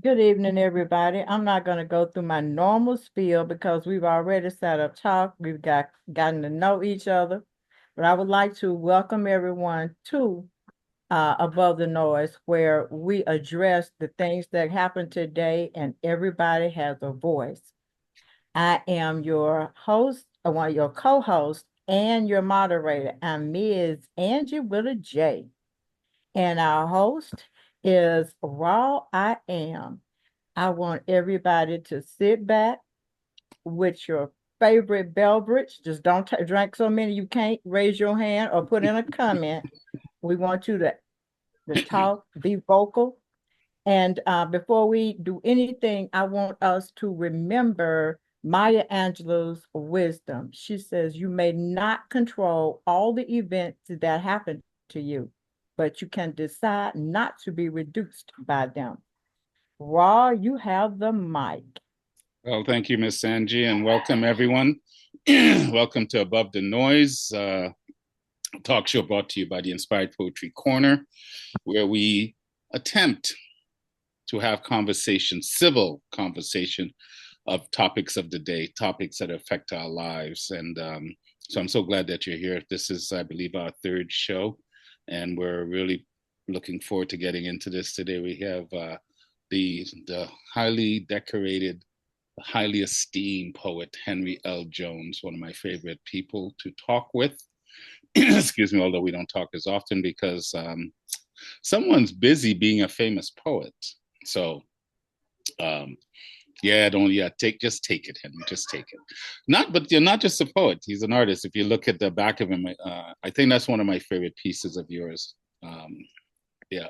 Good evening, everybody. I'm not going to go through my normal spiel because we've already sat up talk. We've gotten to know each other. But I would like to welcome everyone to Above the Noise, where we address the things that happen today and everybody has a voice. I am your host, one of your co-hosts, and your moderator. I'm Ms. Angie with a J. And our host is Raw I Am. I want everybody to sit back with your favorite beverage. Just don't drink so many you can't raise your hand or put in a comment. We want you to talk, be vocal. And before we do anything, I want us to remember Maya Angelou's wisdom. She says, you may not control all the events that happen to you, but you can decide not to be reduced by them. Raw, you have the mic. Well, thank you, Miss Angie, and welcome everyone. Welcome to Above the Noise, talk show brought to you by the Inspired Poetry Corner, where we attempt to have conversation, civil conversation of topics of the day, topics that affect our lives. And so I'm so glad that you're here. This is, I believe, our third show, and we're really looking forward to getting into this today. We have the highly decorated, highly esteemed poet Henry L. Jones, one of my favorite people to talk with. Excuse me, although we don't talk as often because someone's busy being a famous poet. So yeah, don't yeah, take it, Henry, just take it. Not, but you're not just a poet; he's an artist. If you look at the back of him, I think that's one of my favorite pieces of yours. Yeah,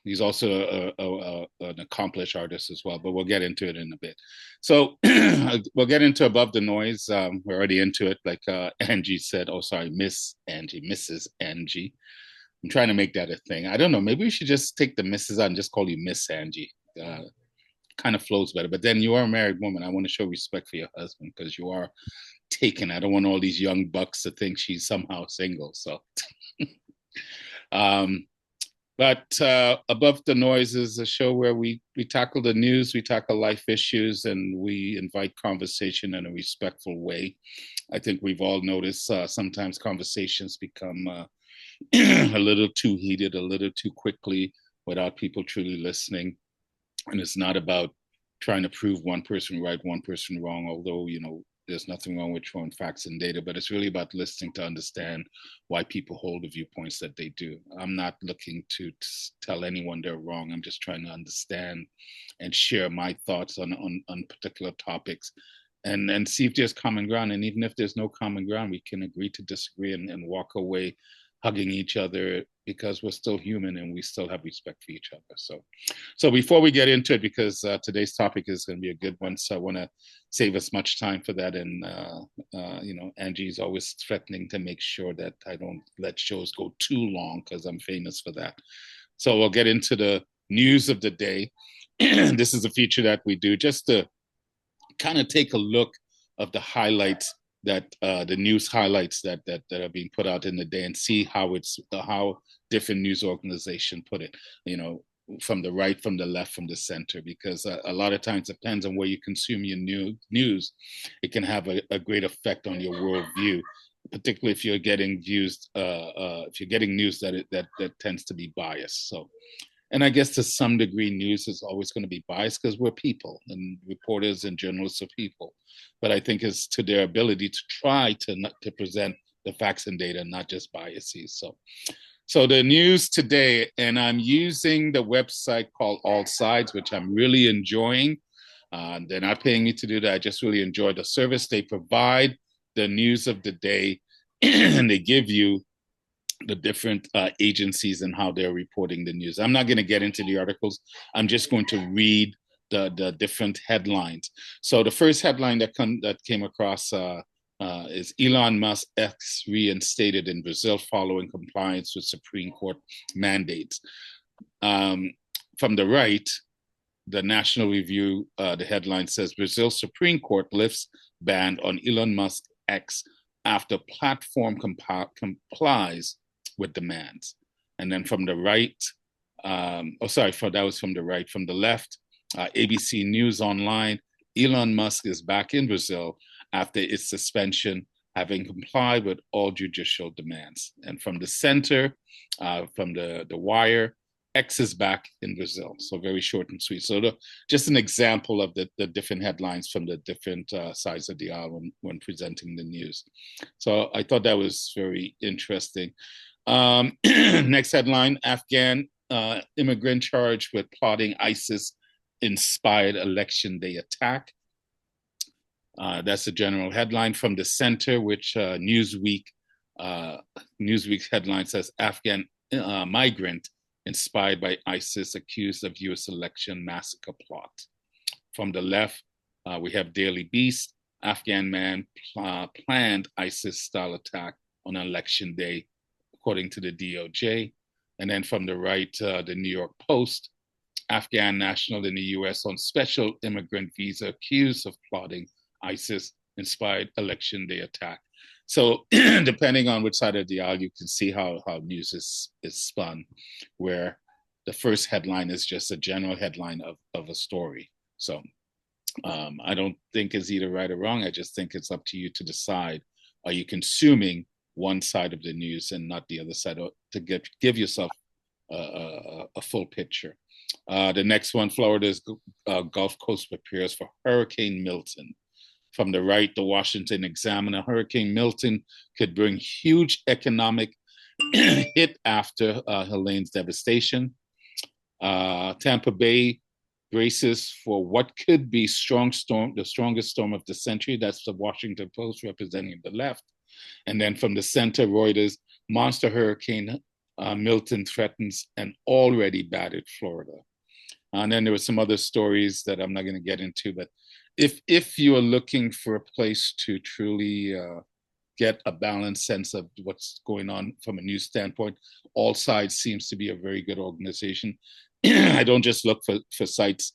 he's also an accomplished artist as well, but we'll get into it in a bit. So we'll get into Above the Noise. We're already into it, like Angie said. Oh, sorry, Miss Angie, Mrs. Angie. I'm trying to make that a thing. I don't know. Maybe we should just take the Mrs. out and just call you Miss Angie. Kind of flows better. But then you are a married woman. I want to show respect for your husband because you are taken. I don't want all these young bucks to think she's somehow single. So, um, but Above the Noise is a show where we tackle the news, we tackle life issues, and we invite conversation in a respectful way. I think we've all noticed sometimes conversations become a little too heated, a little too quickly without people truly listening. And it's not about trying to prove one person right, one person wrong, although, there's nothing wrong with showing facts and data, but it's really about listening to understand why people hold the viewpoints that they do. I'm not looking to tell anyone they're wrong. I'm just trying to understand and share my thoughts on particular topics and see if there's common ground. And even if there's no common ground, we can agree to disagree and walk away hugging each other because we're still human and we still have respect for each other. So before we get into it, because today's topic is going to be a good one, so I want to save as much time for that. And Angie's always threatening to make sure that I don't let shows go too long because I'm famous for that. So we'll get into the news of the day. This is a feature that we do just to kind of take a look of the highlights that the news highlights that are being put out in the day and see how different news organizations put it, from the right, from the left, from the center, because a lot of times it depends on where you consume your news. It can have a great effect on your worldview, particularly if you're getting if you're getting news that tends to be biased. So, and I guess to some degree, news is always going to be biased because we're people and reporters and journalists are people. But I think it's to their ability to try to present the facts and data, not just biases. So the news today, and I'm using the website called All Sides, which I'm really enjoying. They're not paying me to do that. I just really enjoy the service. They provide the news of the day, and they give you the different agencies and how they're reporting the news. I'm not going to get into the articles. I'm just going to read the different headlines. So the first headline that came across is Elon Musk X reinstated in Brazil following compliance with Supreme Court mandates. From the right, the National Review, the headline says Brazil's Supreme Court lifts ban on Elon Musk X after platform complies with demands. And then from the right, That was from the right. From the left, ABC News Online, Elon Musk is back in Brazil after its suspension, having complied with all judicial demands. And from the center, from the Wire, X is back in Brazil. So very short and sweet. So just an example of the different headlines from the different sides of the aisle when presenting the news. So I thought that was very interesting. Next headline, Afghan immigrant charged with plotting ISIS-inspired election day attack. That's the general headline. From the center, which Newsweek's headline says, Afghan migrant inspired by ISIS accused of US election massacre plot. From the left, we have Daily Beast, Afghan man planned ISIS-style attack on election day, according to the DOJ. And then from the right, the New York Post, Afghan national in the US on special immigrant visa accused of plotting ISIS-inspired election day attack. So depending on which side of the aisle, you can see how news is spun, where the first headline is just a general headline of a story. So I don't think it's either right or wrong. I just think it's up to you to decide, are you consuming one side of the news and not the other side, to give yourself a full picture. The next one, Florida's Gulf Coast prepares for Hurricane Milton. From the right, the Washington Examiner, Hurricane Milton could bring huge economic hit after Helene's devastation. Tampa Bay braces for what could be the strongest storm of the century. That's the Washington Post representing the left. And then from the center, Reuters, monster hurricane Milton threatens an already battered Florida. And then there were some other stories that I'm not going to get into, but if you are looking for a place to truly get a balanced sense of what's going on from a news standpoint, All Sides seems to be a very good organization. I don't just look for sites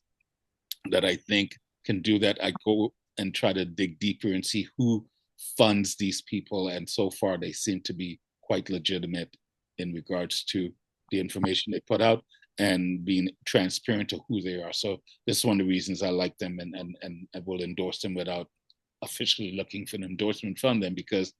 that I think can do that. I go and try to dig deeper and see who funds these people. And so far, they seem to be quite legitimate in regards to the information they put out and being transparent to who they are. So this is one of the reasons I like them and I will endorse them without officially looking for an endorsement from them, because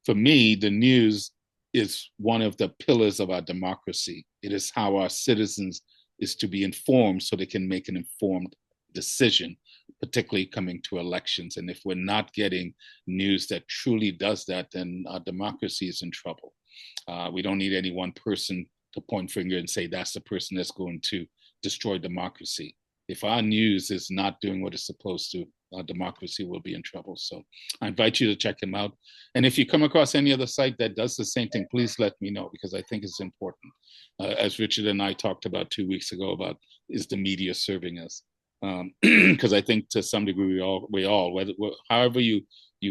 for me, the news is one of the pillars of our democracy. It is how our citizens is to be informed so they can make an informed decision, particularly coming to elections. And if we're not getting news that truly does that, then our democracy is in trouble. We don't need any one person to point finger and say that's the person that's going to destroy democracy. If our news is not doing what it's supposed to, our democracy will be in trouble. So I invite you to check them out. And if you come across any other site that does the same thing, please let me know, because I think it's important. As Richard and I talked about 2 weeks ago about, is the media serving us? Because I think to some degree we all however you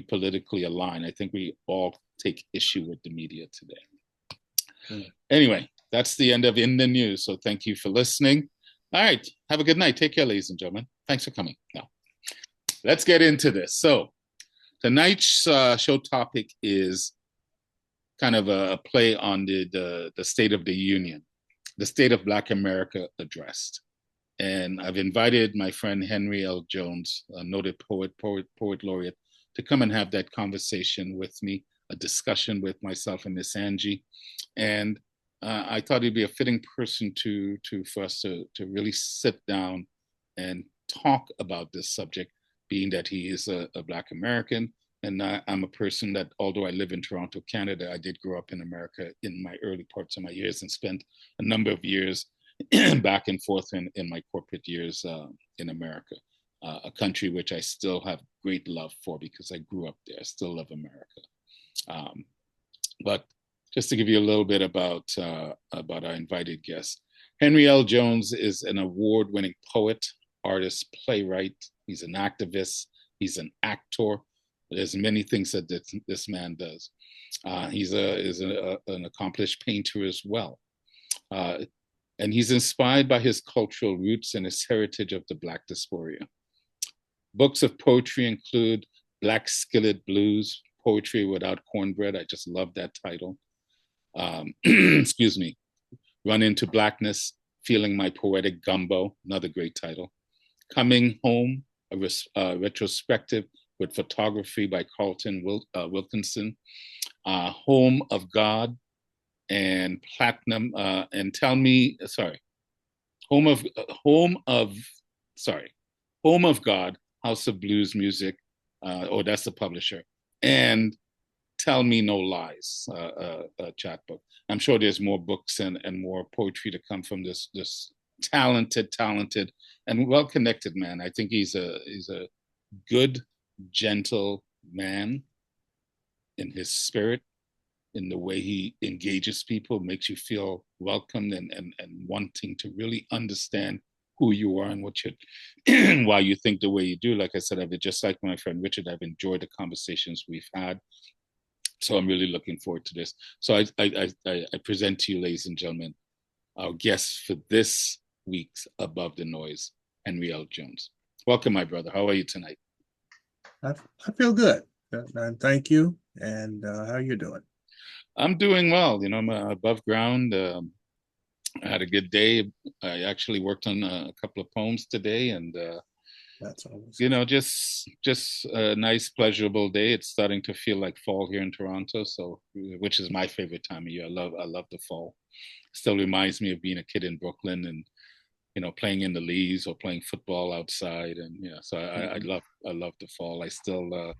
politically align, I think we all take issue with the media today. Anyway, that's the end of In the News. So thank you for listening. All right, have a good night. Take care, ladies and gentlemen. Thanks for coming. Now, let's get into this. So tonight's show topic is kind of a play on the State of the Union, the State of Black America addressed. And I've invited my friend Henry L. Jones, a noted poet laureate, to come and have that conversation with me, a discussion with myself and Miss Anjie. And I thought he'd be a fitting person for us to really sit down and talk about this subject, being that he is a Black American. And I'm a person that, although I live in Toronto, Canada, I did grow up in America in my early parts of my years and spent a number of years back and forth in my corporate years in America, a country which I still have great love for because I grew up there. I still love America. But just to give you a little bit about our invited guest, Henry L. Jones is an award-winning poet, artist, playwright. He's an activist. He's an actor. There's many things that this man does. He's an accomplished painter as well. And he's inspired by his cultural roots and his heritage of the Black diaspora. Books of poetry include Black Skillet Blues, Poetry Without Cornbread. I just love that title. Excuse me. Run into Blackness, Feeling My Poetic Gumbo, another great title. Coming Home, a retrospective with photography by Carlton Wilkinson. Home of God and Platinum, and Tell Me, sorry, Home of Home of sorry, Home of God, House of Blues Music, that's the publisher, and Tell Me No Lies, chapbook. I'm sure there's more books and more poetry to come from this talented, and well connected man. I think he's a good, gentle man in his spirit, in the way he engages people, makes you feel welcomed and wanting to really understand who you are and what you why you think the way you do. Like I said, I've just like my friend Richard, I've enjoyed the conversations we've had. So I'm really looking forward to this. So I present to you, ladies and gentlemen, our guest for this week's Above the Noise, Henry L. Jones. Welcome, my brother. How are you tonight? I feel good. And thank you. And how are you doing? I'm doing well. You know, I'm above ground. I had a good day. I actually worked on a couple of poems today, and that's always, you know, just a nice, pleasurable day. It's starting to feel like fall here in Toronto, so which is my favorite time of year. I love the fall. Still reminds me of being a kid in Brooklyn and, you know, playing in the leaves or playing football outside, and yeah. So I love the fall. I still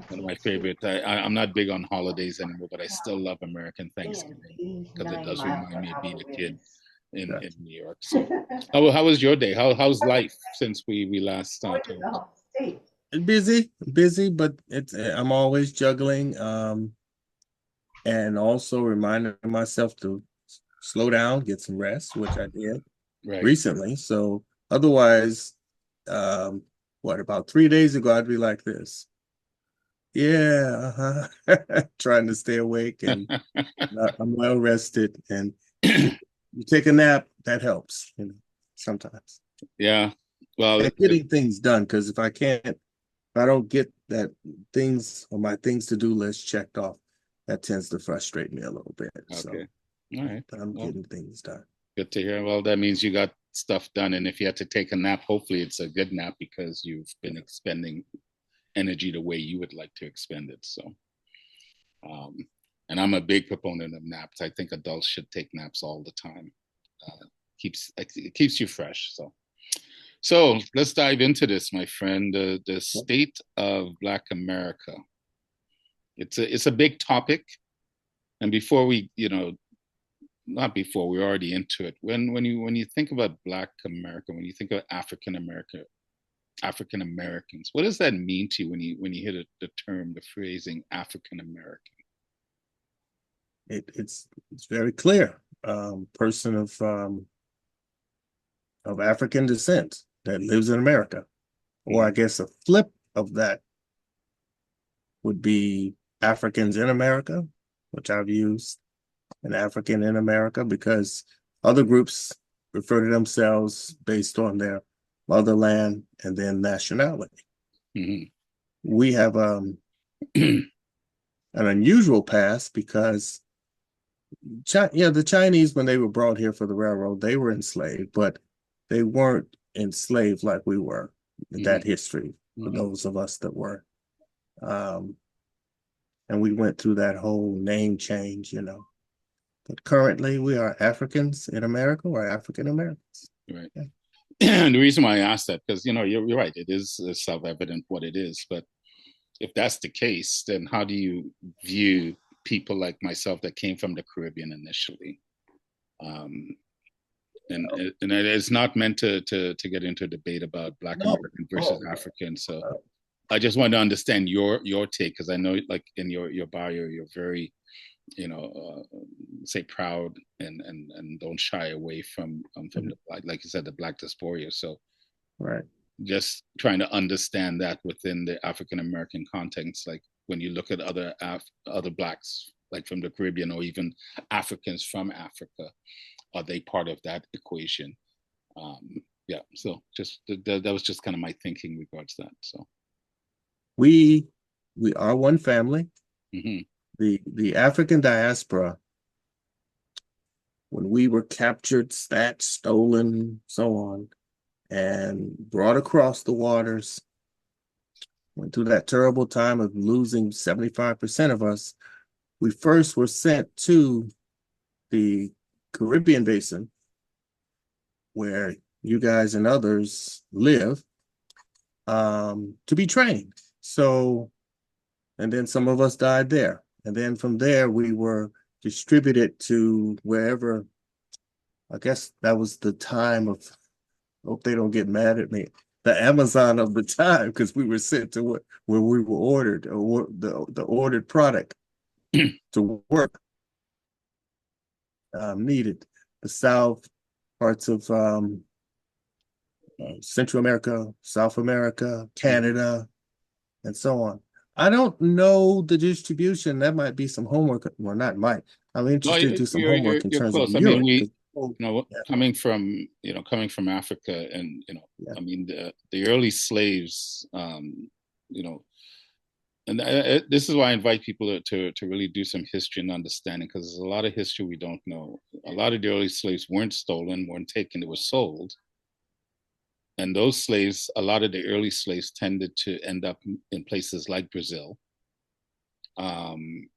one of my favorite. I'm not big on holidays anymore, but I still love American Thanksgiving because it does remind me of being a kid in New York. So, how was your day? How's life since we last talked? Busy, but I'm always juggling, and also reminding myself to slow down, get some rest, which I did recently. So otherwise, about 3 days ago, I'd be like this. Yeah, trying to stay awake, and I'm well rested, and you take a nap, that helps, you know, sometimes. Yeah. Well, and getting things done, because if I don't get that things on my things to do list checked off, that tends to frustrate me a little bit. Okay. So, all right. But I'm getting things done. Good to hear. Well, that means you got stuff done, and if you had to take a nap, hopefully it's a good nap because you've been expending energy the way you would like to expend it. So, and I'm a big proponent of naps. I think adults should take naps all the time. It keeps you fresh. So let's dive into this, my friend. The state of Black America. It's a big topic, and before we, not before, we're already into it. When you think about Black America, when you think of African Americans, what does that mean to you when you hear the term, the phrasing African American? It's very clear. Person of African descent that lives in America, or I guess a flip of that would be Africans in America, which I've used, an African in America, because other groups refer to themselves based on their motherland and then nationality. Mm-hmm. We have an unusual past because the Chinese, when they were brought here for the railroad, they were enslaved, but they weren't enslaved like we were in that history, for those of us that were. And we went through that whole name change, But currently we are Africans in America, or African Americans. Right. Yeah. And the reason why I asked that, because, you're right, it is self-evident what it is. But if that's the case, then how do you view people like myself that came from the Caribbean initially? And it's not meant to get into a debate about Black American versus African. So I just want to understand your take, because I know, like, in your bio, you're very, say proud and don't shy away from the Black, like you said, the Black diaspora. So right, just trying to understand that within the African American context, like when you look at other Blacks, like from the Caribbean, or even Africans from Africa, are they part of that equation? Yeah, so just that was just kind of my thinking regards that. So we are one family. Mm-hmm. The African diaspora when we were captured, snatched, stolen, so on, and brought across the waters, went through that terrible time of losing 75% of us, we first were sent to the Caribbean basin, where you guys and others live, to be trained. So, and then some of us died there. And then from there, we were distributed to wherever, I guess that was the time of, hope they don't get mad at me, the Amazon of the time, because we were sent to where we were ordered, or the ordered product to work needed. The South, parts of Central America, South America, Canada, and so on. I don't know the distribution. That might be some homework. Well, not might. I'm No, interested to do some homework in you're terms close. of I mean, Europe. yeah. coming from Africa, and Yeah. I mean, the early slaves, and this is why I invite people to really do some history and understanding, because there's a lot of history we don't know. A lot of the early slaves weren't stolen, weren't taken; they were sold. And those slaves, a lot of the early slaves tended to end up in places like Brazil, then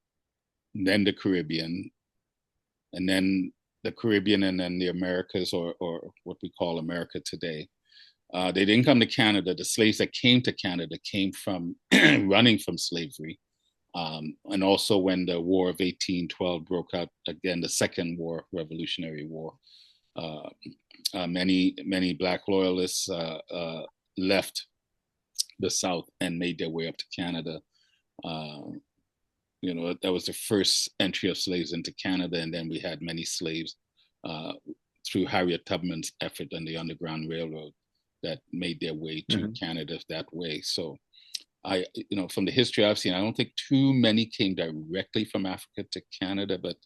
the Caribbean, and then the Caribbean, and then the Americas, or what we call America today. They didn't come to Canada. The slaves that came to Canada came from running from slavery. And also when the War of 1812 broke out, again, the Second War, Revolutionary War, many Black loyalists left the South and made their way up to Canada. That was the first entry of slaves into Canada, and then we had many slaves through Harriet Tubman's effort and the Underground Railroad that made their way to Canada that way. So from the history I've seen, I don't think too many came directly from Africa to Canada, but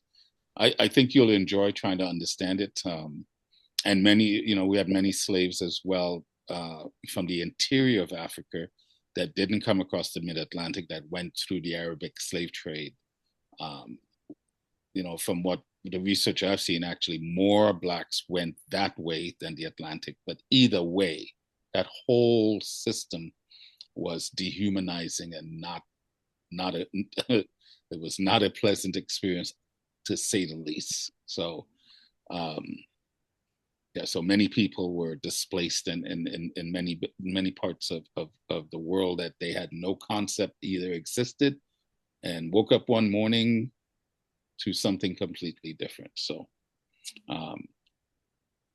I think you'll enjoy trying to understand it. And we had many slaves as well from the interior of Africa that didn't come across the mid-Atlantic, that went through the Arabic slave trade. From what the research I've seen, actually more Blacks went that way than the Atlantic. But either way, that whole system was dehumanizing and it was not a pleasant experience, to say the least. So, so many people were displaced in many parts of the world that they had no concept either existed, and woke up one morning to something completely different. So,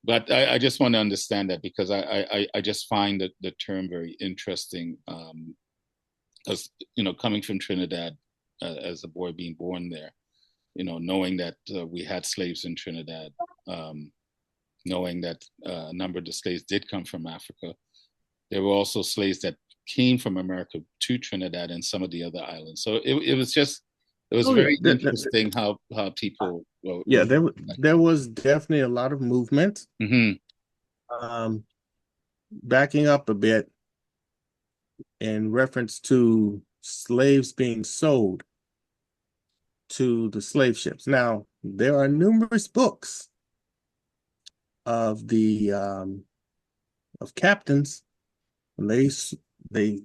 but I just want to understand that, because I just find that the term very interesting, because coming from Trinidad as a boy being born there, knowing that we had slaves in Trinidad, knowing that a number of the slaves did come from Africa. There were also slaves that came from America to Trinidad and some of the other islands. So it was very interesting how people. There was definitely a lot of movement. Backing up a bit, in reference to slaves being sold to the slave ships. Now, there are numerous books of the of captains when they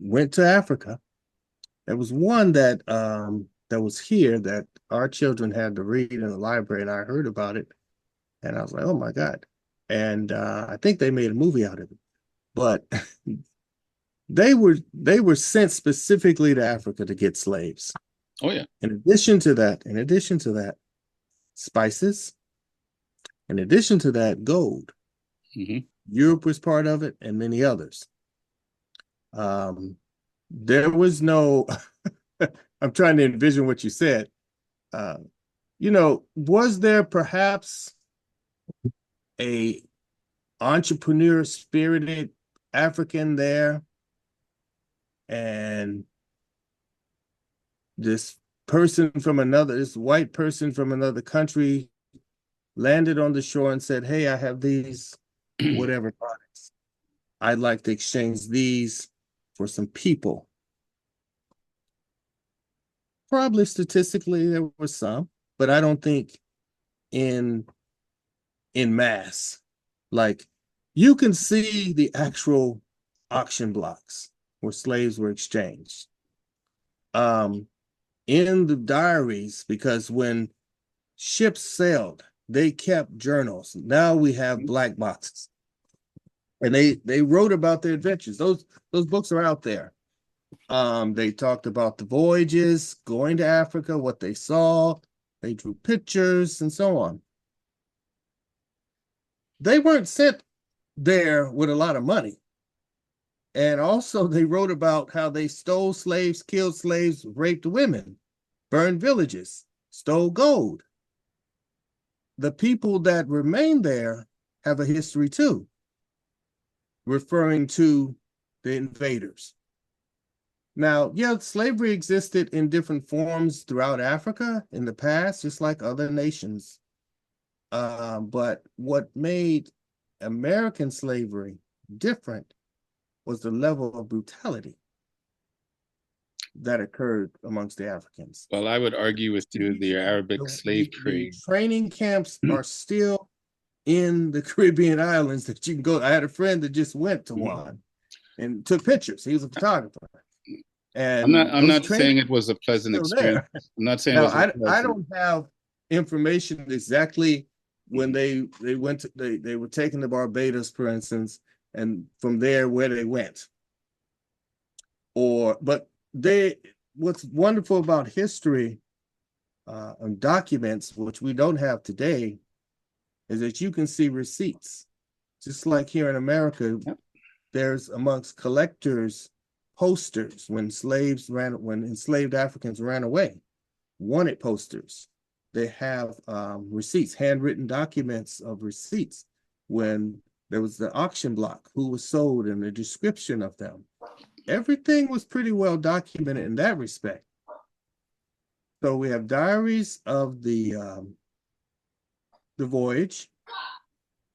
went to Africa. There was one that was here that our children had to read in the library, and I heard about it, and I was like, oh my God. And I think they made a movie out of it. But they were sent specifically to Africa to get slaves. Oh yeah. In addition to that, spices. In addition to that, gold. Europe was part of it, and many others. There was no, I'm trying to envision what you said. Was there perhaps a entrepreneur spirited African there, and this white person from another country landed on the shore and said, hey, I have these whatever products. I'd like to exchange these for some people. Probably statistically there were some, but I don't think in mass. Like, you can see the actual auction blocks where slaves were exchanged. In the diaries, because when ships sailed, they kept journals. Now we have black boxes, and they wrote about their adventures. Those books are out there. They talked about the voyages, going to Africa, what they saw. They drew pictures and so on. They weren't sent there with a lot of money. And also they wrote about how they stole slaves, killed slaves, raped women, burned villages, stole gold. The people that remained there have a history too, referring to the invaders. Now, yeah, slavery existed in different forms throughout Africa in the past, just like other nations. But what made American slavery different was the level of brutality that occurred amongst the Africans. Well, I would argue with you, the Arabic slave trade. The training camps are still in the Caribbean islands that you can go. I had a friend that just went to one and took pictures. He was a photographer. And I'm not saying it was a pleasant experience. I'm not saying now, it was I don't have information exactly when they went to, they were taken to Barbados, for instance, and from there where they went. But what's wonderful about history and documents, which we don't have today, is that you can see receipts. Just like here in America, there's amongst collectors posters when enslaved Africans ran away, wanted posters. They have receipts, handwritten documents of receipts when there was the auction block, who was sold and the description of them. Everything was pretty well documented in that respect. So we have diaries of the voyage,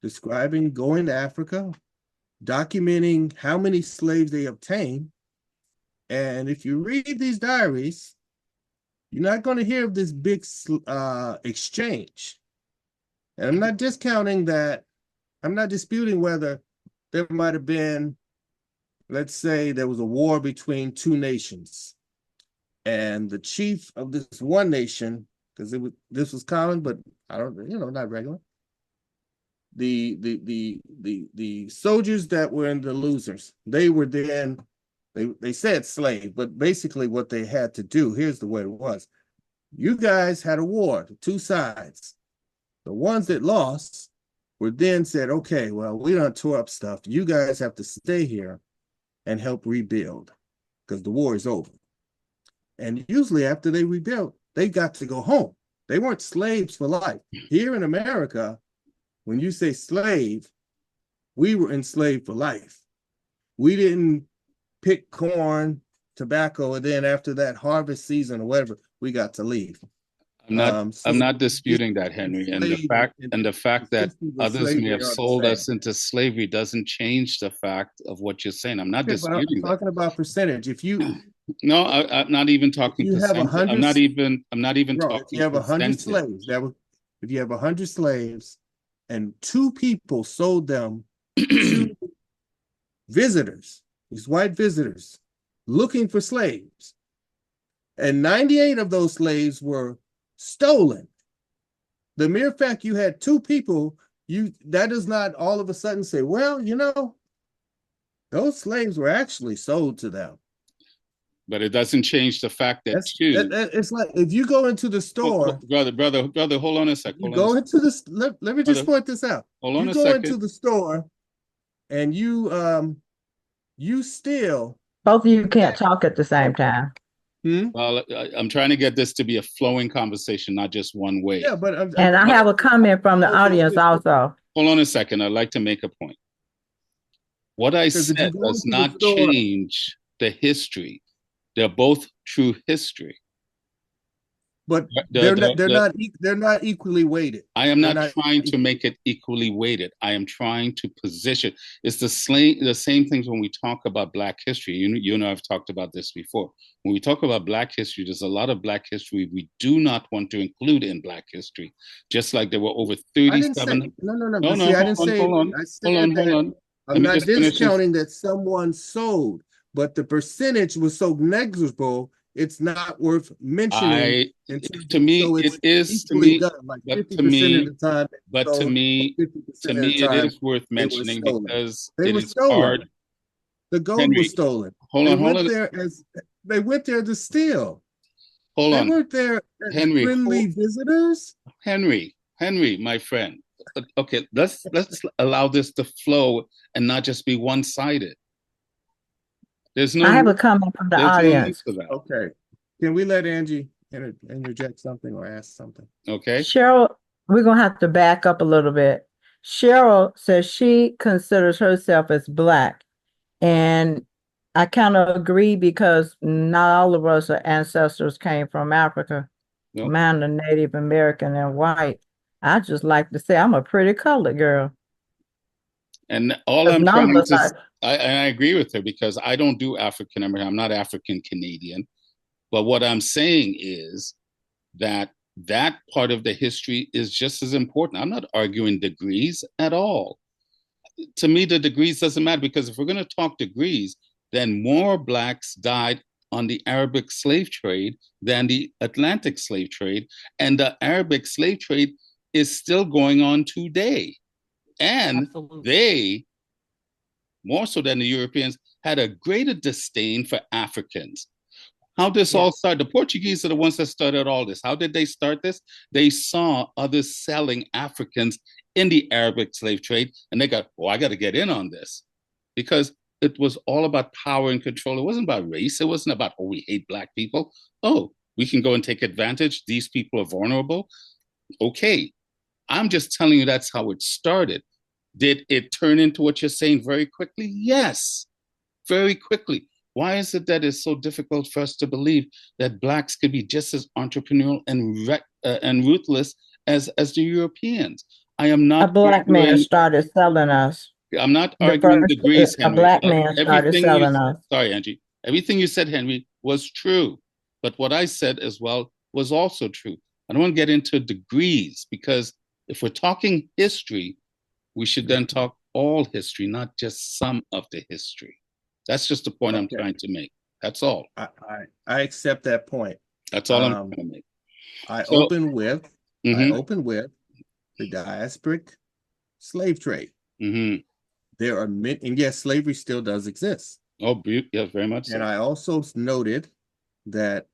describing going to Africa, documenting how many slaves they obtained. And if you read these diaries, you're not going to hear of this big exchange. And I'm not discounting that. I'm not disputing whether there might have been, let's say there was a war between two nations. And the chief of this one nation, because this was common, but I don't, not regular. The soldiers that were in the losers, they were then, they said slave, but basically what they had to do, here's the way it was. You guys had a war, the two sides. The ones that lost were then said, okay, well, we done tore up stuff. You guys have to stay here and help rebuild because the war is over. And usually after they rebuilt, they got to go home. They weren't slaves for life. Here in America, when you say slave, we were enslaved for life. We didn't pick corn, tobacco, and then after that harvest season or whatever, we got to leave. I'm not disputing that, Henry. And the fact that others may have sold us into slavery doesn't change the fact of what you're saying. I'm not disputing that. I'm talking about percentage. If you no, I'm not even talking percentage. I'm not even talking. If you have 100 slaves, if you have 100 slaves, and two people sold them to visitors, these white visitors, looking for slaves, and 98 of those slaves were stolen. The mere fact you had two people, that does not all of a sudden say, well, those slaves were actually sold to them. But it doesn't change the fact that it's like if you go into the store, brother, hold on a second. Let me just point this out. Hold on a second. You go into the store and you steal. Both of you can't talk at the same time. Well, I'm trying to get this to be a flowing conversation, not just one way. Yeah, but I have a comment from the audience also. Hold on a second. I'd like to make a point. What I said does not change the history. They're both true history. but The- they're not equally weighted. I am They're not trying to make it equally weighted. I am trying to position. It's the same things when we talk about Black history. You and I have talked about this before. When we talk about Black history, there's a lot of Black history we do not want to include in Black history. Just like there were over I didn't say 37. no. No, But no, see, I didn't say. hold on, I hold on, said hold that on. I'm Let me not just finish this. discounting that someone sold, but the percentage was so negligible, it's not worth mentioning. To me, So it it's is to equally me, done, like but to 50% of me, the time they but to sold, me, 50% of the it time is worth they were mentioning stolen. because They it were is stolen. hard. The gold Henry, was stolen. hold They on, hold went on, there they went there to steal. hold They on, weren't there as Henry, friendly visitors. Henry, my friend. Okay, let's allow this to flow and not just be one-sided. There's no I have a need, comment from the there's no need audience. for that. Okay. Can we let Angie interject something or ask something? Okay. Cheryl, we're gonna have to back up a little bit. Cheryl says she considers herself as Black, and I kind of agree because not all of us are ancestors came from Africa. No. Mine are Native American and white. I just like to say I'm a pretty colored girl. And all Because I'm none of trying us to, are. I agree with her because I don't do African American. I'm not African Canadian. But what I'm saying is that that part of the history is just as important. I'm not arguing degrees at all. To me, the degrees doesn't matter because if we're going to talk degrees, then more Blacks died on the Arabic slave trade than the Atlantic slave trade. And the Arabic slave trade is still going on today. And Absolutely. they, more so than the Europeans, had a greater disdain for Africans. How this all started, the Portuguese are the ones that started all this. How did they start this? They saw others selling Africans in the Arabic slave trade, and they got, oh, I got to get in on this. Because it was all about power and control. It wasn't about race. It wasn't about, oh, we hate Black people. Oh, we can go and take advantage. These people are vulnerable. Okay. I'm just telling you that's how it started. Did it turn into what you're saying very quickly? Yes, very quickly. Why is it that it's so difficult for us to believe that Blacks could be just as entrepreneurial and ruthless as the Europeans? I am A not Black man arguing. started selling us. I'm not The arguing first, degrees, a Henry. Black man started Everything you selling us. sorry, Angie. Everything you said, Henry, was true. But what I said as well was also true. I don't want to get into degrees because if we're talking history, we should then talk all history, not just some of the history. That's just the point I'm trying to make. That's all. I accept that point. That's all I'm trying to make. I open with the diasporic slave trade. There are many, and yes, slavery still does exist. Oh, yes, very much so. And I also noted that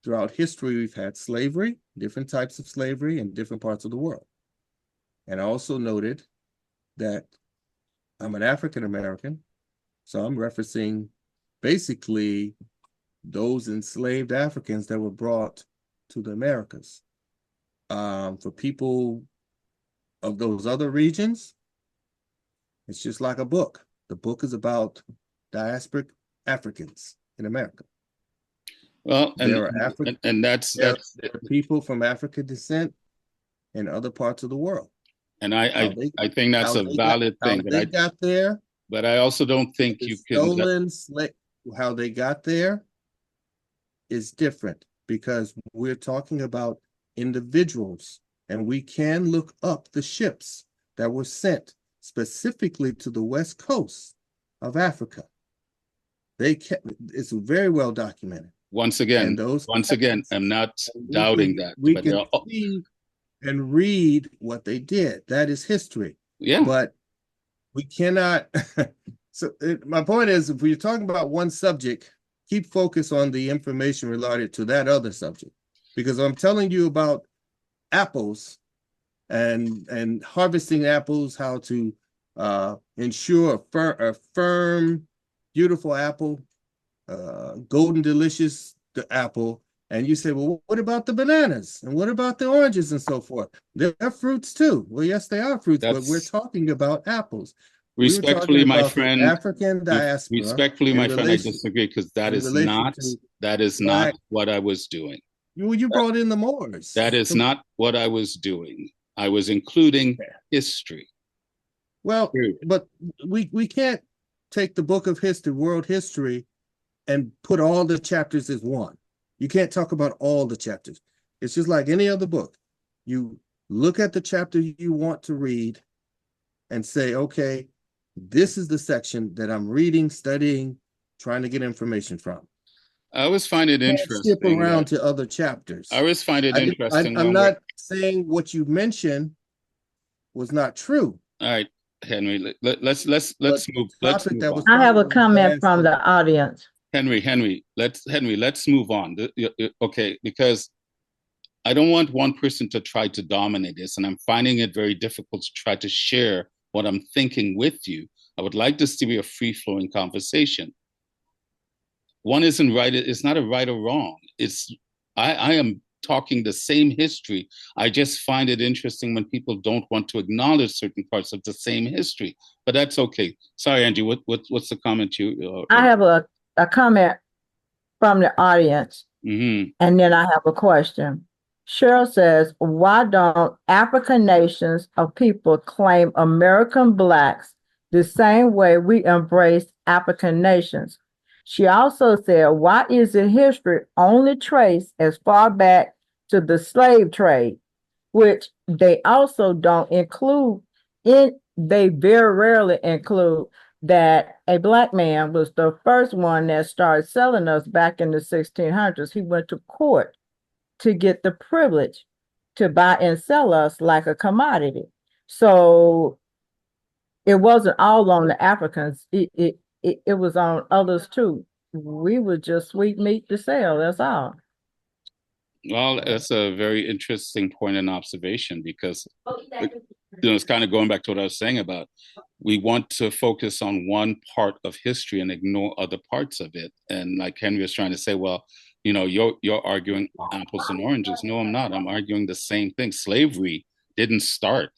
throughout history, we've had slavery, different types of slavery in different parts of the world. And I also noted that I'm an African American, so I'm referencing basically those enslaved Africans that were brought to the Americas. For people of those other regions, it's just like a book. The book is about diasporic Africans in America. Well, there are people from African descent in other parts of the world. And I think that's a valid thing. How they got there. But I also don't think you can. How they got there is different because we're talking about individuals, and we can look up the ships that were sent specifically to the west coast of Africa. It's very well documented. Once again, I'm not doubting that. We can see and read what they did. That is history. Yeah. But we cannot. My point is, if we're talking about one subject, keep focus on the information related to that other subject. Because I'm telling you about apples and harvesting apples, how to ensure a firm, beautiful apple, golden delicious apple. And you say, well, what about the bananas? And what about the oranges and so forth? They're fruits too. Well, yes, they are fruits, but we're talking about apples. Respectfully, my friend, African diaspora. Respectfully, my friend, I disagree because that is not what I was doing. You brought in the Moors. That is not what I was doing. I was including history. Well, but we can't take the book of history, world history, and put all the chapters as one. You can't talk about all the chapters. It's just like any other book. You look at the chapter you want to read and say, okay, this is the section that I'm reading, studying, trying to get information from. I always find it interesting. Skip around to other chapters. I always find it interesting. I'm not saying what you mentioned was not true. All right, Henry, let's move. Let's move on. I have a comment from the audience. Henry, let's move on. Okay, because I don't want one person to try to dominate this, and I'm finding it very difficult to try to share what I'm thinking with you. I would like this to be a free-flowing conversation. One isn't right. It's not a right or wrong. I am talking the same history. I just find it interesting when people don't want to acknowledge certain parts of the same history. But that's okay. Sorry, Angie. What's the comment you? I have a comment from the audience, and then I have a question. Cheryl says, why don't African nations of people claim American Blacks the same way we embrace African nations? She also said, why isn't history only traced as far back to the slave trade, which they also don't include they very rarely include that a Black man was the first one that started selling us back in the 1600s. He went to court to get the privilege to buy and sell us like a commodity. So it wasn't all on the Africans. It was on others too. We were just sweet meat to sell. That's all. Well, that's a very interesting point and observation, because it's kind of going back to what I was saying about we want to focus on one part of history and ignore other parts of it. And like Henry was trying to say, well, you're arguing apples and oranges. No, I'm not. I'm arguing the same thing. Slavery didn't start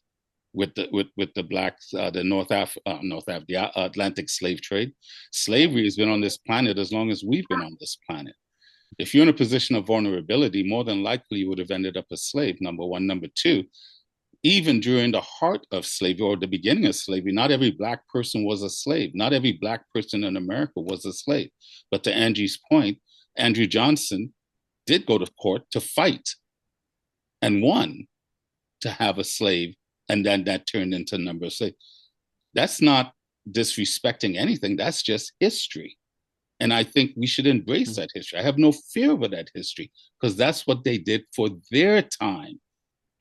with the blacks, the Atlantic slave trade. Slavery has been on this planet as long as we've been on this planet. If you're in a position of vulnerability, more than likely you would have ended up a slave, number one. Number two, even during the heart of slavery or the beginning of slavery, not every Black person was a slave. Not every Black person in America was a slave. But to Angie's point, Andrew Johnson did go to court to fight and won to have a slave, and then that turned into a number of slaves. That's not disrespecting anything. That's just history. And I think we should embrace that history. I have no fear of that history, because that's what they did for their time.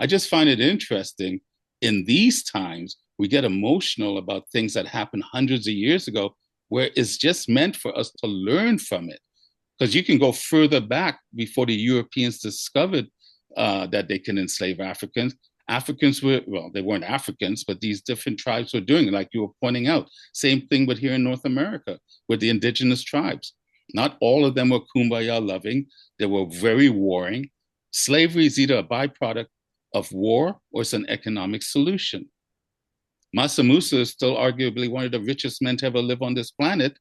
I just find it interesting in these times, we get emotional about things that happened hundreds of years ago, where it's just meant for us to learn from it. Because you can go further back before the Europeans discovered that they can enslave Africans. Africans they weren't Africans, but these different tribes were doing it, like you were pointing out. Same thing with here in North America with the indigenous tribes. Not all of them were kumbaya loving. They were very warring. Slavery is either a byproduct of war or it's an economic solution. Mansa Musa is still arguably one of the richest men to ever live on this planet,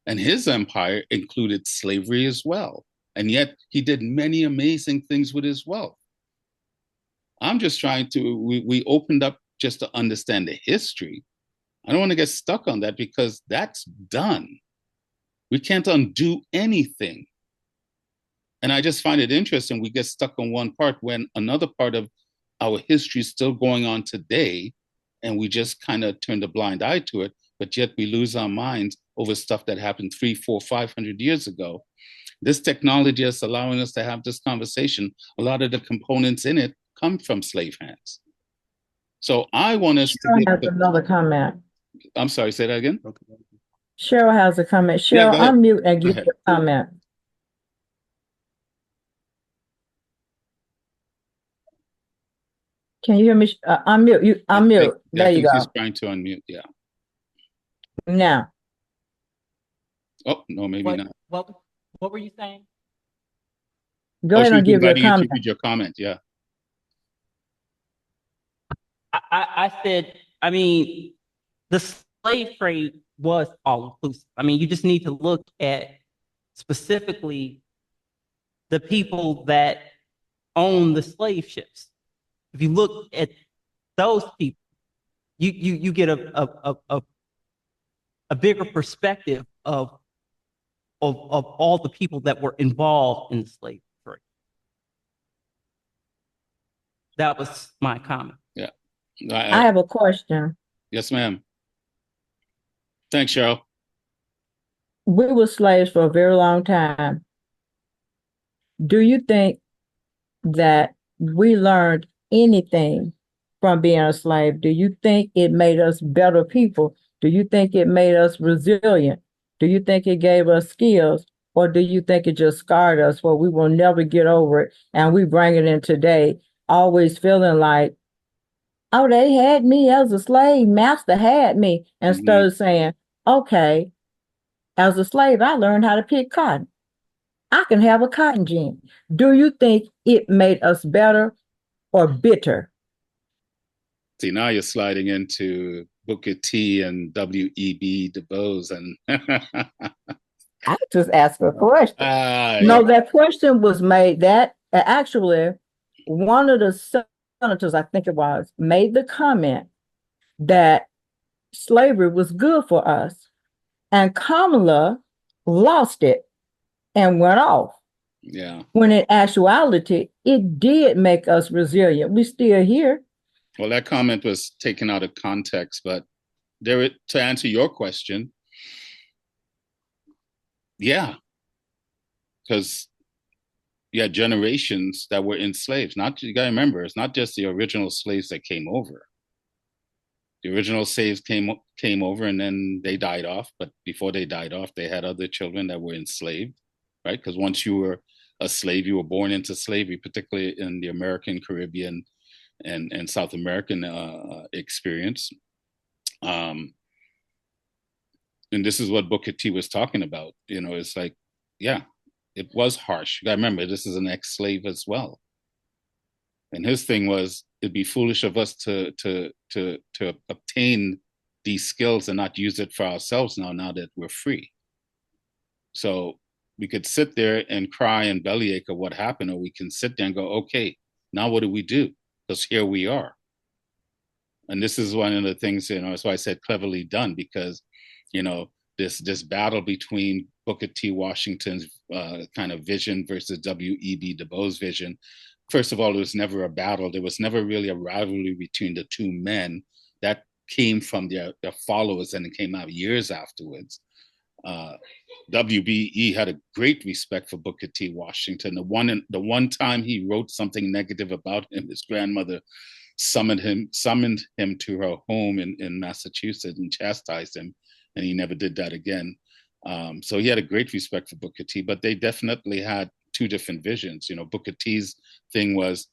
and his empire included slavery as well. And yet he did many amazing things with his wealth. I'm just trying to, we opened up just to understand the history. I don't want to get stuck on that, because that's done. We can't undo anything. And I just find it interesting we get stuck on one part when another part of our history is still going on today, and we just kind of turn a blind eye to it, but yet we lose our minds over stuff that happened 300, 400, 500 years ago. This technology is allowing us to have this conversation. A lot of the components in it come from slave hands. So I want us Cheryl has another comment. I'm sorry, say that again. Okay. Cheryl has a comment. Cheryl, unmute and give your comment. Can you hear me? Unmute. You unmute. There you go. She's trying to unmute. Yeah. Now. Oh no, maybe not. What were you saying? Go ahead and give your comment. Read your comment. Yeah. I said, I mean, the slave trade was all inclusive. I mean, you just need to look at specifically the people that own the slave ships. If you look at those people, you get a bigger perspective of all the people that were involved in slavery. That was my comment. Yeah. I have a question. Yes, ma'am. Thanks, Cheryl. We were slaves for a very long time. Do you think that we learned anything from being a slave? Do you think it made us better people? Do you think it made us resilient? Do you think it gave us skills? Or do you think it just scarred us where we will never get over it and we bring it in today, always feeling like, oh, they had me as a slave, master had me, instead of saying, okay, as a slave, I learned how to pick cotton. I can have a cotton gin. Do you think it made us better or bitter? See, now you're sliding into Booker T and W.E.B. Du Bois, and I just asked a question. No, that question was made. That actually, one of the senators, I think it was, made the comment that slavery was good for us, and Kamala lost it and went off. Yeah. When in actuality, it did make us resilient. We still here. Well, that comment was taken out of context, but to answer your question, yeah, because you had generations that were enslaved. You got to remember, it's not just the original slaves that came over. The original slaves came over and then they died off. But before they died off, they had other children that were enslaved, right? Because once you were a slave, you were born into slavery, particularly in the American, Caribbean, and South American experience. And this is what Booker T was talking about. It's like, yeah, it was harsh. You got to remember, this is an ex-slave as well. And his thing was, it'd be foolish of us to obtain these skills and not use it for ourselves now that we're free. So we could sit there and cry and bellyache of what happened, or we can sit there and go, okay, now what do we do? Because here we are. And this is one of the things, that's why I said cleverly done, because, this battle between Booker T. Washington's kind of vision versus W.E.B. Du Bois' vision. First of all, it was never a battle. There was never really a rivalry between the two men. That came from their followers, and it came out years afterwards. WBE had a great respect for Booker T. Washington. The one time he wrote something negative about him, his grandmother summoned him to her home in Massachusetts and chastised him, and he never did that again. So he had a great respect for Booker T, but they definitely had two different visions. Booker T's thing was,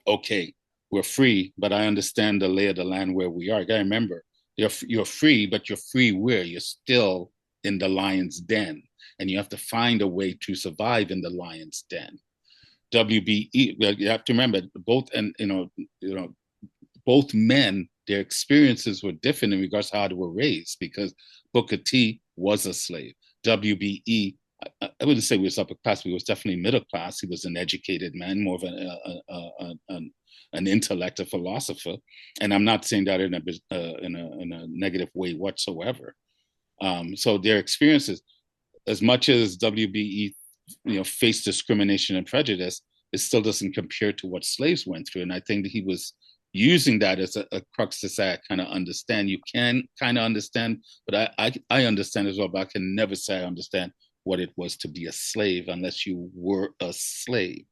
okay, we're free, but I understand the lay of the land where we are. You gotta remember, you're free, but you're free where? You're still in the lion's den, and you have to find a way to survive in the lion's den. WBE, you have to remember, both men, their experiences were different in regards to how they were raised, because Booker T was a slave. WBE, I wouldn't say he was upper class, but he was definitely middle class. He was an educated man, more of an intellect, a philosopher. And I'm not saying that in a negative way whatsoever. So their experiences, as much as WBE, faced discrimination and prejudice, it still doesn't compare to what slaves went through. And I think that he was using that as a crux to say, I kind of understand. You can kind of understand, but I understand as well, but I can never say I understand what it was to be a slave unless you were a slave.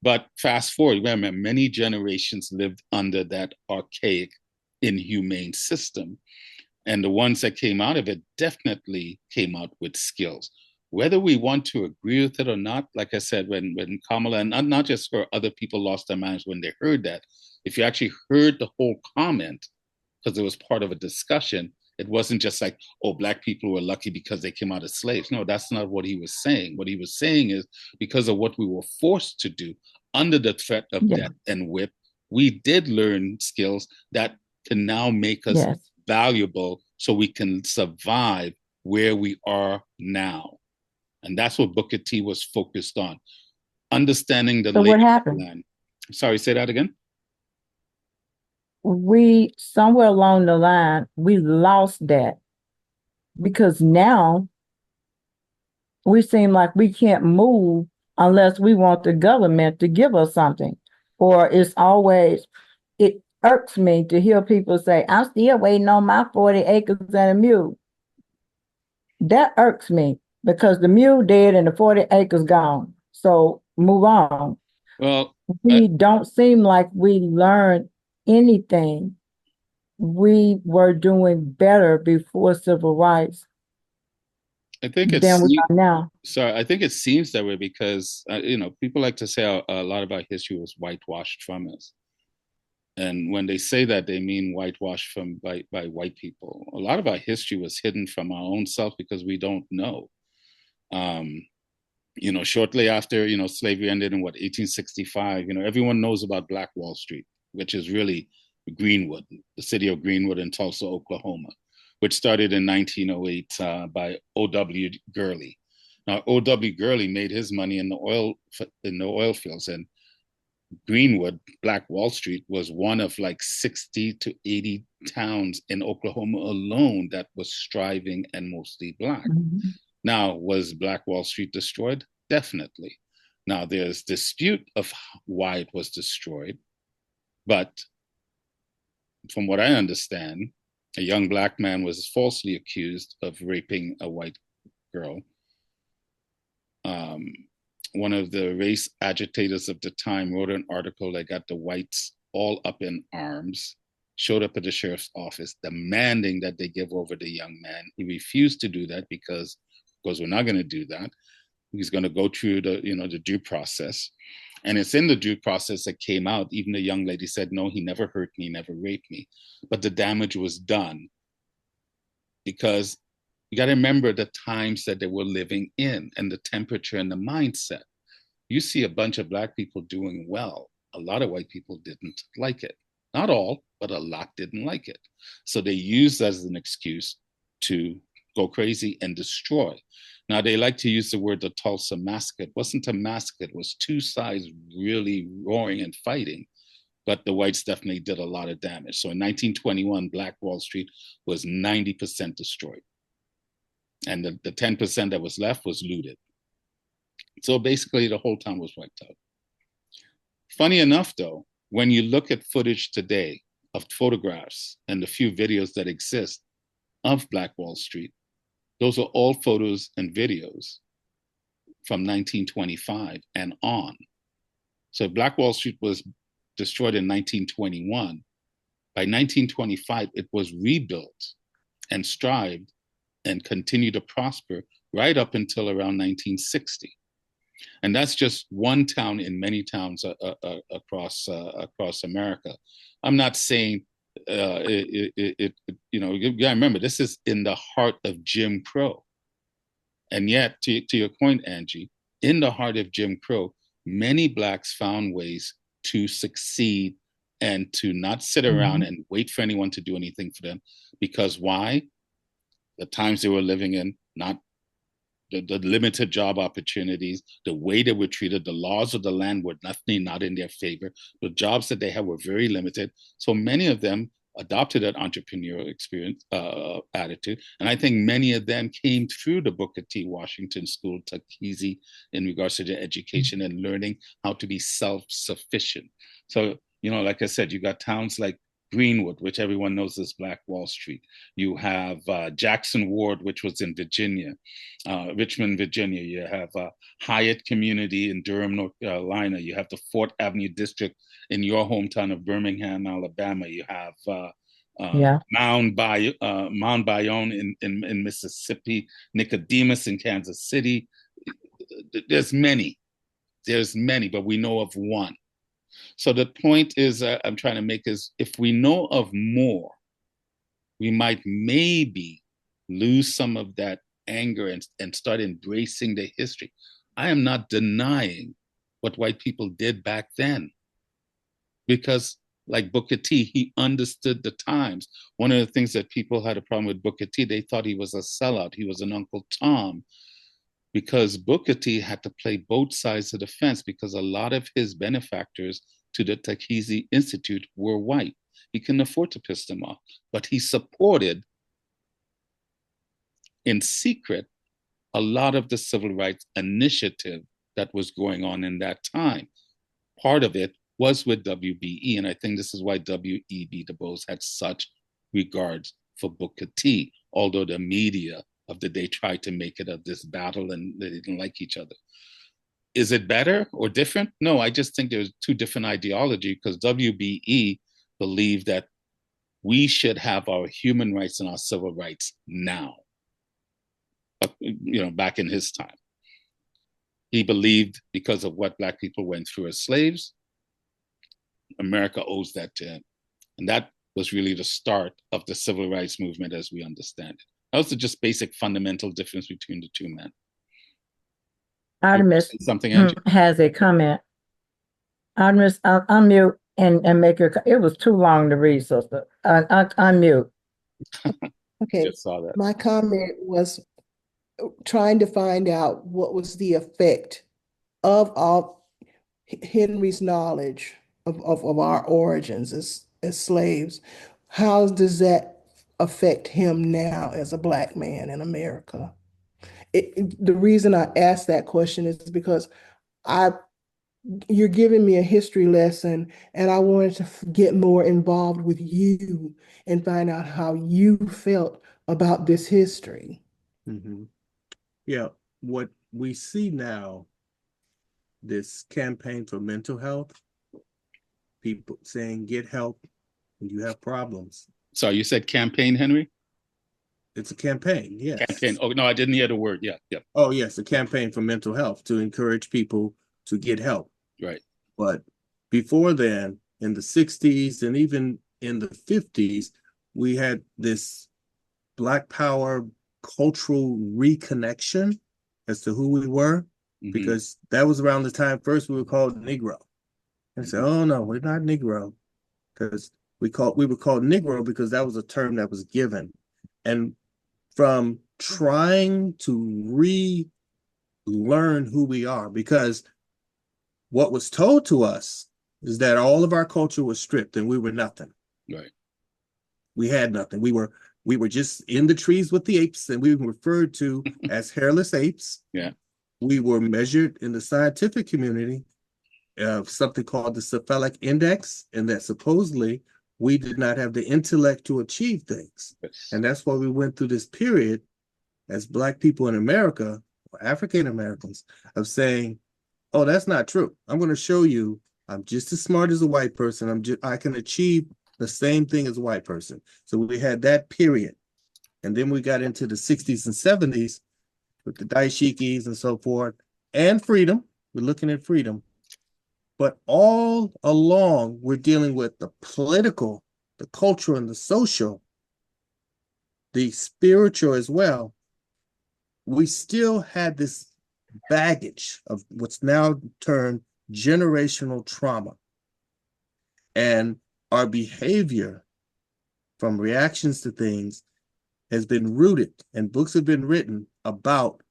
But fast forward, remember, many generations lived under that archaic, inhumane system. And the ones that came out of it definitely came out with skills. Whether we want to agree with it or not, like I said, when Kamala, and not just her, other people lost their minds when they heard that. If you actually heard the whole comment, because it was part of a discussion, it wasn't just like, oh, Black people were lucky because they came out as slaves. No, that's not what he was saying. What he was saying is, because of what we were forced to do under the threat of death and whip, we did learn skills that can now make us valuable so we can survive where we are now. And that's what Booker T was focused on. understanding the So lay what of the happened? land. Sorry, say that again. We, somewhere along the line, we lost that because now we seem like we can't move unless we want the government to give us something. Or it's always, it irks me to hear people say, I'm still waiting on my 40 acres and a mule. That irks me because the mule dead and the 40 acres gone. So move on. Well, We don't seem like we learned anything. We were doing better before civil rights I think than we are now. sorry, I think it seems that way because people like to say a lot of our history was whitewashed from us, and when they say that, they mean whitewashed from by white people. A lot of our history was hidden from our own self because we don't know. Um, Shortly after slavery ended in 1865, everyone knows about Black Wall Street, which is really Greenwood, the city of Greenwood in Tulsa, Oklahoma, which started in 1908 by O.W. Gurley. Now, O.W. Gurley made his money in the oil fields, and Greenwood, Black Wall Street, was one of like 60 to 80 towns in Oklahoma alone that was striving and mostly Black. Mm-hmm. Now, was Black Wall Street destroyed? Definitely. Now, there's dispute of why it was destroyed, but from what I understand, a young Black man was falsely accused of raping a white girl. One of the race agitators of the time wrote an article that got the whites all up in arms, showed up at the sheriff's office demanding that they give over the young man. He refused to do that because we're not going to do that. He's going to go through the due process. And it's in the due process that came out. Even the young lady said, no, he never hurt me, never raped me. But the damage was done because you got to remember the times that they were living in and the temperature and the mindset. You see a bunch of Black people doing well. A lot of white people didn't like it. Not all, but a lot didn't like it. So they used that as an excuse to go crazy and destroy. Now, they like to use the word the Tulsa massacre. It wasn't a massacre. It was two sides really roaring and fighting. But the whites definitely did a lot of damage. So in 1921, Black Wall Street was 90% destroyed. And the 10% that was left was looted. So basically, the whole town was wiped out. Funny enough, though, when you look at footage today of photographs and the few videos that exist of Black Wall Street, those are all photos and videos from 1925 and on. So Black Wall Street was destroyed in 1921. By 1925, it was rebuilt and strived and continued to prosper right up until around 1960. And that's just one town in many towns across America. I'm not saying you gotta remember, this is in the heart of Jim Crow. And yet, to your point, Anjie, in the heart of Jim Crow, many Blacks found ways to succeed and to not sit around and wait for anyone to do anything for them. Because why? The times they were living in, not the limited job opportunities, the way they were treated, the laws of the land were definitely not in their favor. The jobs that they had were very limited. So many of them adopted that entrepreneurial experience attitude. And I think many of them came through the Booker T. Washington School, Tuckasegee, in regards to their education and learning how to be self-sufficient. So, like I said, you got towns like Greenwood, which everyone knows as Black Wall Street. You have Jackson Ward, which was in Virginia, Richmond, Virginia. You have Hyatt Community in Durham, North Carolina. You have the Fort Avenue District in your hometown of Birmingham, Alabama. You have Mound Bayonne in Mississippi, Nicodemus in Kansas City. There's many, but we know of one. So the point is I'm trying to make is if we know of more, we might maybe lose some of that anger and start embracing the history. I am not denying what white people did back then, because like Booker T, he understood the times. One of the things that people had a problem with Booker T, they thought he was a sellout. He was an Uncle Tom. because Booker T had to play both sides of the fence because a lot of his benefactors to the Tuskegee Institute were white. He couldn't afford to piss them off, but he supported in secret a lot of the civil rights initiative that was going on in that time. Part of it was with WBE, and I think this is why W.E.B. Du Bois had such regards for Booker T, although the media of the day tried to make it of this battle and they didn't like each other. Is it better or different? No, I just think there's two different ideologies because WBE believed that we should have our human rights and our civil rights now, back in his time. He believed because of what Black people went through as slaves, America owes that to him. And that was really the start of the civil rights movement as we understand it. That was the just basic fundamental difference between the two men. Artemis Something, Anjie? has a comment. Artemis, unmute and make your, it was too long to read, sister. Unmute. Okay, Just saw that. my comment was trying to find out what was the effect of Henry's knowledge of our origins as slaves. How does that affect him now as a Black man in America? The reason I asked that question is because you're giving me a history lesson, and I wanted to get more involved with you and find out how you felt about this history. Mm-hmm. Yeah, what we see now, this campaign for mental health, people saying get help when you have problems. Sorry, you said campaign, Henry? It's a campaign, yes. Campaign. Oh, no, I didn't hear the word. Yeah. Oh, yes, a campaign for mental health to encourage people to get help. Right. But before then, in the 60s and even in the 50s, we had this Black Power cultural reconnection as to who we were, because that was around the time first we were called Negro. And said, oh no, we're not Negro, because we were called Negro because that was a term that was given. And from trying to relearn who we are, because what was told to us is that all of our culture was stripped and we were nothing. Right. We had nothing. We were just in the trees with the apes, and we were referred to as hairless apes. Yeah. We were measured in the scientific community of something called the cephalic index, and that supposedly we did not have the intellect to achieve things. Yes. And that's why we went through this period as Black people in America, or African Americans, of saying, oh, that's not true. I'm going to show you I'm just as smart as a white person. I can achieve the same thing as a white person. So we had that period. And then we got into the 60s and 70s with the daishikis and so forth, and freedom. We're looking at freedom. But all along, we're dealing with the political, the cultural, and the social, the spiritual as well. We still had this baggage of what's now termed generational trauma. And our behavior from reactions to things has been rooted, and books have been written about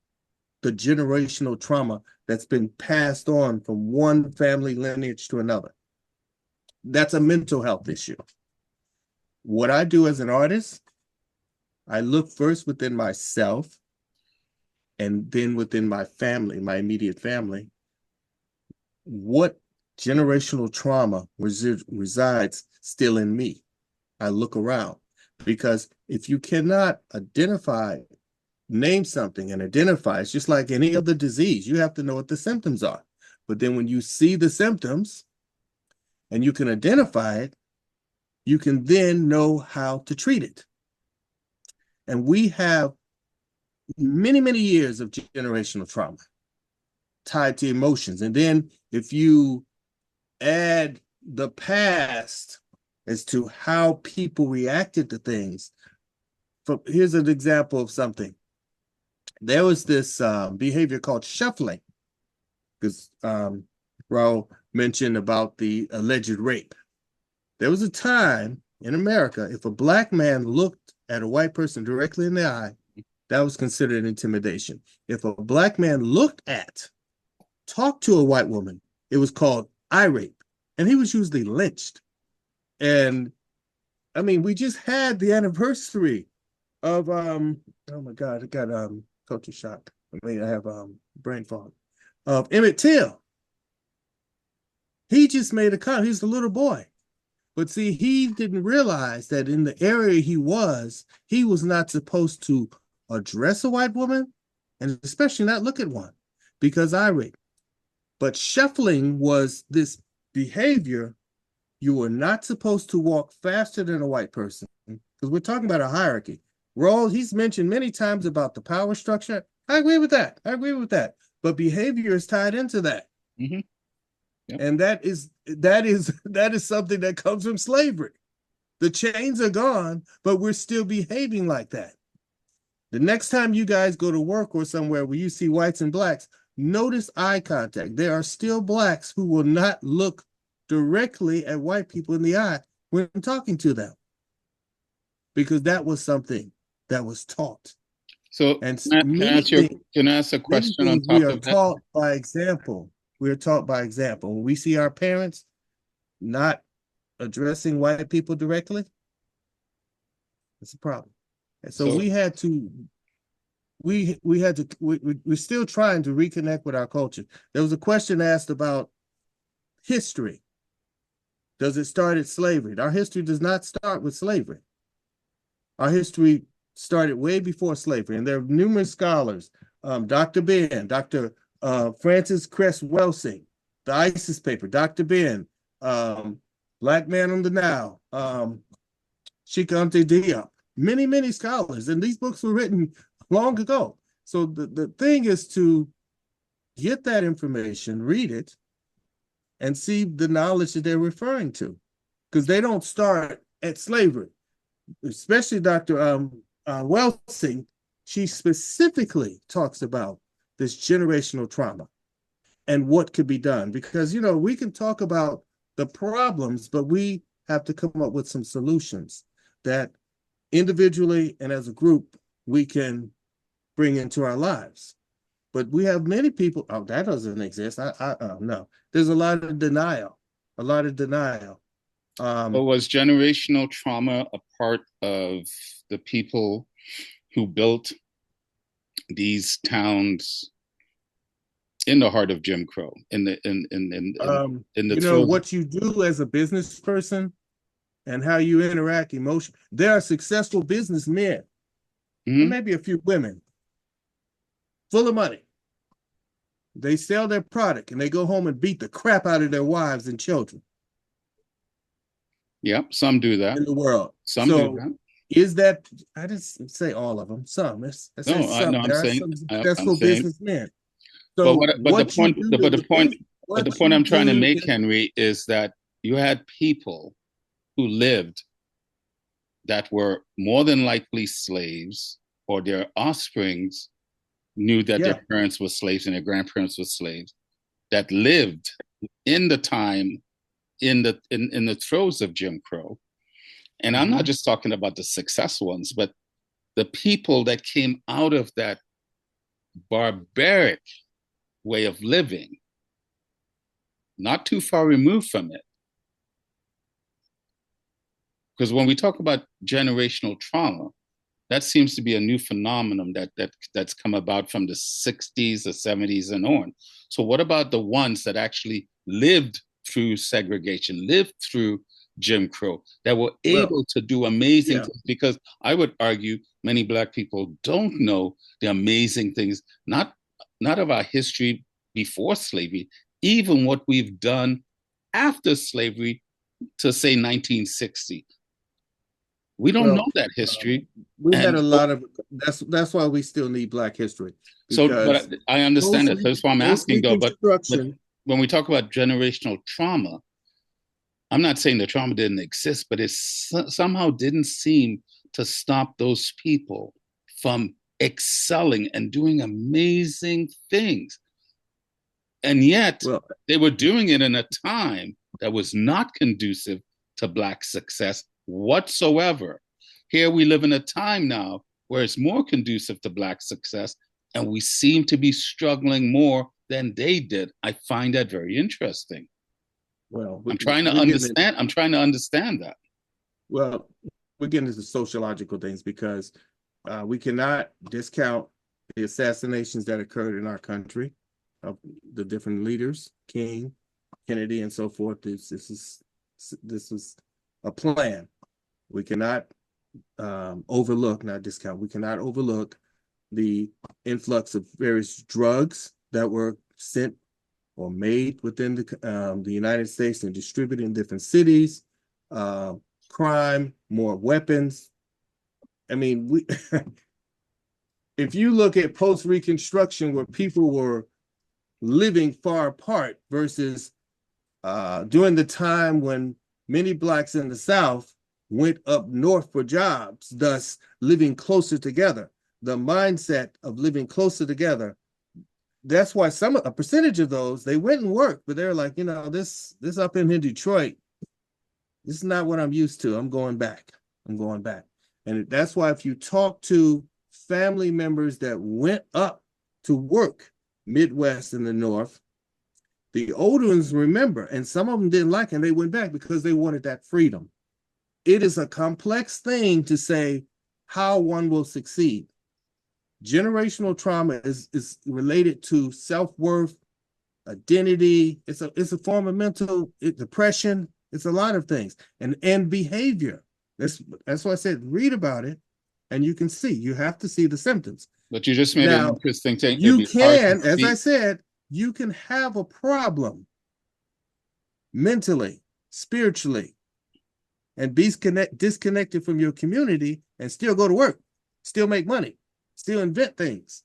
the generational trauma that's been passed on from one family lineage to another. That's a mental health issue. What I do as an artist, I look first within myself and then within my family, my immediate family. What generational trauma resides still in me? I look around, because if you cannot name something and identify, it's just like any other disease. You have to know what the symptoms are. But then when you see the symptoms and you can identify it, you can then know how to treat it. And we have many, many years of generational trauma tied to emotions. And then if you add the past as to how people reacted to things, here's an example of something. There was this behavior called shuffling, because Rawle mentioned about the alleged rape. There was a time in America, if a Black man looked at a white person directly in the eye, that was considered intimidation. If a black man talked to a white woman, it was called eye rape, and he was usually lynched. And I mean, we just had the anniversary of oh my God, I got culture shock. I mean, I have brain fog of Emmett Till. He just made a comment. He's a little boy. But see, he didn't realize that in the area he was not supposed to address a white woman, and especially not look at one, because eye rape. But shuffling was this behavior. You were not supposed to walk faster than a white person, because we're talking about a hierarchy. Rawle, he's mentioned many times about the power structure. I agree with that. But behavior is tied into that. Mm-hmm. Yep. And that is something that comes from slavery. The chains are gone, but we're still behaving like that. The next time you guys go to work or somewhere where you see whites and blacks, notice eye contact. There are still blacks who will not look directly at white people in the eye when talking to them, because that was something that was taught. So and can I ask a question on top of that? Taught by example. We are taught by example. When we see our parents not addressing white people directly, it's a problem. And so we're still trying to reconnect with our culture. There was a question asked about history. Does it start at slavery? Our history does not start with slavery. Our history started way before slavery, and there are numerous scholars, Dr. Ben, Dr. Francis Cress Welsing, the ISIS paper, Dr. Ben, Black Man on the Now, Chikante Diop, many scholars, and these books were written long ago. So the thing is to get that information, read it, and see the knowledge that they're referring to, because they don't start at slavery. Especially Dr. Welsing, she specifically talks about this generational trauma and what could be done, because we can talk about the problems, but we have to come up with some solutions that individually and as a group we can bring into our lives. But we have many people, that doesn't exist. No, there's a lot of denial. But was generational trauma a part of the people who built these towns in the heart of Jim Crow, in the what you do as a business person and how you interact emotion. There are successful businessmen, and maybe a few women, full of money. They sell their product and they go home and beat the crap out of their wives and children. Yep, some do that in the world. Some do that. Is that, I didn't say all of them, some. There are some successful businessmen. So the point I'm trying to make, Henry, is that you had people who lived that were more than likely slaves, or their offsprings knew that their parents were slaves and their grandparents were slaves, that lived in the time in the throes of Jim Crow. And I'm not just talking about the successful ones, but the people that came out of that barbaric way of living, not too far removed from it. Because when we talk about generational trauma, that seems to be a new phenomenon that's come about from the 60s, the 70s and on. So what about the ones that actually lived through segregation, lived through Jim Crow, that were able to do amazing things? Because I would argue many Black people don't know the amazing things, not of our history before slavery, even what we've done after slavery to say 1960. We don't know that history. We had a lot of, that's why we still need Black history. So, but I understand that. That's why I'm asking though, but when we talk about generational trauma, I'm not saying the trauma didn't exist, but it somehow didn't seem to stop those people from excelling and doing amazing things. And yet they were doing it in a time that was not conducive to Black success whatsoever. Here we live in a time now where it's more conducive to Black success, and we seem to be struggling more than they did. I find that very interesting. Well, I'm trying to understand that. Well, we're getting into sociological things because we cannot discount the assassinations that occurred in our country of the different leaders, King, Kennedy, and so forth. This is a plan. We cannot overlook, not discount. We cannot overlook the influx of various drugs that were sent or made within the United States and distributed in different cities. Crime, more weapons. I mean, if you look at post-Reconstruction where people were living far apart versus during the time when many Blacks in the South went up north for jobs, thus living closer together, the mindset of living closer together. That's why a percentage of those, they went and worked, but they're like, this up in Detroit, this is not what I'm used to. I'm going back. And that's why if you talk to family members that went up to work Midwest and the North, the older ones remember, and some of them didn't like it, and they went back because they wanted that freedom. It is a complex thing to say how one will succeed. Generational trauma is related to self-worth, identity. It's a form of mental depression. It's a lot of things, and behavior. That's why I said read about it, and you can see. You have to see the symptoms. But you just made an interesting thing. You can, as I said, you can have a problem mentally, spiritually, and be disconnected from your community and still go to work, still make money, still invent things.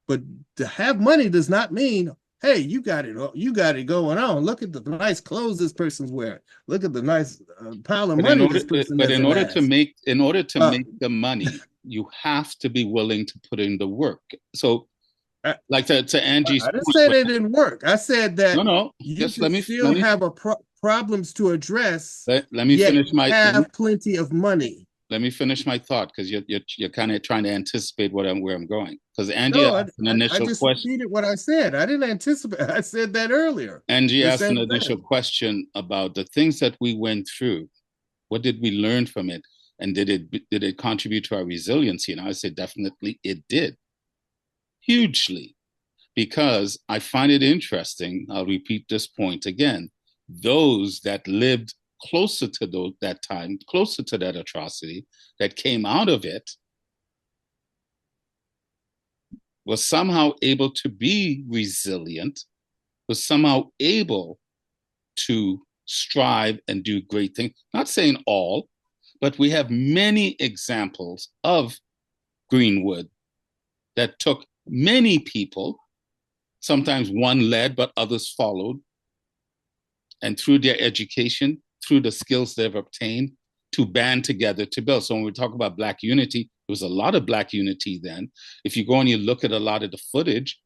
But to have money does not mean, hey, you got it going on. Look at the nice clothes this person's wearing. Look at the nice pile of money this person has. But in order to make the money, you have to be willing to put in the work. So, like to Angie's I didn't say they didn't work. I said that you still have problems to address. Let me finish my. Have plenty of money. Let me finish my thought because you're kind of trying to anticipate where I'm going. Because Angie asked an initial question. I just repeated what I said. I didn't anticipate. I said that earlier. Angie asked an initial question about the things that we went through. What did we learn from it? And did it contribute to our resiliency? And I said definitely it did. Hugely. Because I find it interesting, I'll repeat this point again, those that lived closer to that time, closer to that atrocity, that came out of it, was somehow able to be resilient, was somehow able to strive and do great things. Not saying all, but we have many examples of Greenwood that took many people, sometimes one led, but others followed, and through their education, through the skills they've obtained, to band together to build. So when we talk about Black unity, there was a lot of Black unity then. If you go and you look at a lot of the footage,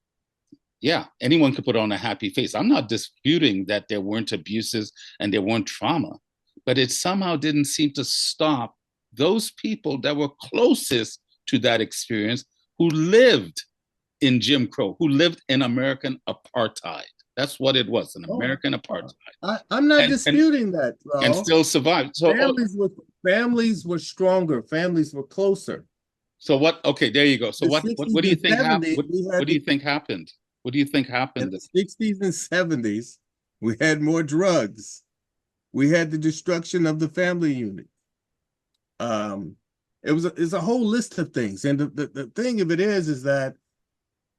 yeah, anyone could put on a happy face. I'm not disputing that there weren't abuses and there weren't trauma, but it somehow didn't seem to stop those people that were closest to that experience, who lived in Jim Crow, who lived in American apartheid. That's what it was, an American apartheid. I'm not disputing that, Rawle. And still survived. So families were stronger. Families were closer. So what? Okay, there you go. So what do you think happened? What do you think happened? What do you think happened? In the 60s and 70s, we had more drugs. We had the destruction of the family unit. It's a whole list of things. And the thing of it is that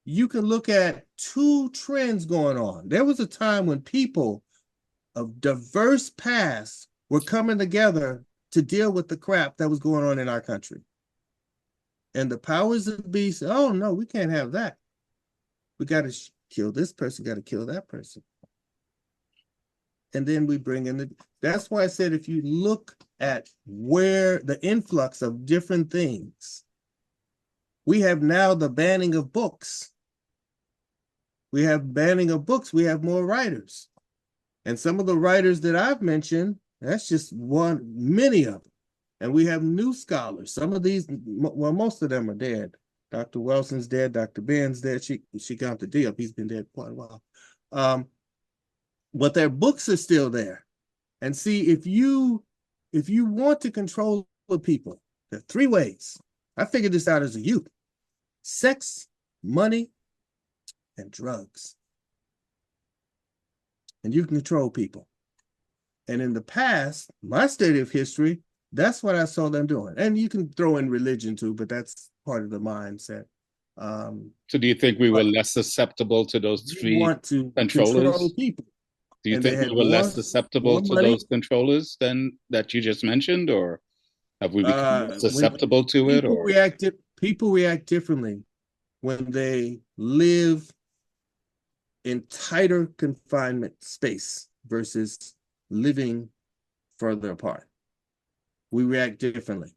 you can look at two trends going on. There was a time when people of diverse pasts were coming together to deal with the crap that was going on in our country. And the powers that be said, oh, no, we can't have that. We got to kill this person, got to kill that person. And then we bring in that's why I said, if you look at where the influx of different things, we have now the banning of books. We have banning of books. We have more writers. And some of the writers that I've mentioned, that's just many of them. And we have new scholars. Some of these, well, most of them are dead. Dr. Wilson's dead. Dr. Ben's dead. She got the deal. He's been dead quite a while. But their books are still there. And see, if you want to control the people, there are 3 ways. I figured this out as a youth: sex, money, and drugs. And you can control people. And in the past, my study of history, that's what I saw them doing. And you can throw in religion too, but that's part of the mindset. So do you think we were less susceptible to those 3 want to controllers? control people. Do you And they think we had were more- less susceptible more to money. those controllers than that you just mentioned, or have we become When susceptible to it? people Or people react differently when they live in tighter confinement space versus living further apart. We react differently.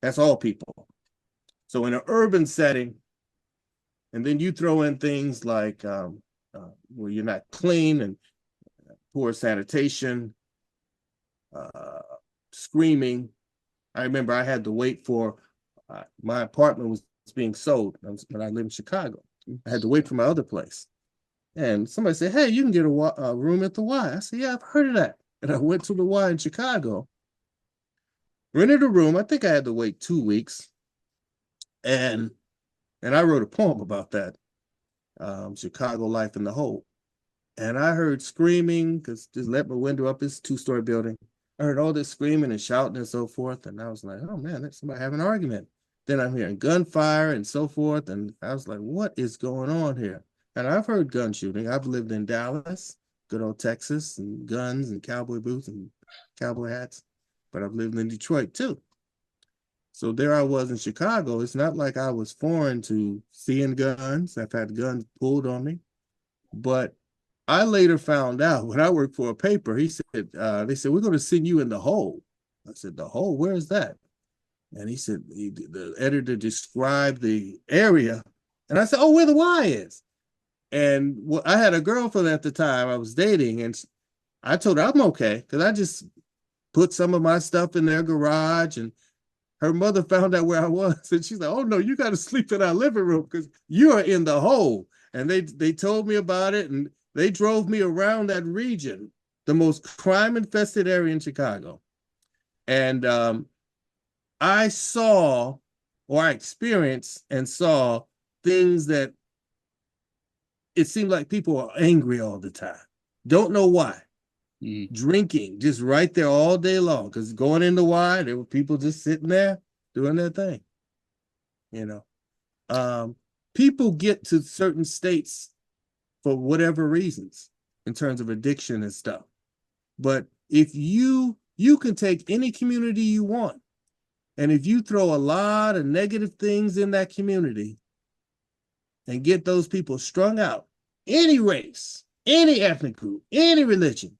That's all people. So in an urban setting, and then you throw in things like where you're not clean and poor sanitation, screaming. I remember I had to wait for my apartment was being sold when I lived in Chicago. I had to wait for my other place. And somebody said, "Hey, you can get a room at the Y." I said, "Yeah, I've heard of that." And I went to the Y in Chicago, rented a room. I think I had to wait 2 weeks. And I wrote a poem about that, Chicago life in the hole. And I heard screaming, because just let my window up, it's a 2-story building. I heard all this screaming and shouting and so forth. And I was like, oh man, that's somebody having an argument. Then I'm hearing gunfire and so forth. And I was like, what is going on here? And I've heard gun shooting. I've lived in Dallas, good old Texas, and guns and cowboy boots and cowboy hats. But I've lived in Detroit too. So there I was in Chicago. It's not like I was foreign to seeing guns. I've had guns pulled on me. But I later found out when I worked for a paper, they said, we're going to send you in the hole. I said, the hole? Where is that? And he said, the editor described the area. And I said, oh, where the Y is. And I had a girlfriend at the time I was dating, and I told her I'm okay, because I just put some of my stuff in their garage, and her mother found out where I was, and she's like, oh no, you got to sleep in our living room because you are in the hole. And they told me about it, and they drove me around that region, the most crime-infested area in Chicago. And I saw, or I experienced and saw things that it seemed like people are angry all the time. Don't know why. Drinking just right there all day long, because going in the Y, there were people just sitting there doing their thing. People get to certain states for whatever reasons in terms of addiction and stuff. But if you can take any community you want, and if you throw a lot of negative things in that community and get those people strung out, any race, any ethnic group, any religion,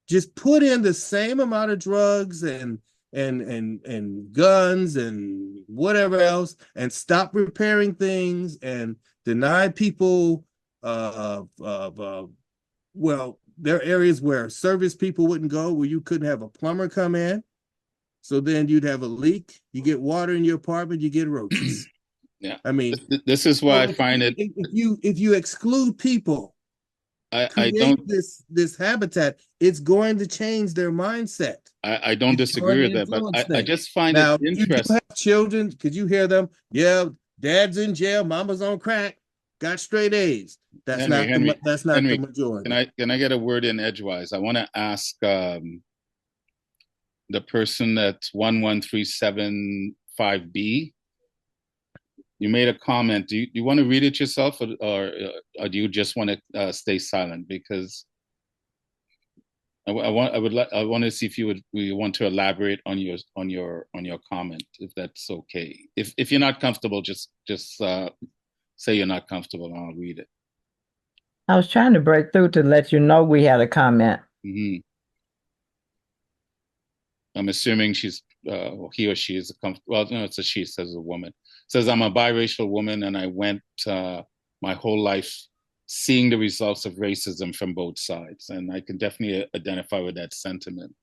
just put in the same amount of drugs and guns and whatever else, and stop repairing things and deny people well, there are areas where service people wouldn't go, where you couldn't have a plumber come in. So then you'd have a leak, you get water in your apartment, you get roaches. Yeah. I mean, this is why I find it. If you exclude people, I don't this habitat, it's going to change their mindset. I don't disagree with that, but I just find it interesting. You have children, could you hear them? Yeah, dad's in jail, mama's on crack, got straight A's. That's not the majority. Can I get a word in edgewise? I want to ask the person that's 11375B. You made a comment. Do you want to read it yourself, or do you just want to stay silent? Because I want to see if you want to elaborate on your comment, if that's okay. If you're not comfortable, just say you're not comfortable, and I'll read it. I was trying to break through to let you know we had a comment. Mm-hmm. I'm assuming he or she is well, no, it's a she, says a woman. Says, I'm a biracial woman, and I went my whole life seeing the results of racism from both sides. And I can definitely identify with that sentiment.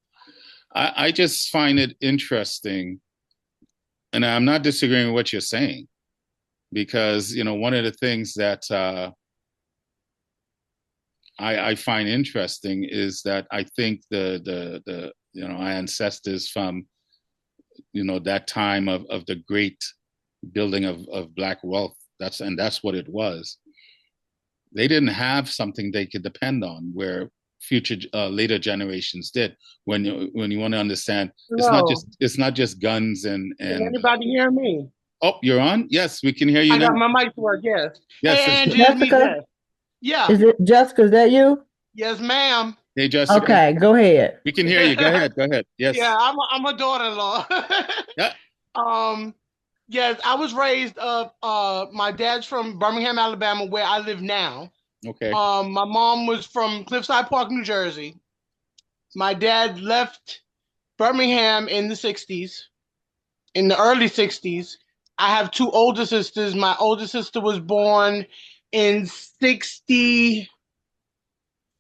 I just find it interesting, and I'm not disagreeing with what you're saying, because one of the things that I find interesting is that I think the our ancestors from that time of the great building of black wealth, that's what it was. They didn't have something they could depend on where future later generations did. When you want to understand, No. it's not just guns and Can anybody hear me? Oh, you're on? Yes, we can hear you I now. got my mic to work, yes. Yes, Hey, Angie, it's me, Jessica, Jess. Yeah. is it Jessica? Is that you? Yes, ma'am. hey Jessica, Okay, go ahead. we can hear you. Go ahead, go ahead. Yes. Yeah, I'm a daughter-in-law. Yeah. Yes, I was raised my dad's from Birmingham, Alabama, where I live now. Okay. My mom was from Cliffside Park, New Jersey. My dad left Birmingham in the 60s, in the early 60s. I have two older sisters. My older sister was born in 65,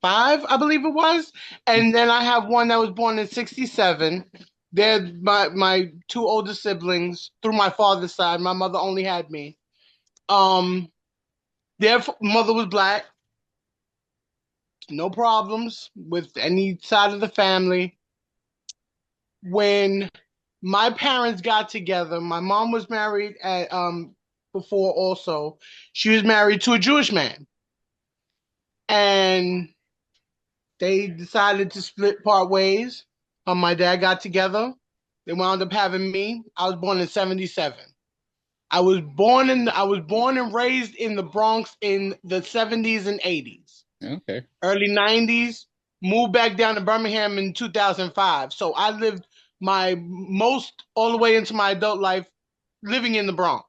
I believe it was. And then I have one that was born in 67. They're my two older siblings through my father's side. My mother only had me. Their mother was black. No problems with any side of the family. When my parents got together, my mom was married at before also. She was married to a Jewish man. And they decided to split part ways. My dad got together. They wound up having me. I was born in 77. I was born and raised in the Bronx in the 70s and 80s. Okay. Early 90s, moved back down to Birmingham in 2005. So I lived my most all the way into my adult life living in the Bronx.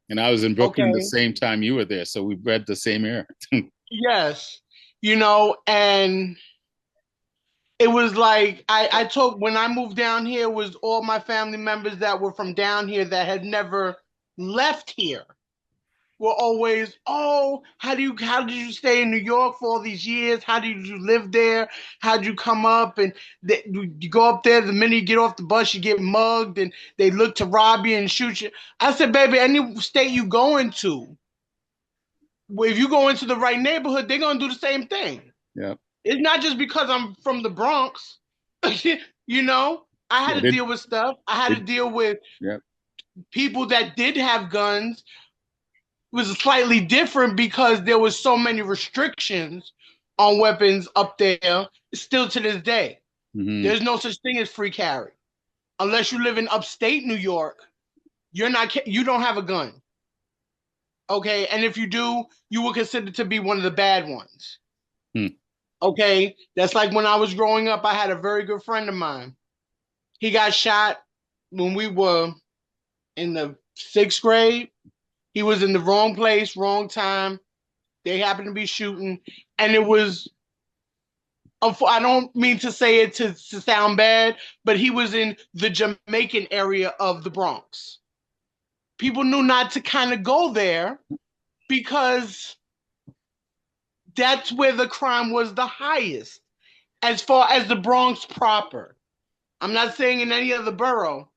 And I was in Brooklyn the Okay. same time you were there, so we bred the same air. Yes. And it was like I told when I moved down here was all my family members that were from down here that had never left here were always, oh, how did you stay in New York for all these years? How did you live there? How did you come up? And you go up there, the minute you get off the bus, you get mugged and they look to rob you and shoot you. I said, baby, any state you go into, if you go into the right neighborhood, they're gonna do the same thing. Yeah. It's not just because I'm from the Bronx. I had to deal with stuff. I had to deal with people that did have guns. It was slightly different because there was so many restrictions on weapons up there, still to this day. Mm-hmm. There's no such thing as free carry. Unless you live in upstate New York, you don't have a gun. Okay, and if you do, you were considered to be one of the bad ones. Okay, that's like when I was growing up, I had a very good friend of mine. He got shot when we were in the 6th grade. He was in the wrong place, wrong time. They happened to be shooting, and it was, I don't mean to say it to sound bad, but he was in the Jamaican area of the Bronx. People knew not to kind of go there because that's where the crime was the highest as far as the Bronx proper. I'm not saying in any other borough.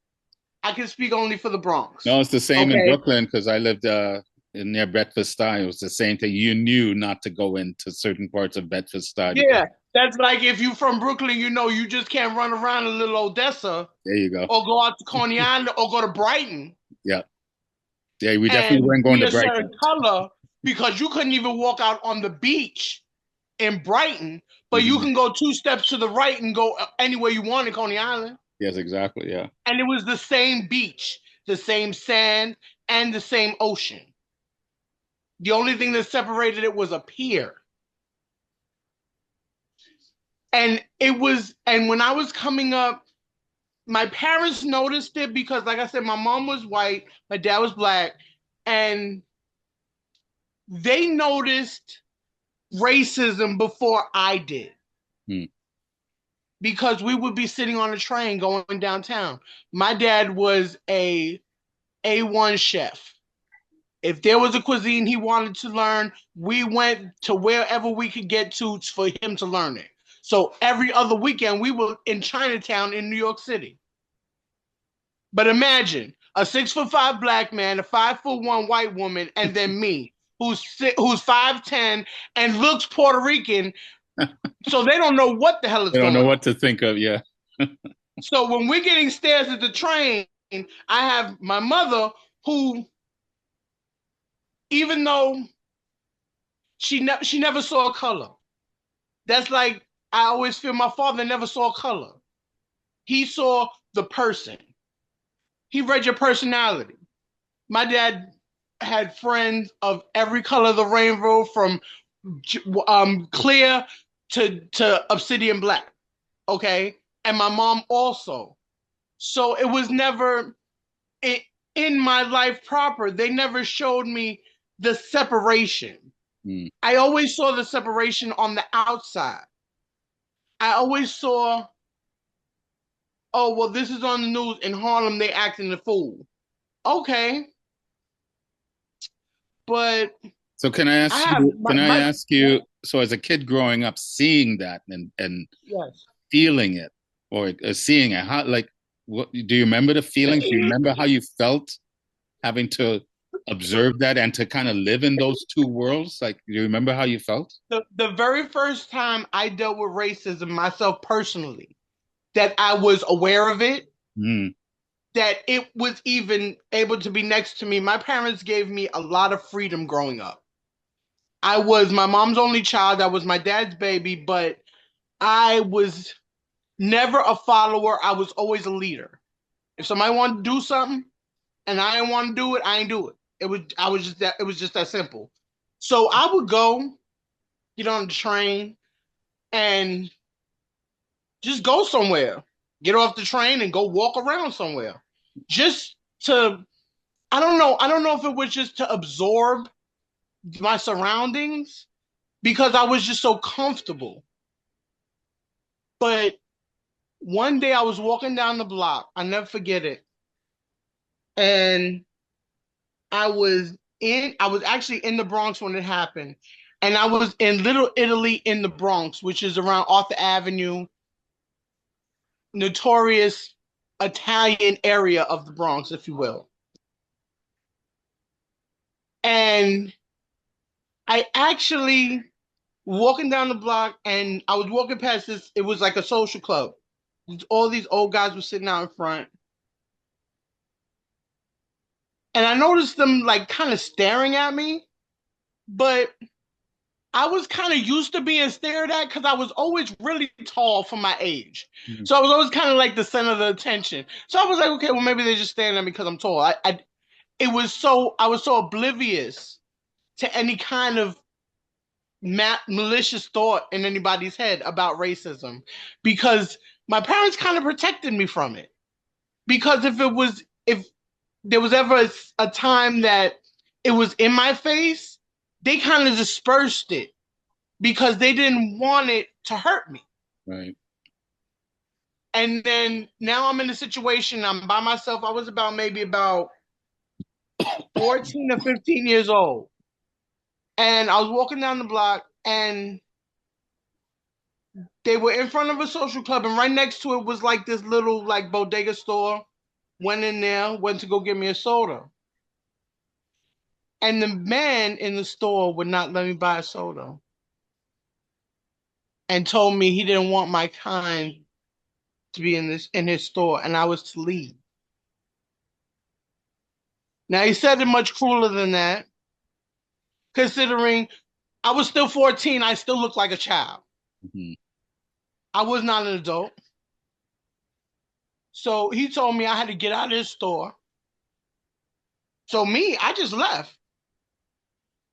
I can speak only for the Bronx. No, it's the same in Brooklyn because I lived near Bedford-Stuyvesant. It was the same thing. You knew not to go into certain parts of Bedford-Stuyvesant. Yeah, that's like if you're from Brooklyn, you just can't run around a little Odessa. There you go. Or go out to Coney Island or go to Brighton. Yeah. Yeah, we definitely weren't going to Brighton. Certain color because you couldn't even walk out on the beach in Brighton, but you can go 2 steps to the right and go anywhere you want in Coney Island. Yes, exactly. Yeah. And it was the same beach, the same sand, and the same ocean. The only thing that separated it was a pier. And when I was coming up, my parents noticed it because, like I said, my mom was white, my dad was black, and they noticed racism before I did. Because we would be sitting on a train going downtown. My dad was a A1 chef. If there was a cuisine he wanted to learn, we went to wherever we could get to for him to learn it. So every other weekend, we were in Chinatown in New York City. But imagine a 6'5" black man, a 5'1" white woman, and then me, who's 5'10" and looks Puerto Rican. So they don't know what the hell is I going don't know on. what to think of. Yeah. So when we're getting stares at the train, I have my mother who, even though she never saw a color, that's like, I always feel my father never saw color. He saw the person. He read your personality. My dad had friends of every color of the rainbow, from clear to obsidian black. Okay. And my mom also. So it was never in my life proper. They never showed me the separation. I always saw the separation on the outside. I always saw, oh, well, this is on the news in Harlem, they acting the fool. Okay. But so can I ask I have you? Can I my ask you? So as a kid growing up, seeing that and yes. feeling it, or seeing it, how, like, what do you remember the feelings? Do you remember how you felt having to observe that and to kind of live in those two worlds? Like, do you remember how you felt? The very first time I dealt with racism myself personally, that I was aware of it, that it was even able to be next to me. My parents gave me a lot of freedom growing up. I was my mom's only child. I was my dad's baby, but I was never a follower. I was always a leader. If somebody wanted to do something and I didn't want to do it, I ain't do it. It was just that simple. So I would go, get on the train, and just go somewhere. Get off the train and go walk around somewhere. Just to, I don't know if it was just to absorb my surroundings, because I was just so comfortable. But one day I was walking down the block, I never forget it. And I was actually in the Bronx when it happened. And I was in Little Italy in the Bronx, which is around Arthur Avenue, notorious Italian area of the Bronx, if you will. And I actually walking down the block, and I was walking past this, it was like a social club. All these old guys were sitting out in front. And I noticed them like kind of staring at me, but I was kind of used to being stared at because I was always really tall for my age. So I was always kind of like the center of the attention. So I was like, okay, well, maybe they're just staring at me because I'm tall. I was so oblivious to any kind of malicious thought in anybody's head about racism, because my parents kind of protected me from it. Because if there was ever a time that it was in my face, they kind of dispersed it because they didn't want it to hurt me. Right. And then now I'm in a situation, I'm by myself. I was maybe about 14 or 15 years old. And I was walking down the block, and they were in front of a social club, and right next to it was like this little like bodega store. Went in there, went to go get me a soda. And the man in the store would not let me buy a soda, and told me he didn't want my kind to be in his store, and I was to leave. Now he said it much crueler than that, considering I was still 14, I still looked like a child. I was not an adult. So he told me I had to get out of his store. So I just left.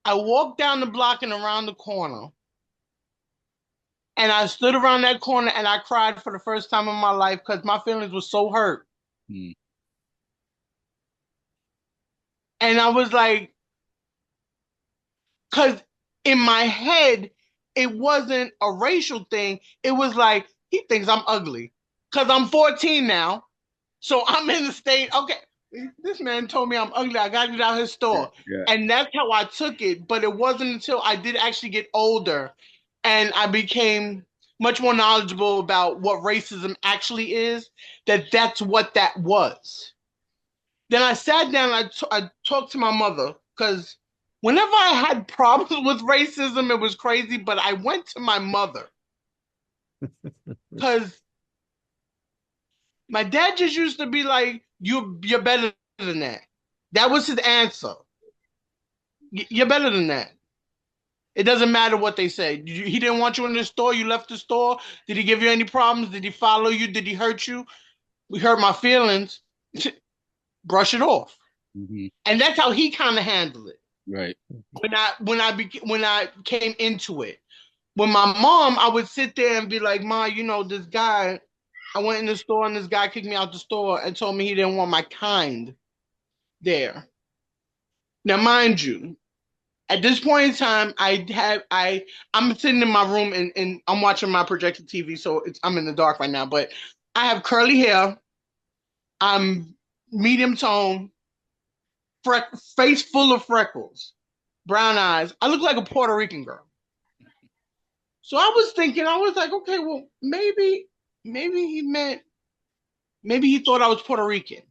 I walked down the block and around the corner. And I stood around that corner and I cried for the first time in my life because my feelings were so hurt. And I was like, because in my head, it wasn't a racial thing. It was like, he thinks I'm ugly because I'm 14 now. So I'm in the state, okay, this man told me I'm ugly. I got to get out of his store. Yeah. And that's how I took it. But it wasn't until I did actually get older and I became much more knowledgeable about what racism actually is, that's what that was. Then I sat down and I talked to my mother, because whenever I had problems with racism, it was crazy, but I went to my mother because my dad just used to be like, you're better than that. That was his answer. You're better than that. It doesn't matter what they say. He didn't want you in the store. You left the store. Did he give you any problems? Did he follow you? Did he hurt you? We hurt my feelings. Brush it off. Mm-hmm. And that's how he kind of handled it. Right. When I came into it. With my mom, I would sit there and be like, Ma, you know, this guy, I went in the store and this guy kicked me out the store and told me he didn't want my kind there. Now, mind you, at this point in time, I'm sitting in my room and I'm watching my projected TV, so I'm in the dark right now, but I have curly hair. I'm medium tone, face full of freckles, brown eyes. I look like a Puerto Rican girl. So I was thinking, I was like, okay, well, maybe he thought I was Puerto Rican.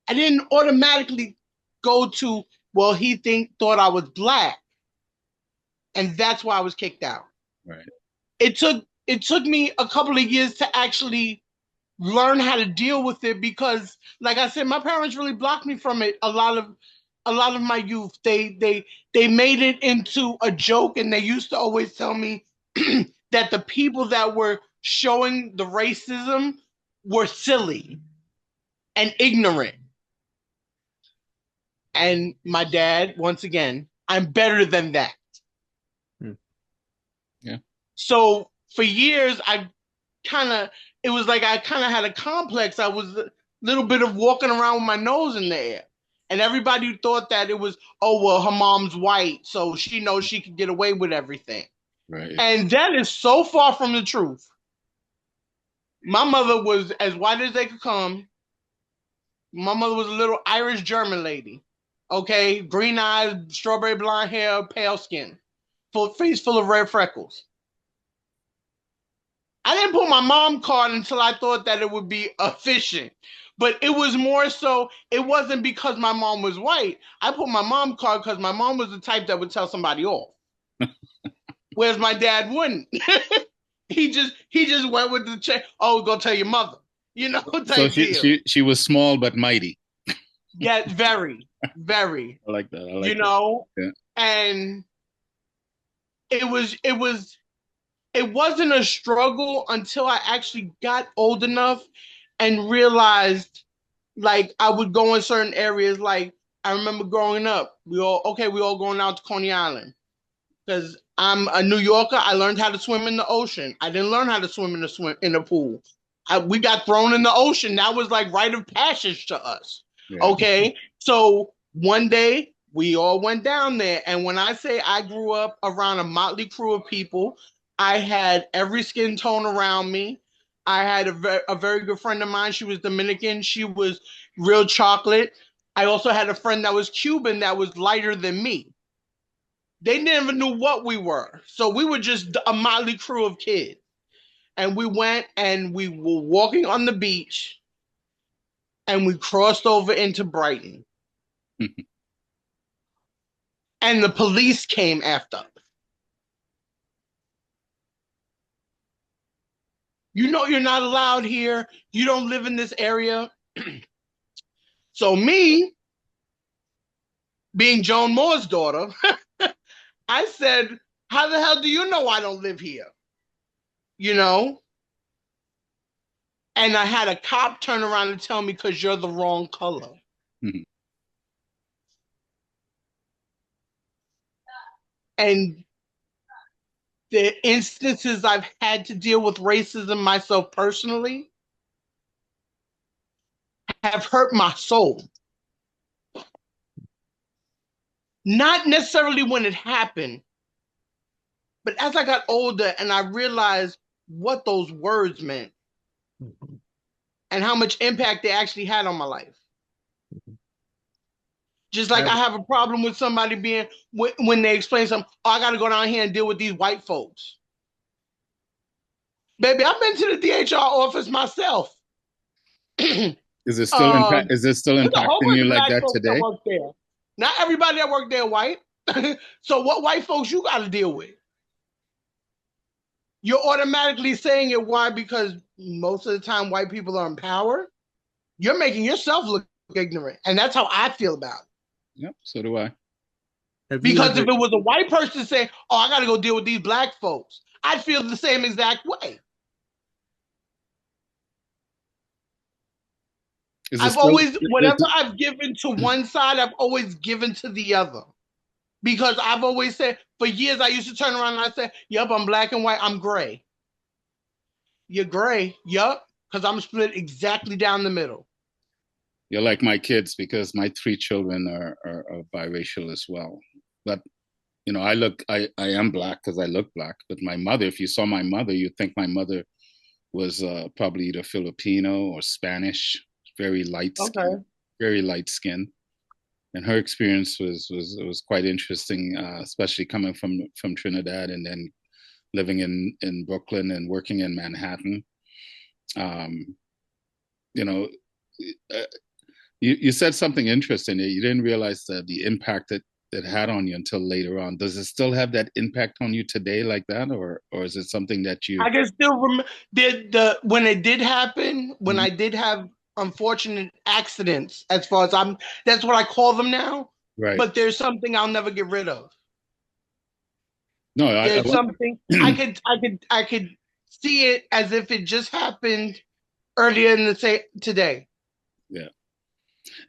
I didn't automatically go to, well, he thought I was black, and that's why I was kicked out. Right. It took me a couple of years to actually learn how to deal with it, because, like I said, my parents really blocked me from it. A lot of my youth, they made it into a joke, and they used to always tell me that the people that were showing the racism were silly and ignorant. And my dad, once again, I'm better than that. Yeah. So for years, it was like I kind of had a complex. I was a little bit of walking around with my nose in the air. And everybody thought that it was, oh, well, her mom's white, so she knows she can get away with everything. Right. And that is so far from the truth. My mother was as white as they could come. My mother was a little Irish German lady. Okay, green eyes, strawberry blonde hair, pale skin, face full of red freckles. I didn't put my mom card until I thought that it would be efficient. But it was more so, it wasn't because my mom was white. I put my mom card because my mom was the type that would tell somebody off. Whereas my dad wouldn't. he just went with the check. Oh, go tell your mother. You know, type So deal. she was small but mighty. Yeah, very, very. I like that. I like you know, Yeah. And it wasn't a struggle until I actually got old enough and realized, like, I would go in certain areas. Like, I remember growing up, we all going out to Coney Island because I'm a New Yorker. I learned how to swim in the ocean. I didn't learn how to swim in the pool. We got thrown in the ocean. That was like rite of passage to us. Yeah. Okay, so one day we all went down there, and when I say I grew up around a motley crew of people, I had every skin tone around me. I had a very good friend of mine. She was Dominican. She was real chocolate. I also had a friend that was Cuban that was lighter than me. They never knew what we were. So we were just a motley crew of kids. And we went and we were walking on the beach and we crossed over into Brighton. And the police came after us. You know you're not allowed here. You don't live in this area. So me, being Joan Moore's daughter, I said, how the hell do you know I don't live here? You know? And I had a cop turn around and tell me, because you're the wrong color. And the instances I've had to deal with racism myself personally have hurt my soul. Not necessarily when it happened, but as I got older and I realized what those words meant and how much impact they actually had on my life. Just like I have a problem with somebody being, when they explain something, oh, I got to go down here and deal with these white folks. Baby, I've been to the DHR office myself. Is it still Um, is it still there's a whole impacting bunch you of like black that folks that today? work there. Not everybody that work there white. So what white folks you got to deal with? You're automatically saying it. Why? Because most of the time white people are in power. You're making yourself look ignorant. And that's how I feel about it. Yep, so do I. Have you Because ever if it was a white person saying, oh, I got to go deal with these black folks, I'd feel the same exact way. Is it I've still always, whatever I've given to one side, I've always given to the other. Because I've always said, for years, I used to turn around and I said, yep, I'm black and white, I'm gray. You're gray, yep, because I'm split exactly down the middle. you're like my kids because my three children are biracial as well. But you know, I am black because I look black. But my mother, if you saw my mother, you'd think my mother was probably either Filipino or Spanish, very light skin, Okay. very light skin. And her experience was quite interesting, especially coming from Trinidad and then living in Brooklyn and working in Manhattan. Um, you know, uh, you said something interesting. You didn't realize the impact that it had on you until later on. Does it still have that impact on you today like that, or is it something that you? I can still remember when it did happen, when Mhm. I did have unfortunate accidents, as far as that's what I call them now. Right. But there's something I'll never get rid of. No, There's something I could see it as if it just happened earlier in the today. yeah.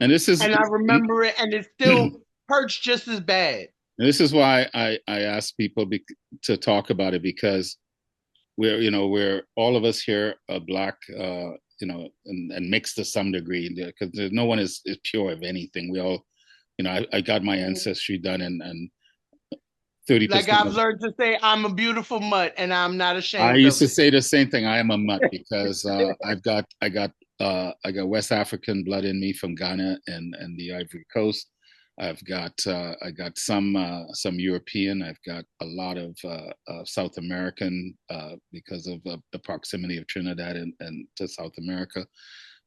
And this is And I remember it, and it still hurts just as bad. this is why I ask people to talk about it, because we're all of us here are black, and mixed to some degree, because no one is pure of anything. We all, I got my ancestry done, and 30% Like I've of, learned to say, I'm a beautiful mutt, and I'm not I ashamed used of to it. say the same thing. I am a mutt because I got West African blood in me from Ghana and the Ivory Coast. I got some European. I've got a lot of South American because of the proximity of Trinidad and to South America.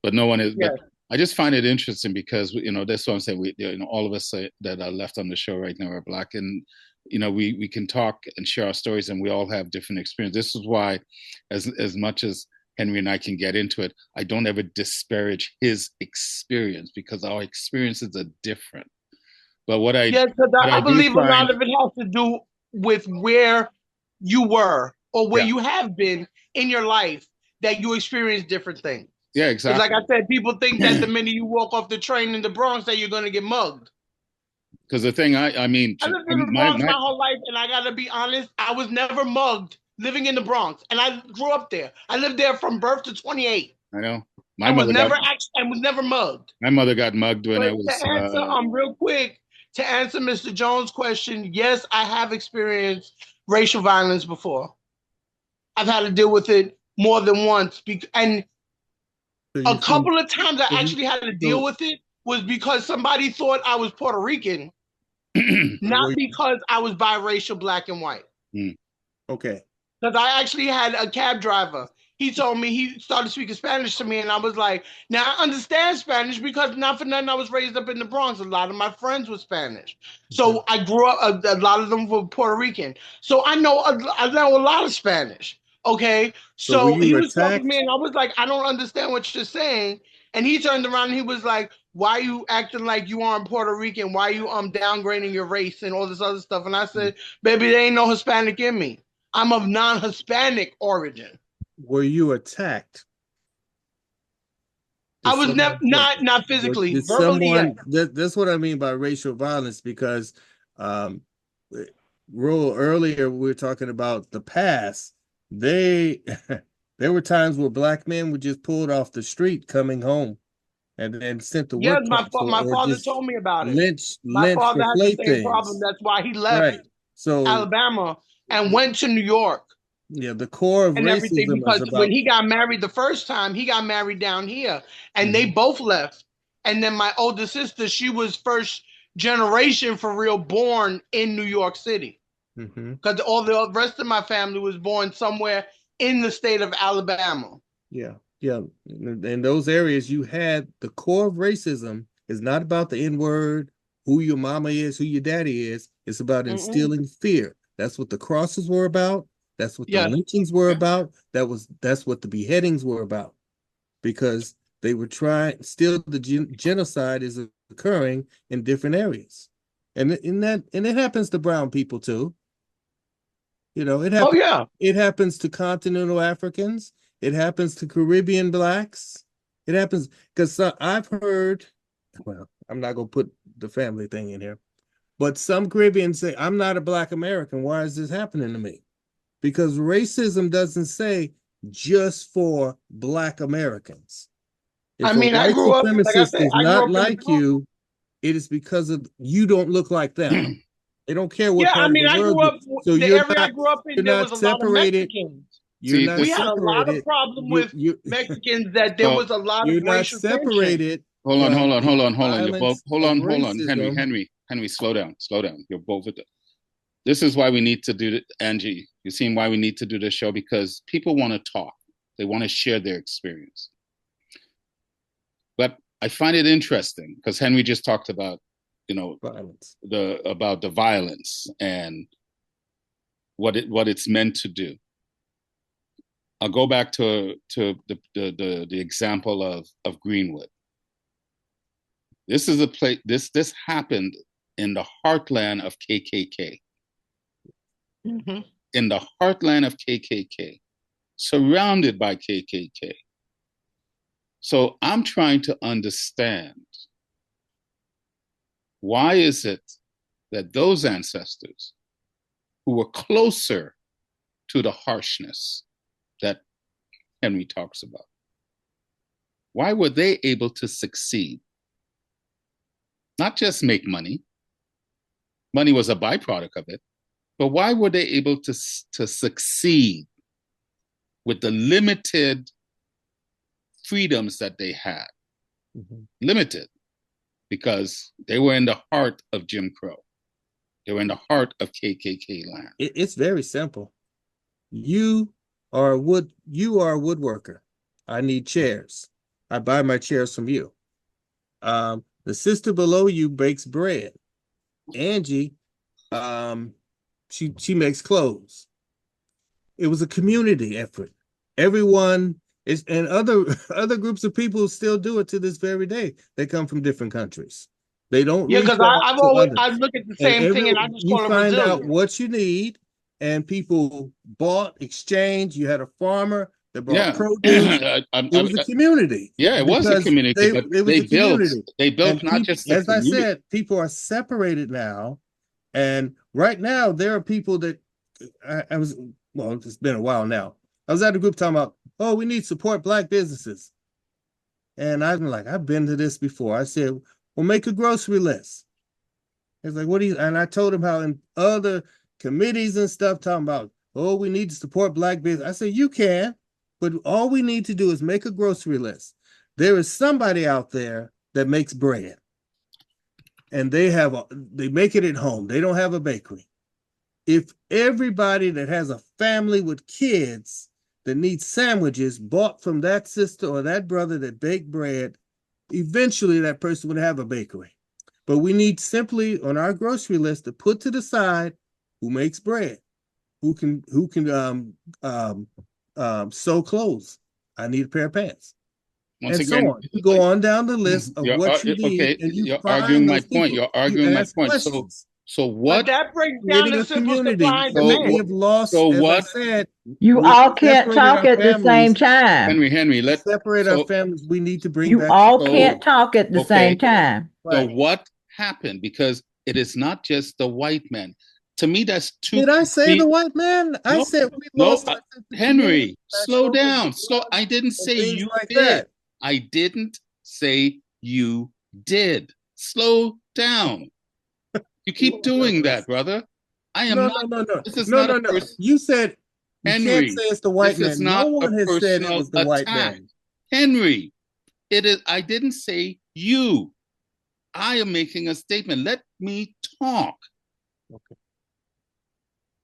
But no one is. Yes. But I just find it interesting because that's what I'm saying. All of us that are left on the show right now are black, and we can talk and share our stories, and we all have different experiences. This is why, as much as Henry and I can get into it, I don't ever disparage his experience because our experiences are different. But what Yes, because I do believe a find, lot of it has to do with where you were or where yeah, you have been in your life, that you experience different things. yeah, Because, like exactly. I said, people think that the minute you walk off the train in the Bronx, that you're going to get mugged. Because the thing, I mean, I lived in the Bronx my whole life, and I got to be honest, I was never mugged living in the Bronx, and I grew up there. I lived there from birth to 28. I know my And was mother got never actually and was never mugged. my mother got mugged when I But was. to answer, real quick, to answer Mr. Jones' question, yes, I have experienced racial violence before. I've had to deal with it more than once, and So a you feel, couple of times I so you, actually had to deal so, with it was because somebody thought I was Puerto Rican, so not because I was biracial, black and white. okay. Because I actually had a cab driver. He told me, he started speaking Spanish to me, and I was like, now I understand Spanish because not for nothing, I was raised up in the Bronx. A lot of my friends were Spanish. So I grew up, a lot of them were Puerto Rican. So I know a lot of Spanish. Okay. So were So he you was talking to me, attacked? and I was like, I don't understand what you're saying. And he turned around and he was like, why are you acting like you aren't Puerto Rican? Why are you downgrading your race and all this other stuff? And I said, baby, there ain't no Hispanic in me. I'm of non-Hispanic origin. Were you attacked? I Did was never someone, not physically, did verbally, yes. someone, that's what I mean by racial violence, because um Rawle, earlier we were talking about the past. They there were times where black men were just pulled off the street coming home and then sent to Yes, work camps my or father just told me about it. My lynched father for had the same problem. playthings. That's why he left Right. So Alabama and went to New York yeah, the core of and everything, racism is because when about he got married the first time, he got married down here, and they Mhm. both left. And then my older sister, she was first generation for real born in New York City, Mhm. because all the rest of my family was born somewhere in the state of Alabama. Yeah. In those areas, you had the core of racism is not about the N-word, who your mama is, who your daddy is. It's about instilling fear. That's what the crosses were about. That's what the lynchings were about. That's what the beheadings were about. Because they were trying, still the genocide is occurring in different areas. And it happens to brown people too. You know, it happens to continental Africans. It happens to Caribbean blacks. It happens because I've heard, well, I'm not going to put the family thing in here, but some Caribbeans say, I'm not a Black American. Why is this happening to me? Because racism doesn't say just for Black Americans. If I mean, a I white grew up, like I supremacist said, is I grew not up in the like you, it is because of you don't look like them. They don't care what Yeah, I part mean, of the I world grew up, so the you're area I grew up in, you're there was not a lot of separated. Mexicans. You're See, not We had a lot of separated. problem with You Mexicans that there So, was a lot you're of not racial tension. separated. hold on. from the You're both, violence of hold on. racism. Henry, slow down. You're both with it. This is why we need to do it, Angie. You've seen why we need to do this show, because people want to talk. They want to share their experience. But I find it interesting because Henry just talked about, Violence. about the violence and what it's meant to do. I'll go back to the example of Greenwood. This is a place. This happened in the heartland of KKK. Mm-hmm. In the heartland of KKK, surrounded by KKK. So I'm trying to understand, why is it that those ancestors who were closer to the harshness that Henry talks about, why were they able to succeed? Not just make money. Money was a byproduct of it. But why were they able to succeed with the limited freedoms that they had? Mm-hmm. Limited, because they were in the heart of Jim Crow. They were in the heart of KKK land. It's very simple. You are a woodworker. I need chairs. I buy my chairs from you. The sister below you bakes bread. Angie, she makes clothes. It was a community effort. Everyone is, and other groups of people still do it to this very day. They come from different countries. They don't Yeah, reach because out I've to always, others. I look at the And same thing and I just you call it find out resilient. what you need, and people bought, exchanged. You had a farmer that brought produce. It was a community. Yeah, it was a community, but they built And not just a as I community. said, people are separated now. And right now, there are people that it's been a while now. I was at a group talking about, oh, we need to support Black businesses. And I'm like, I've been to this before. I said, well, make a grocery list. It's like, what do you, and I told him how in other committees and stuff talking about, oh, we need to support Black business. I said, you can, but all we need to do is make a grocery list. There is somebody out there that makes bread. And they make it at home. They don't have a bakery. If everybody that has a family with kids that needs sandwiches bought from that sister or that brother that baked bread, eventually that person would have a bakery. But we need simply on our grocery list to put to the side who makes bread, who can sew clothes. I need a pair of pants. Once and again, so on. You go on down the list of what you need, okay, and you you're find arguing my those point. people. You're arguing my ask point. questions. So But what? that breaks down Creating to a simple community supply and that we demand. have lost, So as I what? said, You we all can't separated talk our at the same families. time. Henry, To separate our families. We need to bring You back. all So- can't talk at the okay. same time. So Right. what happened? Because it is not just the white man. To me, that's too. Did I say the white man? I No, said we no, lost our sense of Henry, community, slow our down. social I didn't and say things you like did. that. I didn't say you did. Slow down. You keep doing that, brother. I am No. This is not a No. person. You said you can't Henry, say it's the white this is man. No not a one has said it personal was the white attack. man. Henry, it is. I didn't say you. I am making a statement. Let me talk. Okay.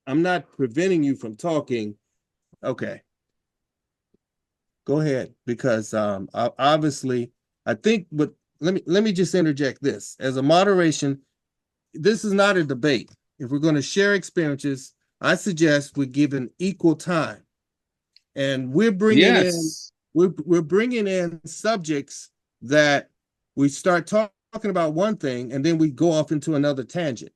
I'm not preventing you from talking. Okay. Go ahead, because obviously, I think. But let me just interject this as a moderation. This is not a debate. If we're going to share experiences, I suggest we give an equal time, and we're bringing in Yes. we're bringing in subjects that we start talking about one thing and then we go off into another tangent.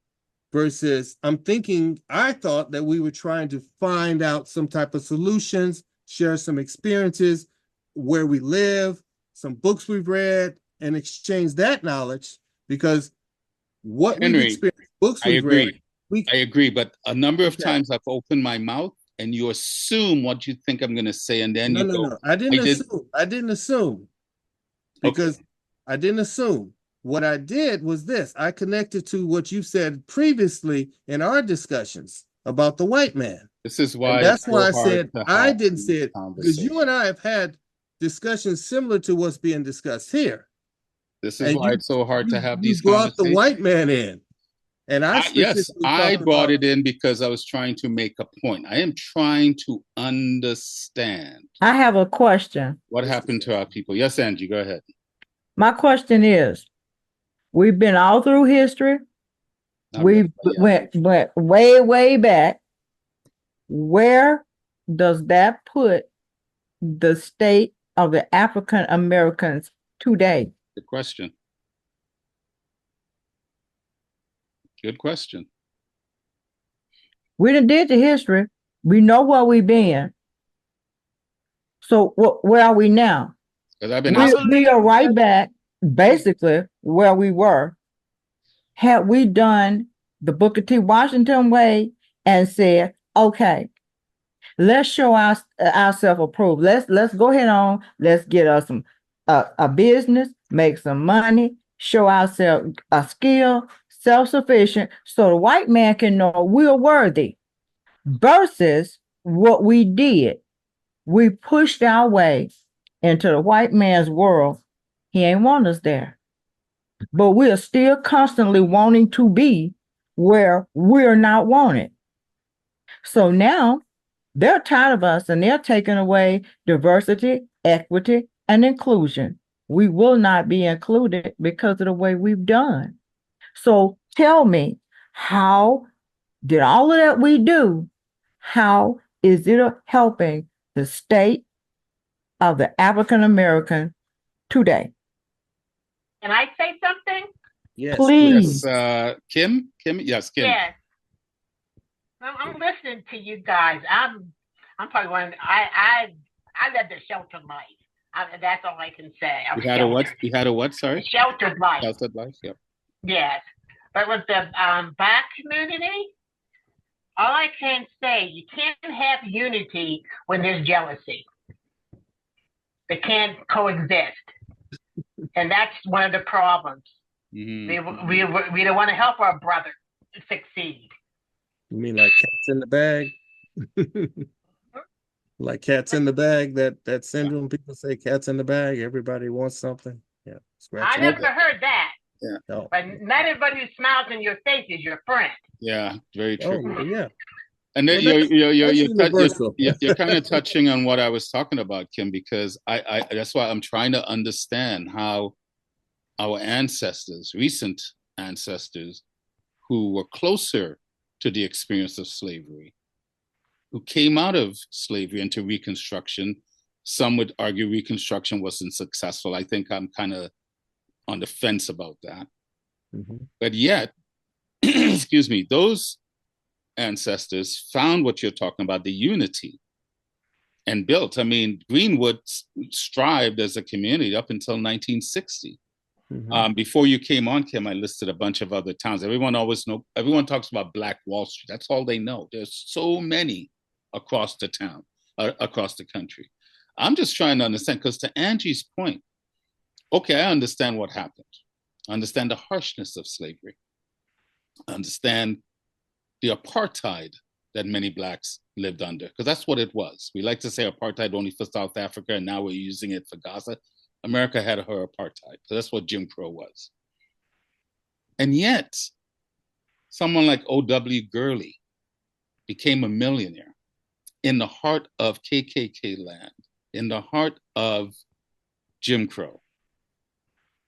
Versus, I thought that we were trying to find out some type of solutions, share some experiences, where we live, some books we've read, and exchange that knowledge, because what we've Henry, experienced, books I we've read, agree. I agree, but a number of Okay. times I've opened my mouth and you assume what you think I'm going to say, and then No, you no, go, no. I didn't assume because okay. I didn't assume. What I did was this: I connected to what you said previously in our discussions about the white man. This is And why that's it's why so I hard said to I have didn't these say it, because you conversations. and I have had discussions similar to what's being discussed here. This is And why it's so hard to have you these brought the conversations. white man in. And I Yes, specifically I talked brought about it in because I was trying to make a point. I am trying to understand I have a question. what happened to our people. Yes, Angie, go ahead. My question is, we've been all through history. Not really, We but yeah. went way, way back. Where does that put the state of the African Americans today? Good question. Good question. We done did the history. We know where we've been. So where are we now? Because I've been We asking. are right back, basically, where we were. Had we done the Booker T. Washington way and said, okay, let's show ourselves approved. Let's go ahead on. Let's get us some a business, make some money, show ourselves a skill, self-sufficient, so the white man can know we're worthy. Versus what we did, we pushed our way into the white man's world. He ain't want us there, but we are still constantly wanting to be where we're not wanted. So now they're tired of us and they're taking away diversity, equity, and inclusion. We will not be included because of the way we've done. So tell me, how did all of that we do, how is it helping the state of the African American today? Can I say something? yes, Please. Yes, Kim? Yes, Kim. Yes. I'm listening to you guys. I'm probably one. I led the sheltered life. That's all I can say. You had a what? You had a what? Sorry. Sheltered life. Sheltered life. Yep. Yes, but with the Black community, all I can say, you can't have unity when there's jealousy. They can't coexist, and that's one of the problems. Mm-hmm. We don't want to help our brother succeed. You mean like cats in the bag? Like cats in the bag, that syndrome, people say cats in the bag, everybody wants something. Yeah. I never heard that. Yeah. No. But not everybody who smiles in your face is your friend. Yeah, very true. Oh, yeah. And then Well, you're kind of touching on what I was talking about, Kim, because I that's why I'm trying to understand how our ancestors, recent ancestors, who were closer to the experience of slavery, who came out of slavery into Reconstruction. Some would argue Reconstruction wasn't successful. I think I'm kind of on the fence about that. Mm-hmm. But yet, excuse me, those ancestors found what you're talking about, the unity, and built. I mean, Greenwood strived as a community up until 1960. Mm-hmm. Before you came on, Kim, I listed a bunch of other towns. Everyone talks about Black Wall Street. That's all they know. There's so many across the town, across the country. I'm just trying to understand, because to Angie's point, okay, I understand what happened. I understand the harshness of slavery. I understand the apartheid that many Blacks lived under, because that's what it was. We like to say apartheid only for South Africa, and now we're using it for Gaza. America had her apartheid. So that's what Jim Crow was. And yet, someone like O.W. Gurley became a millionaire in the heart of KKK land in the heart of Jim Crow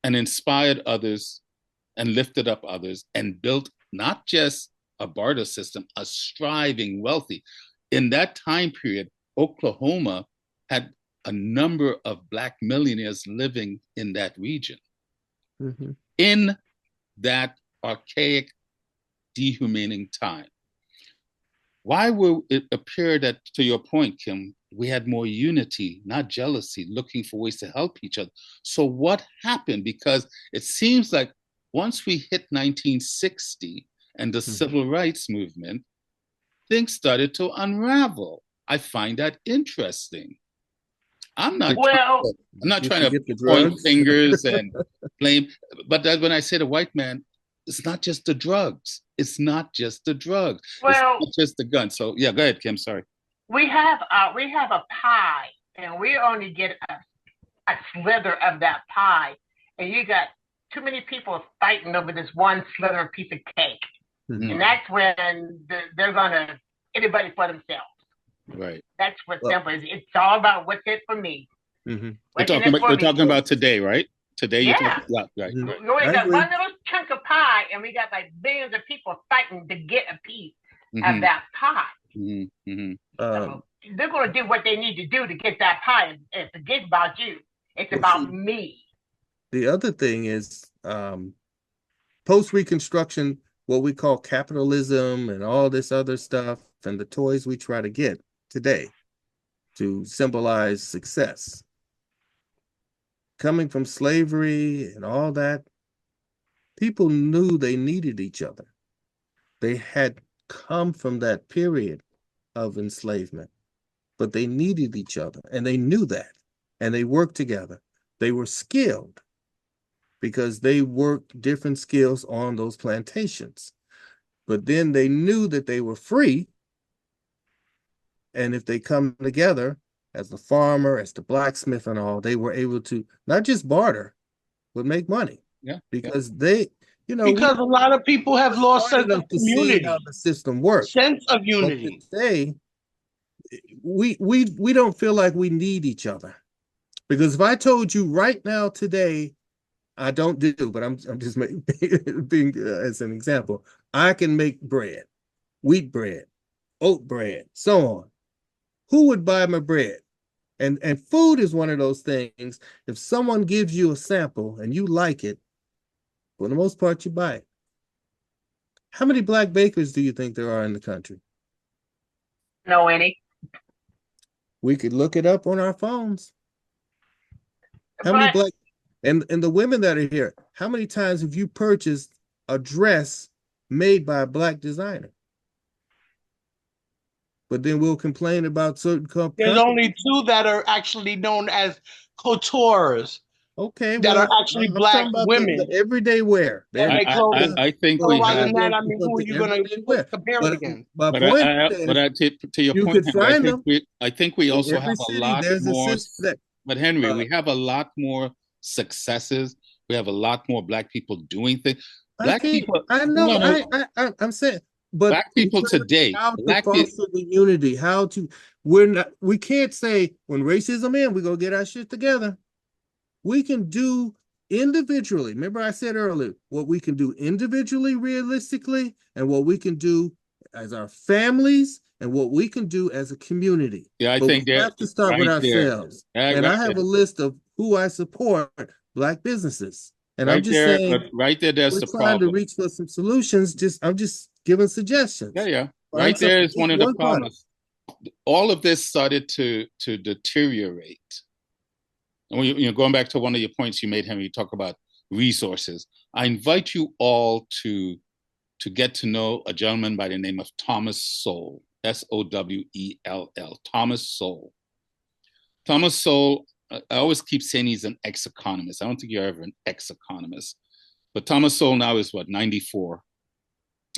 and inspired others and lifted up others and built not just a barter system, a striving, wealthy. In that time period, Oklahoma had a number of Black millionaires living in that region. Mm-hmm. In that archaic, dehumaning time. Why will it appear that, to your point, Kim, we had more unity, not jealousy, looking for ways to help each other? So what happened? Because it seems like once we hit 1960 and the civil rights movement, things started to unravel. I find that interesting. I'm not trying to point fingers and blame, but that when I say the white man, it's not just the drugs. It's not just the drugs. Well, it's not just the gun. So yeah, go ahead, Kim. Sorry. We have a pie, and we only get a slither of that pie, and you got too many people fighting over this one slither piece of cake, and that's when they're gonna anybody for themselves. Right. That's what simple is. It's all about what's it for me. Mm-hmm. We're talking about today, right? Today, yeah. Right. We only got one little chunk of pie, and we got like billions of people fighting to get a piece of that pie. So they're going to do what they need to do to get that pie, and forget about you. It's about me. The other thing is post-Reconstruction, what we call capitalism and all this other stuff, and the toys we try to get today to symbolize success. Coming from slavery and all that, people knew they needed each other. They had come from that period of enslavement, but they needed each other, and they knew that, and they worked together. They were skilled because they worked different skills on those plantations. But then they knew that they were free, and if they come together, as the farmer, as the blacksmith and all, they were able to not just barter, but make money. Yeah. Because they, because a lot of people have lost sense of community, how the system works. Sense of unity. But today, we don't feel like we need each other. Because if I told you right now today, I don't do, but I'm just being as an example, I can make bread, wheat bread, oat bread, so on. Who would buy my bread? And food is one of those things. If someone gives you a sample and you like it, for the most part, you buy it. How many Black bakers do you think there are in the country? Know any? We could look it up on our phones. How many Black, and the women that are here, how many times have you purchased a dress made by a Black designer? But then we'll complain about certain companies. There's only two that are actually known as coutures. Okay, that are actually Black women. The everyday wear. I think we have. I mean, who are you going to compare it against? But to your point, Henry, I think we also have a lot more. But Henry, we have a lot more successes. We have a lot more Black people doing things. Black people. I know. I'm saying. But Black people today, how to foster the unity, we can't say when racism ends, we go get our shit together. We can do individually. Remember I said earlier, what we can do individually, realistically, and what we can do as our families, and what we can do as a community. Yeah, we have to start with ourselves. And I have a list of who I support, Black businesses. And I'm just saying, right there, there's the problem. We're trying to reach for some solutions. I'm just giving suggestions. Yeah. Right there is one of the problems. All of this started to deteriorate. And going back to one of your points you made, Henry, you talk about resources. I invite you all to get to know a gentleman by the name of Thomas Sowell, Sowell, Thomas Sowell. Thomas Sowell, I always keep saying he's an ex-economist. I don't think you're ever an ex-economist. But Thomas Sowell now is 94.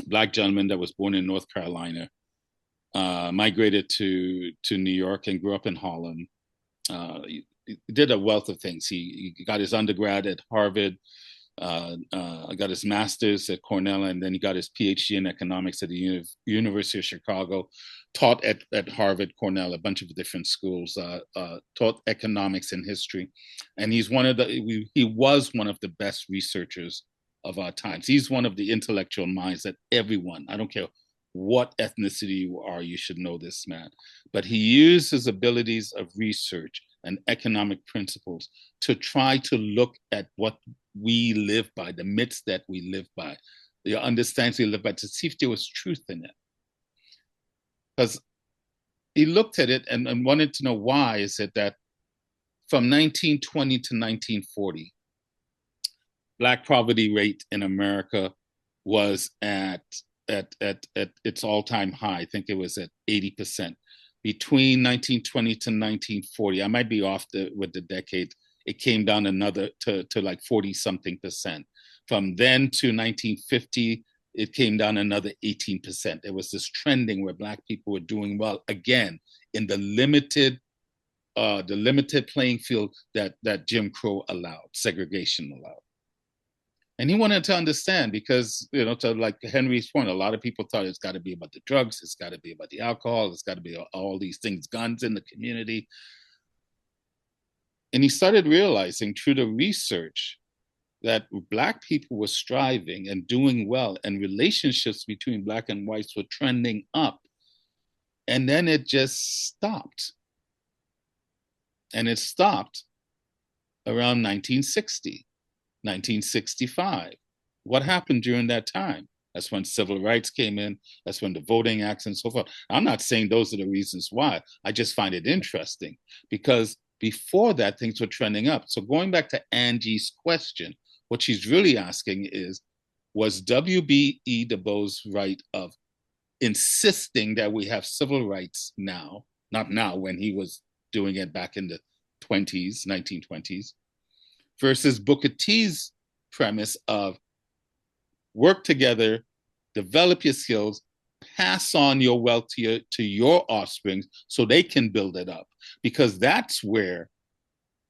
Black gentleman that was born in North Carolina, migrated to New York and grew up in Harlem. He did a wealth of things. He got his undergrad at Harvard, Got his master's at Cornell, and then he got his PhD in economics at the University of Chicago. Taught at Harvard, Cornell, a bunch of different schools. Taught economics and history, and he was one of the best researchers of our times. He's one of the intellectual minds that everyone, I don't care what ethnicity you are, you should know this man. But he used his abilities of research and economic principles to try to look at what we live by, the myths that we live by, the understandings we live by, to see if there was truth in it. Because he looked at it and wanted to know why is it that from 1920 to 1940, Black poverty rate in America was at its all-time high. I think it was at 80%. Between 1920 to 1940, I might be off with the decade, it came down another to like 40-something%. From then to 1950, it came down another 18%. There was this trending where Black people were doing well again in the limited playing field that Jim Crow allowed, segregation allowed. And he wanted to understand because, to like Henry's point, a lot of people thought it's got to be about the drugs, it's got to be about the alcohol, it's got to be all these things, guns in the community. And he started realizing through the research that Black people were striving and doing well, and relationships between Black and whites were trending up. And then it just stopped. And it stopped around 1960. 1965. What happened during that time? That's when civil rights came in. That's when the Voting Acts and so forth. I'm not saying those are the reasons why. I just find it interesting because before that, things were trending up. So going back to Angie's question, what she's really asking is, was W.B.E. Du Bois right of insisting that we have civil rights now, not now when he was doing it back in the 1920s, versus Booker T's premise of work together, develop your skills, pass on your wealth to your offspring so they can build it up. Because that's where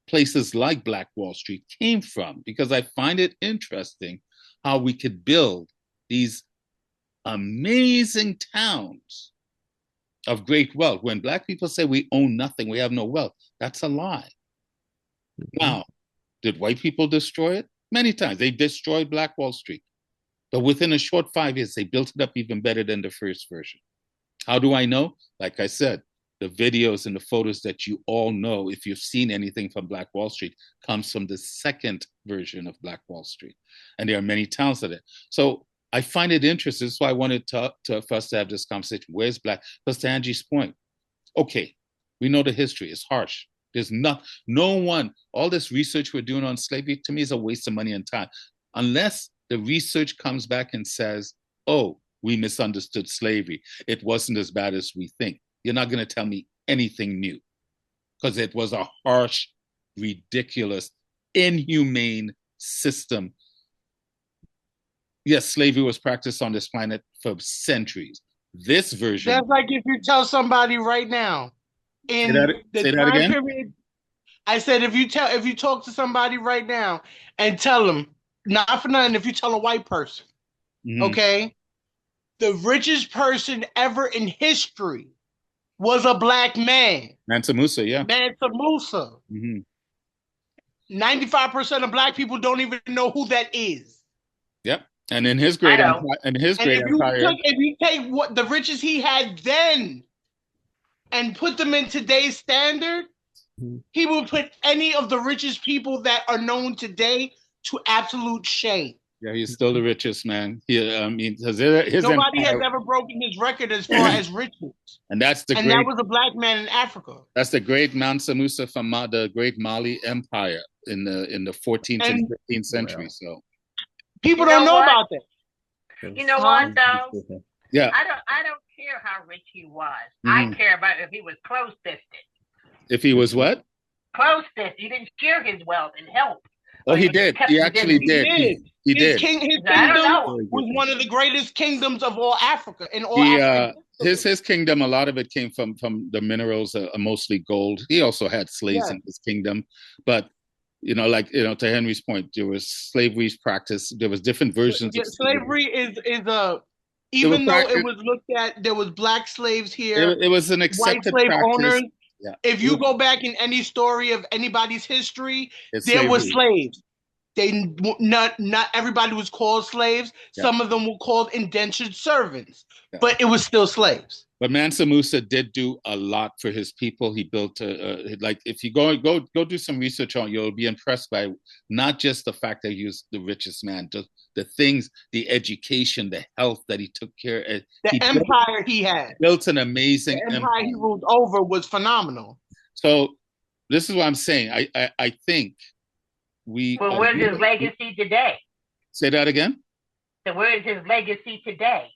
places like Black Wall Street came from. Because I find it interesting how we could build these amazing towns of great wealth. When Black people say we own nothing, we have no wealth, that's a lie. Now, did white people destroy it? Many times. They destroyed Black Wall Street. But within a short 5 years, they built it up even better than the first version. How do I know? Like I said, the videos and the photos that you all know, if you've seen anything from Black Wall Street, comes from the second version of Black Wall Street. And there are many towns of it. So I find it interesting. That's why I wanted for us to have this conversation. Where's Black? Because to Angie's point, okay, we know the history. It's harsh. There's no one, all this research we're doing on slavery, to me, is a waste of money and time. Unless the research comes back and says, oh, we misunderstood slavery. It wasn't as bad as we think. You're not going to tell me anything new because it was a harsh, ridiculous, inhumane system. Yes, slavery was practiced on this planet for centuries. This version. That's like if you tell somebody right now, in the time period, I said if you talk to somebody right now and tell them, not for nothing, if you tell a white person, okay, the richest person ever in history was a Black man. Mansa Musa, yeah. Mansa Musa. 95% of Black people don't even know who that is. Yep. And in his great empire, if you take what the riches he had then and put them in today's standard, he will put any of the richest people that are known today to absolute shame. Yeah, he's still the richest man. Nobody has ever broken his record as far as riches. And that was a Black man in Africa. That's the great Mansa Musa from the great Mali Empire in the 14th and 15th century. So people don't know about that. You know what, though? Yeah. I don't care how rich he was. I care about if he was close-fisted. If he was what? Close-fisted. He didn't share his wealth and help. Oh, he did. He actually did. He did. His kingdom was one of the greatest kingdoms of all Africa. His kingdom, a lot of it came from the minerals, mostly gold. He also had slaves in his kingdom. But To Henry's point, there was slavery's practice. There was different versions Yeah, of slavery. slavery is a even though it was looked at, there was black slaves here, it was an white accepted slave practice. owners. Yeah. If you go back in any story of anybody's history, It's there were slavery. slaves. They not everybody was called slaves. Yeah. Some of them were called indentured servants, Yeah. but it was still slaves. But Mansa Musa did do a lot for his people. He built like if you go do some research on, you'll be impressed by not just the fact that he was the richest man, the things, the education, the health that he took care of. The empire he had. Built an amazing empire. The empire he ruled over was phenomenal. So this is what I'm saying. I think we. Well, where's his legacy today? Say that again. So where is his legacy today?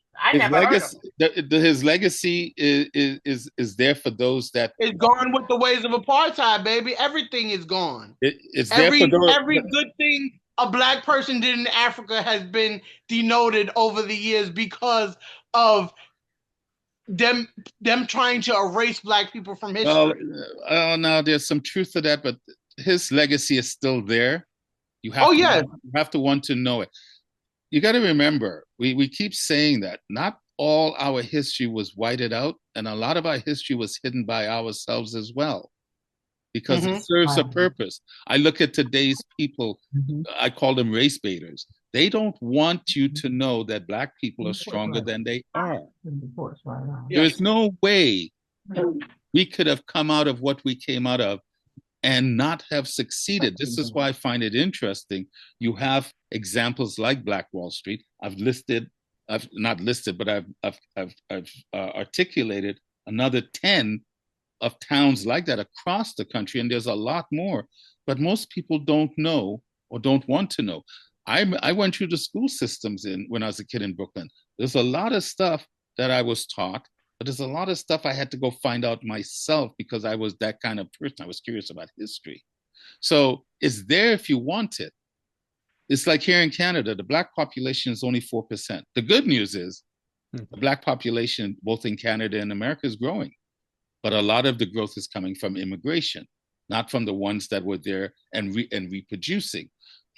His legacy is there for those that. It's gone with the ways of apartheid, baby. Everything is gone. It's there for those. Every good thing a black person did in Africa has been denoted over the years because of them trying to erase black people from history. Well, no, there's some truth to that, but his legacy is still there. You have to want to know it. You got to remember, we keep saying that not all our history was whited out, and a lot of our history was hidden by ourselves as well, because it serves a purpose. I look at today's people, I call them race baiters. They don't want you to know that black people are stronger than they are. There's no way we could have come out of what we came out of and not have succeeded. This is why I find it interesting. You have examples like Black Wall Street. I've articulated another 10 of towns like that across the country, and there's a lot more, but most people don't know or don't want to know. I went through the school systems when I was a kid in Brooklyn. There's a lot of stuff that I was taught, but there's a lot of stuff I had to go find out myself because I was that kind of person. I was curious about history. So it's there if you want it. It's like here in Canada, the black population is only 4%. The good news is the black population, both in Canada and America, is growing. But a lot of the growth is coming from immigration, not from the ones that were there and reproducing.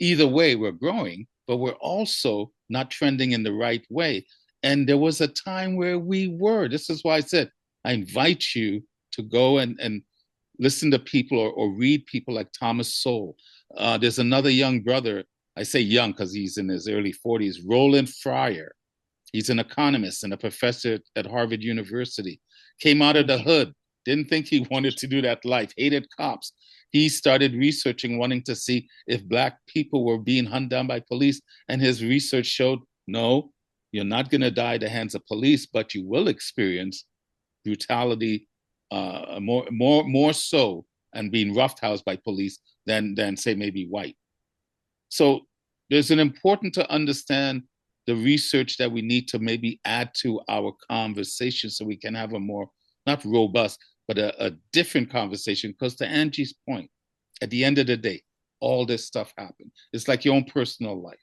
Either way, we're growing, but we're also not trending in the right way. And there was a time where we were. This is why I said, I invite you to go and listen to people or read people like Thomas Sowell. There's another young brother, I say young because he's in his early 40s, Roland Fryer. He's an economist and a professor at Harvard University. Came out of the hood, didn't think he wanted to do that life, hated cops. He started researching, wanting to see if black people were being hunted down by police. And his research showed, no, you're not going to die at the hands of police, but you will experience brutality more so and being roughhoused by police than say maybe white. So there's an important to understand the research that we need to maybe add to our conversation so we can have a more, not robust, but a different conversation. Because to Angie's point, at the end of the day, all this stuff happened. It's like your own personal life.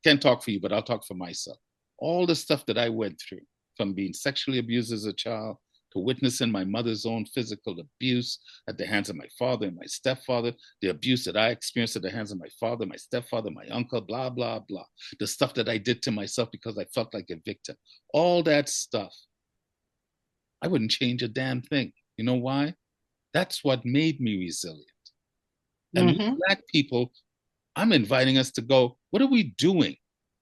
Can't talk for you, but I'll talk for myself. All the stuff that I went through, from being sexually abused as a child to witnessing my mother's own physical abuse at the hands of my father and my stepfather, the abuse that I experienced at the hands of my father, my stepfather, my uncle, blah, blah, blah. The stuff that I did to myself because I felt like a victim. All that stuff, I wouldn't change a damn thing. You know why? That's what made me resilient. And black people, I'm inviting us to go, what are we doing?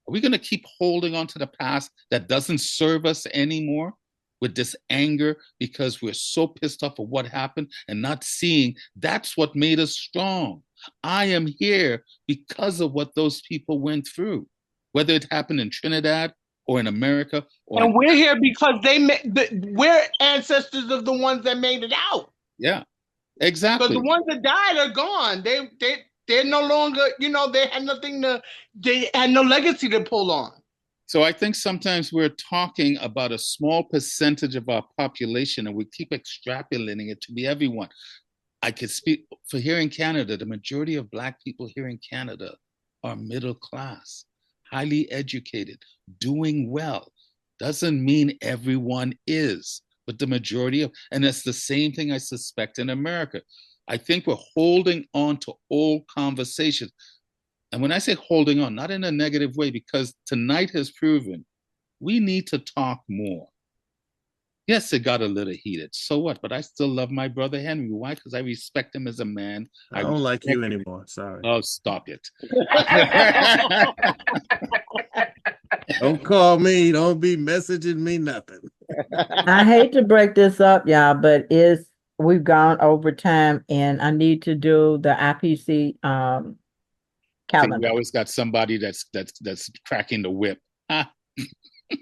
Are we going to keep holding on to the past that doesn't serve us anymore with this anger because we're so pissed off of what happened and not seeing that's what made us strong? I am here because of what those people went through, whether it happened in Trinidad or in America. And we're here because we're ancestors of the ones that made it out. Yeah, exactly. Because the ones that died are gone. They're no longer, they had no legacy to pull on. So I think sometimes we're talking about a small percentage of our population and we keep extrapolating it to be everyone. I could speak for here in Canada, the majority of black people here in Canada are middle class, highly educated, doing well. Doesn't mean everyone is, but the majority of, and it's the same thing I suspect in America. I think we're holding on to old conversations. And when I say holding on, not in a negative way, because tonight has proven we need to talk more. Yes, it got a little heated. So what? But I still love my brother Henry. Why? Because I respect him as a man. I don't like you anymore. Sorry. Oh, stop it. Don't call me. Don't be messaging me nothing. I hate to break this up, y'all, but we've gone over time and I need to do the IPC See, calendar. we always got somebody that's cracking the whip.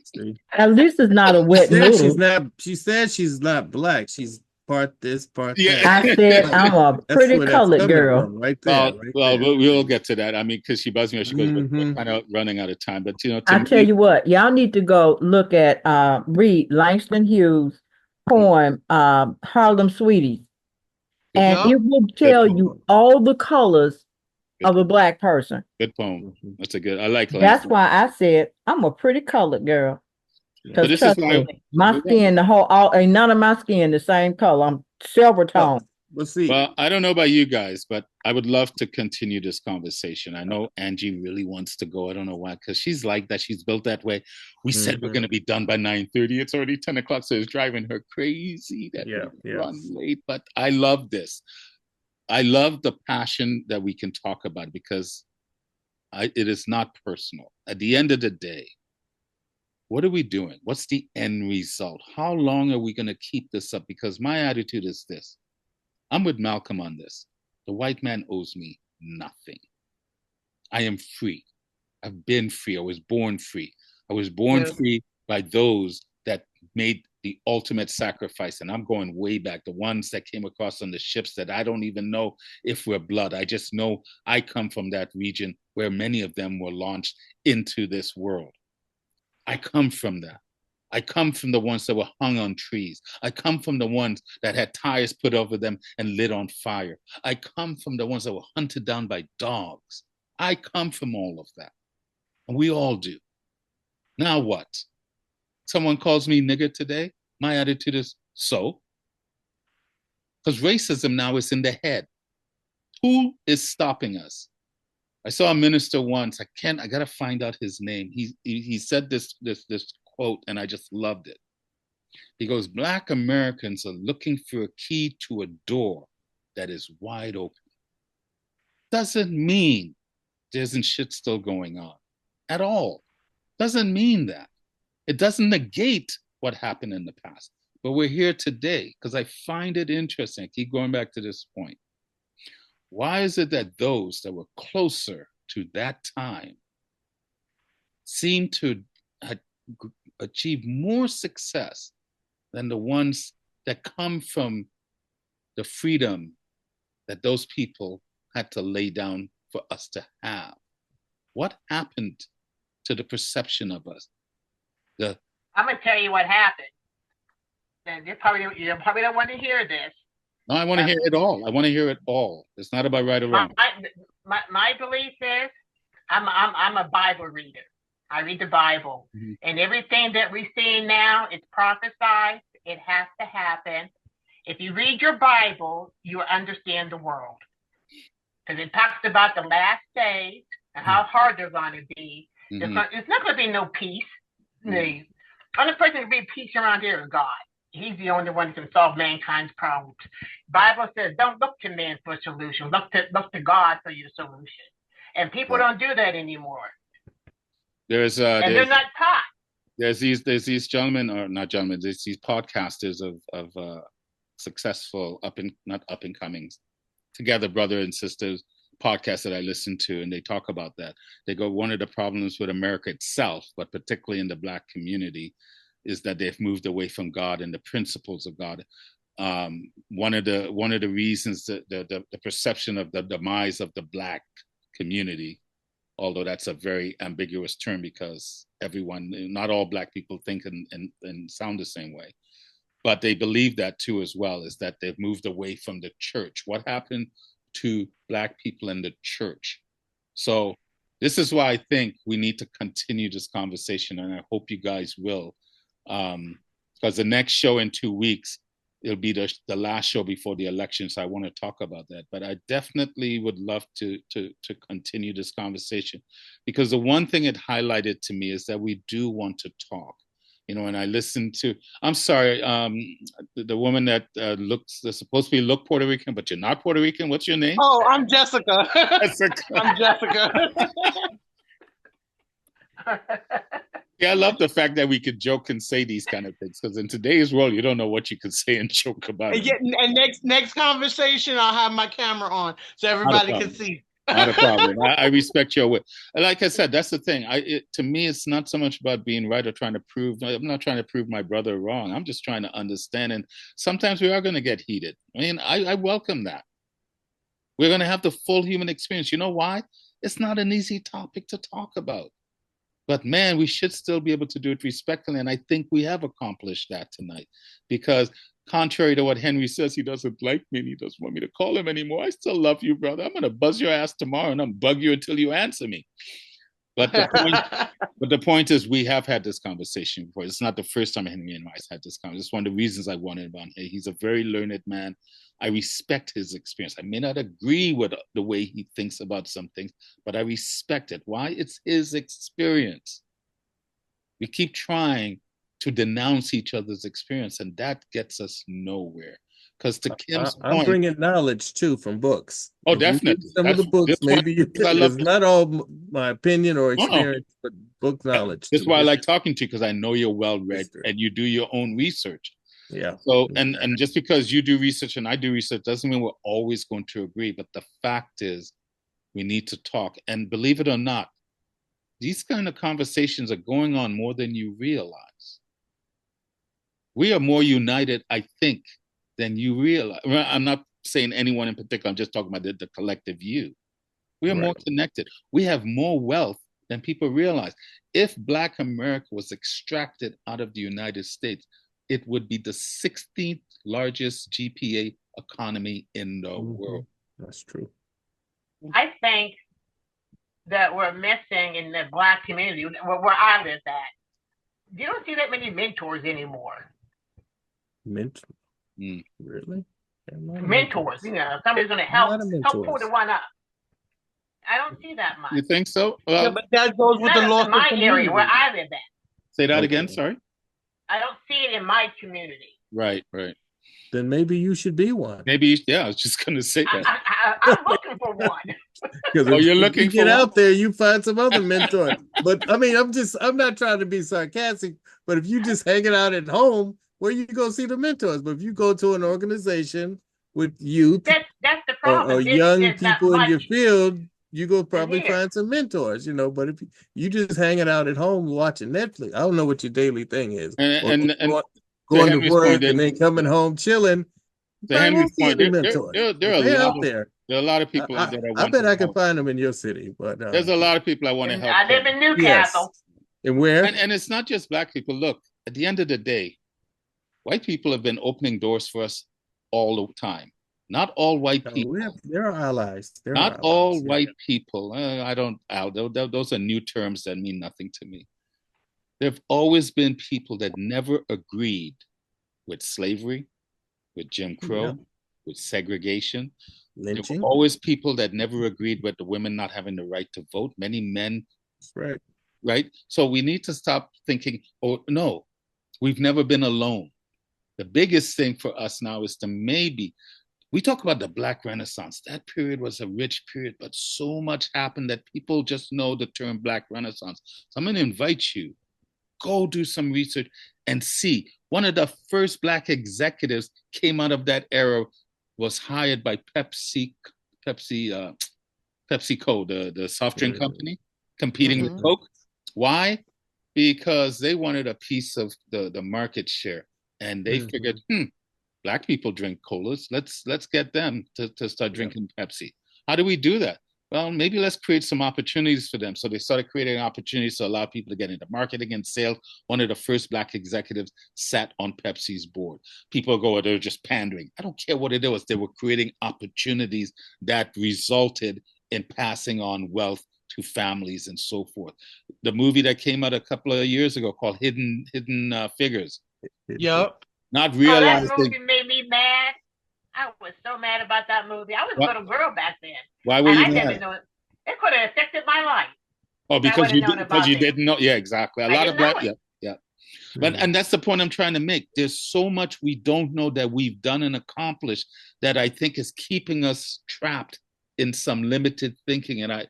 See? At least it's not a wet noodle. She said she's not black. She's part this, part Yeah. that. I said I'm a That's pretty where that's colored coming girl. from, right there. Well, we'll get to that. I mean, because she buzzed me, she goes, we're kind of running out of time. But to I tell me, you what, y'all need to go look at read Langston Hughes' poem, Harlem Sweeties. And Yeah. it will tell you all the colors of a black person. good poem. That's a good. I like. That's Langston. why I said I'm a pretty colored girl. But Because this trust is why me, my skin, ain't none of my skin the same color. I'm silver tone. Let's see. Well, I don't know about you guys, but I would love to continue this conversation. I know Angie really wants to go. I don't know why, because she's like that. She's built that way. We said we're going to be done by 9:30. It's already 10 o'clock, so it's driving her crazy that we run late. But I love this. I love the passion that we can talk about because it is not personal. At the end of the day, what are we doing? What's the end result? How long are we going to keep this up? Because my attitude is this. I'm with Malcolm on this. The white man owes me nothing. I am free. I've been free. I was born free. I was born free by those that made the ultimate sacrifice. And I'm going way back. The ones that came across on the ships that I don't even know if we're blood. I just know I come from that region where many of them were launched into this world. I come from that. I come from the ones that were hung on trees. I come from the ones that had tires put over them and lit on fire. I come from the ones that were hunted down by dogs. I come from all of that. And we all do. Now what? Someone calls me nigger today. My attitude is so. Because racism now is in the head. Who is stopping us? I saw a minister once. I gotta find out his name. He said this quote, and I just loved it. He goes, Black Americans are looking for a key to a door that is wide open. Doesn't mean there isn't shit still going on at all. Doesn't mean that. It doesn't negate what happened in the past. But we're here today because I find it interesting. I keep going back to this point. Why is it that those that were closer to that time seem to achieve more success than the ones that come from the freedom that those people had to lay down for us to have? What happened to the perception of us? I'm going to tell you what happened. And you probably don't want to hear this. No, I want to hear it all. I want to hear it all. It's not about right or wrong. My belief is I'm a Bible reader. I read the Bible. Mm-hmm. And everything that we're seeing now is prophesied. It has to happen. If you read your Bible, you understand the world. Because it talks about the last days and how hard they're going to be. Mm-hmm. It's not going to be no peace. Mm-hmm. The only person who can be peace around here is God. He's the only one who can solve mankind's problems. Bible says, don't look to man for a solution. Look to God for your solution. And people don't do that anymore. There's they're not taught. There's these gentlemen, or not gentlemen, there's these podcasters of successful not up and comings, together brother and sisters podcasts that I listen to, and they talk about that. They go, one of the problems with America itself, but particularly in the Black community, is that they've moved away from God and the principles of God. One of the reasons that the perception of the demise of the Black community, although that's a very ambiguous term because not all Black people think and sound the same way, but they believe that too as well, is that they've moved away from the church. What happened to Black people in the church? So this is why I think we need to continue this conversation, and I hope you guys will. Because the next show in 2 weeks, it'll be the last show before the election, so I want to talk about that. But I definitely would love to continue this conversation, because the one thing it highlighted to me is that we do want to talk. And I listened to, I'm sorry, the woman that that's supposed to look Puerto Rican, but you're not Puerto Rican. What's your name? Oh, I'm Jessica. Jessica. I'm Jessica. Yeah, I love the fact that we could joke and say these kind of things, because in today's world, you don't know what you can say and joke about. And next conversation, I'll have my camera on so everybody can see. Not a problem. I respect your way. Like I said, that's the thing. To me, it's not so much about being right or trying to prove. I'm not trying to prove my brother wrong. I'm just trying to understand. And sometimes we are going to get heated. I mean, I welcome that. We're going to have the full human experience. You know why? It's not an easy topic to talk about. But man, we should still be able to do it respectfully. And I think we have accomplished that tonight, because contrary to what Henry says, he doesn't like me and he doesn't want me to call him anymore. I still love you, brother. I'm going to buzz your ass tomorrow and I'm bug you until you answer me. But the point is, we have had this conversation before. It's not the first time Henry and I had this conversation. It's one of the reasons I wanted him on here. He's a very learned man. I respect his experience. I may not agree with the way he thinks about some things, but I respect it. Why? It's his experience. We keep trying to denounce each other's experience, and that gets us nowhere. Because to Kim's point, I'm bringing knowledge too from books. Oh, definitely. Some of the books, maybe it's not all my opinion or experience, but book knowledge. That's why I like talking to you, because I know you're well read and you do your own research. Yeah. So, and just because you do research and I do research doesn't mean we're always going to agree. But the fact is, we need to talk. And believe it or not, these kind of conversations are going on more than you realize. We are more united, I think, than you realize. I'm not saying anyone in particular. I'm just talking about the collective you. We are more connected. We have more wealth than people realize. If Black America was extracted out of the United States, it would be the 16th largest GPA economy in the world. That's true. I think that we're missing in the Black community, where I live at. You don't see that many mentors anymore. Really? Mentors, somebody's going to help pull the one up. I don't see that much. You think so? Yeah, but that goes with the law in my area where I live at. Say that again, sorry? I don't see it in my community. Right. Then maybe you should be one. Maybe, yeah, I was just going to say that. I'm looking for one. Because you're looking for get out there, you find some other mentor. But I mean, I'm not trying to be sarcastic, but if you just hanging out at home, where you go see the mentors? But if you go to an organization with youth, that's the problem. Or young people in your field, you go probably find some mentors, But if you just hanging out at home watching Netflix, I don't know what your daily thing is. And going to work and then coming home chilling. To Henry's point, there are a lot of people that I bet I can find them in your city, but there's a lot of people I want to help. I live in Newcastle. Yes. And where? And it's not just Black people. Look, at the end of the day, white people have been opening doors for us all the time. Not all white people. There are allies. Not all white people. Those are new terms that mean nothing to me. There have always been people that never agreed with slavery, with Jim Crow, with segregation. Lynching. There were always people that never agreed with the women not having the right to vote. Many men. Right. Right? So we need to stop thinking, oh, no, we've never been alone. The biggest thing for us now is we talk about the Black Renaissance. That period was a rich period, but so much happened that people just know the term Black Renaissance. So I'm going to invite you, go do some research and see. One of the first Black executives came out of that era, was hired by PepsiCo, the soft drink company, competing with Coke. Why? Because they wanted a piece of the market share. And they figured, Black people drink colas. Let's get them to start drinking Pepsi. How do we do that? Well, maybe let's create some opportunities for them. So they started creating opportunities to allow people to get into marketing and sales. One of the first Black executives sat on Pepsi's board. People go, they're just pandering. I don't care what it was. They were creating opportunities that resulted in passing on wealth to families and so forth. The movie that came out a couple of years ago called Hidden Figures. Yep. not Oh, that realizing movie made me mad. I was so mad about that movie. I was a what, little girl back then, why were and you I didn't mad? know it could have affected my life Oh, if I because would have you known because about you this. didn't know. Yeah, exactly. A I lot didn't of know black. it. Yeah, yeah. But and that's the point I'm trying to make. There's so much we don't know that we've done and accomplished that I think is keeping us trapped in some limited thinking. And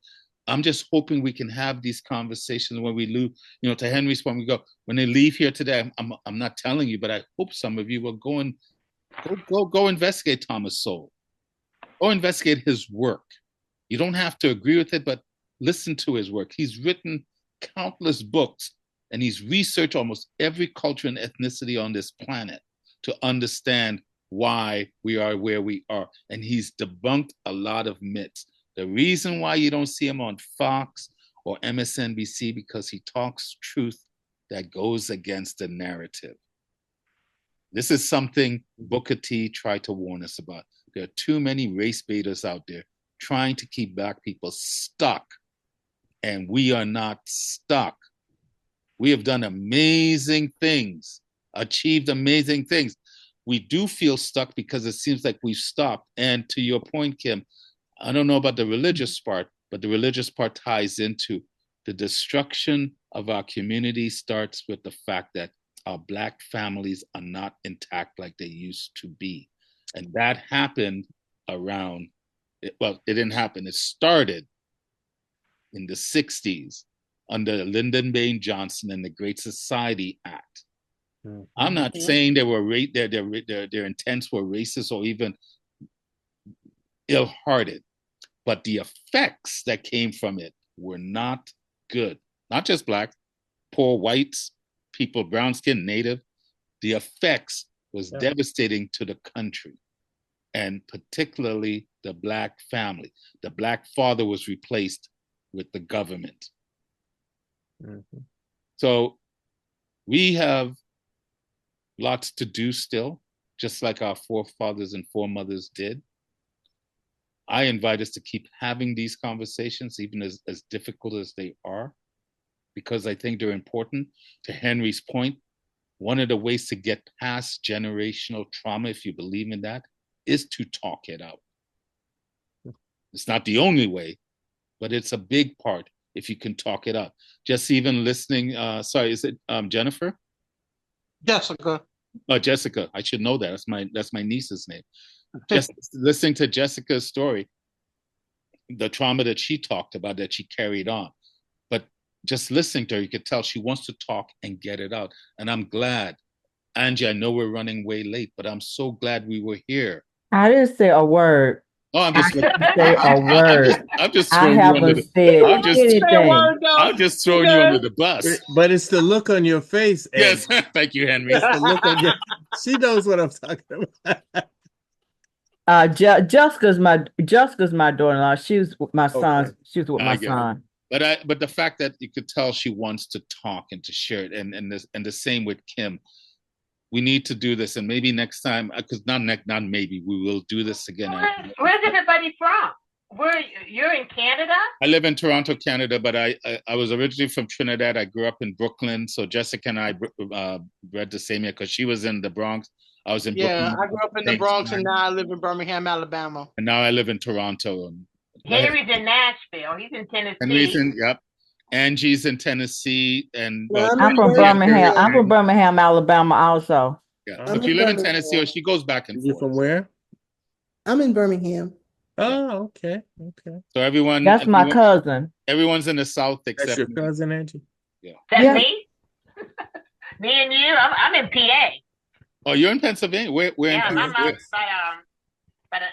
I'm just hoping we can have these conversations when we lose. You know, to Henry's point, we go when they leave here today. I'm not telling you, but I hope some of you will go and go investigate Thomas Sowell. Go investigate his work. You don't have to agree with it, but listen to his work. He's written countless books and he's researched almost every culture and ethnicity on this planet to understand why we are where we are. And he's debunked a lot of myths. The reason why you don't see him on Fox or MSNBC because he talks truth that goes against the narrative. This is something Booker T tried to warn us about. There are too many race baiters out there trying to keep black people stuck, and we are not stuck. We have done amazing things, achieved amazing things. We do feel stuck because it seems like we've stopped. And to your point, Kim, I don't know about the religious part, but the religious part ties into the destruction of our community starts with the fact that our black families are not intact like they used to be. And that happened around, well, it didn't happen. It started in the 60s under Lyndon Baines Johnson and the Great Society Act. Mm-hmm. I'm not saying they were their intents were racist or even ill-hearted, but the effects that came from it were not good. Not just black, poor whites, people, brown skin, native. The effects was devastating to the country, and particularly the black family. The black father was replaced with the government. Mm-hmm. So we have lots to do still, just like our forefathers and foremothers did. I invite us to keep having these conversations, even as difficult as they are, because I think they're important. To Henry's point, one of the ways to get past generational trauma, if you believe in that, is to talk it out. It's not the only way, but it's a big part if you can talk it out. Just even listening, sorry, is it Jennifer? Jessica. Oh, Jessica. I should know that. That's my niece's name. Just listening to Jessica's story, the trauma that she talked about, that she carried on. But just listening to her, you could tell she wants to talk and get it out. And I'm glad. Anjie, I know we're running way late, but I'm so glad we were here. I didn't say a word. Oh, I'm just say a word. I'm just throwing you under the I'm just throwing you under the bus. But it's the look on your face. Yes, thank you, Henry. It's the look on your. She knows what I'm talking about. Jessica's my daughter-in-law. She was with my son. She was with my son. But the fact that you could tell she wants to talk and to share it, and the same with Kim. We need to do this, and maybe next time, because not maybe, we will do this again. Where's everybody from? You're in Canada? I live in Toronto, Canada, but I was originally from Trinidad. I grew up in Brooklyn, so Jessica and I bred the same year because she was in the Bronx. I was in Brooklyn. Yeah, I grew up in the Bronx, and now I live in Birmingham, Alabama. And now I live in Toronto. Henry's in Nashville. He's in Tennessee. Henry's yep. Angie's in Tennessee, and I'm from Birmingham. I'm from Birmingham, Alabama, also. Yeah. So if you live in Tennessee, she goes back and forth. You from where? I'm in Birmingham. Oh, okay. So everyone. That's my cousin. Everyone's in the South except that's your cousin, Angie. Yeah. That's me. Me and you. I'm in PA. Oh, you're in Pennsylvania. Where yeah, in PA? I'm outside. About an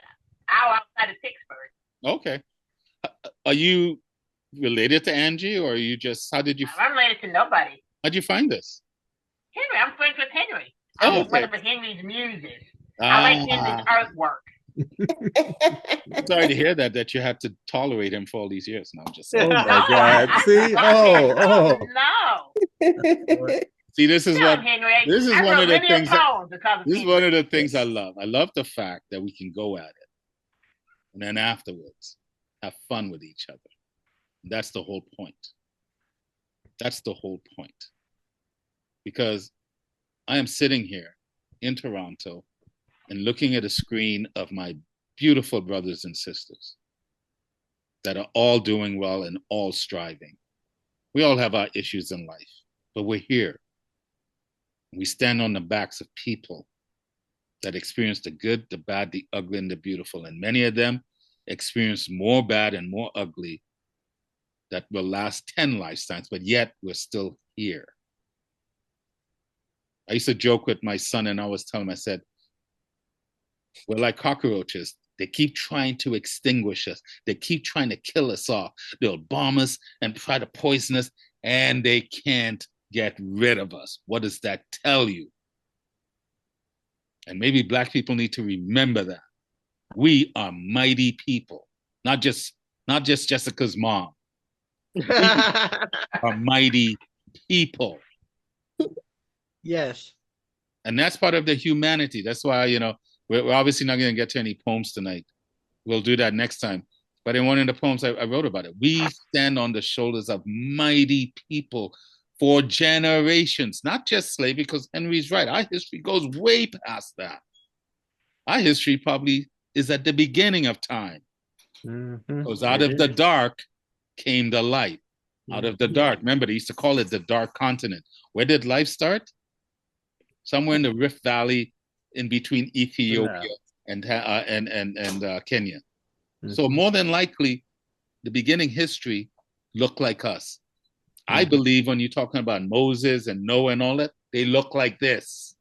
hour outside of Pittsburgh. Okay. Are you related to Angie, or are you just? How did you? I'm related to nobody. How'd you find this? Henry, I'm friends with Henry. Oh, I'm one of Henry's muses. I like Henry's artwork. Sorry to hear that you had to tolerate him for all these years. No, I'm just saying. Oh my God! See, oh, no. See, this is what Henry. This is one of the things. This is one of the things yes. I love. I love the fact that we can go at it, and then afterwards have fun with each other. That's the whole point. That's the whole point. Because I am sitting here in Toronto and looking at a screen of my beautiful brothers and sisters that are all doing well and all striving. We all have our issues in life, but we're here. We stand on the backs of people that experience the good, the bad, the ugly, and the beautiful. And many of them experience more bad and more ugly that will last 10 lifetimes, but yet we're still here. I used to joke with my son, and I was telling him, I said, we're like cockroaches. They keep trying to extinguish us. They keep trying to kill us off. They'll bomb us and try to poison us, and they can't get rid of us. What does that tell you? And maybe Black people need to remember that. We are mighty people, not just Jessica's mom. We are mighty people. Yes. And that's part of the humanity. That's why, we're obviously not going to get to any poems tonight. We'll do that next time. But in one of the poems, I wrote about it. We stand on the shoulders of mighty people for generations, not just slavery, because Henry's right. Our history goes way past that. Our history probably is at the beginning of time. Because out of the dark came the light. Out of the dark. Remember, they used to call it the dark continent. Where did life start? Somewhere in the Rift Valley in between Ethiopia and Kenya. So more than likely, the beginning history looked like us. I believe when you're talking about Moses and Noah and all that, they look like this.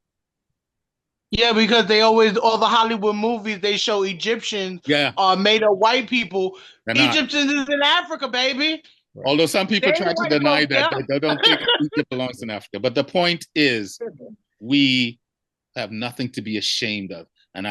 Yeah, because all the Hollywood movies, they show Egyptians are made of white people. Egyptians is in Africa, baby. Although some people try to deny that, they don't think Egypt belongs in Africa. But the point is, we have nothing to be ashamed of. And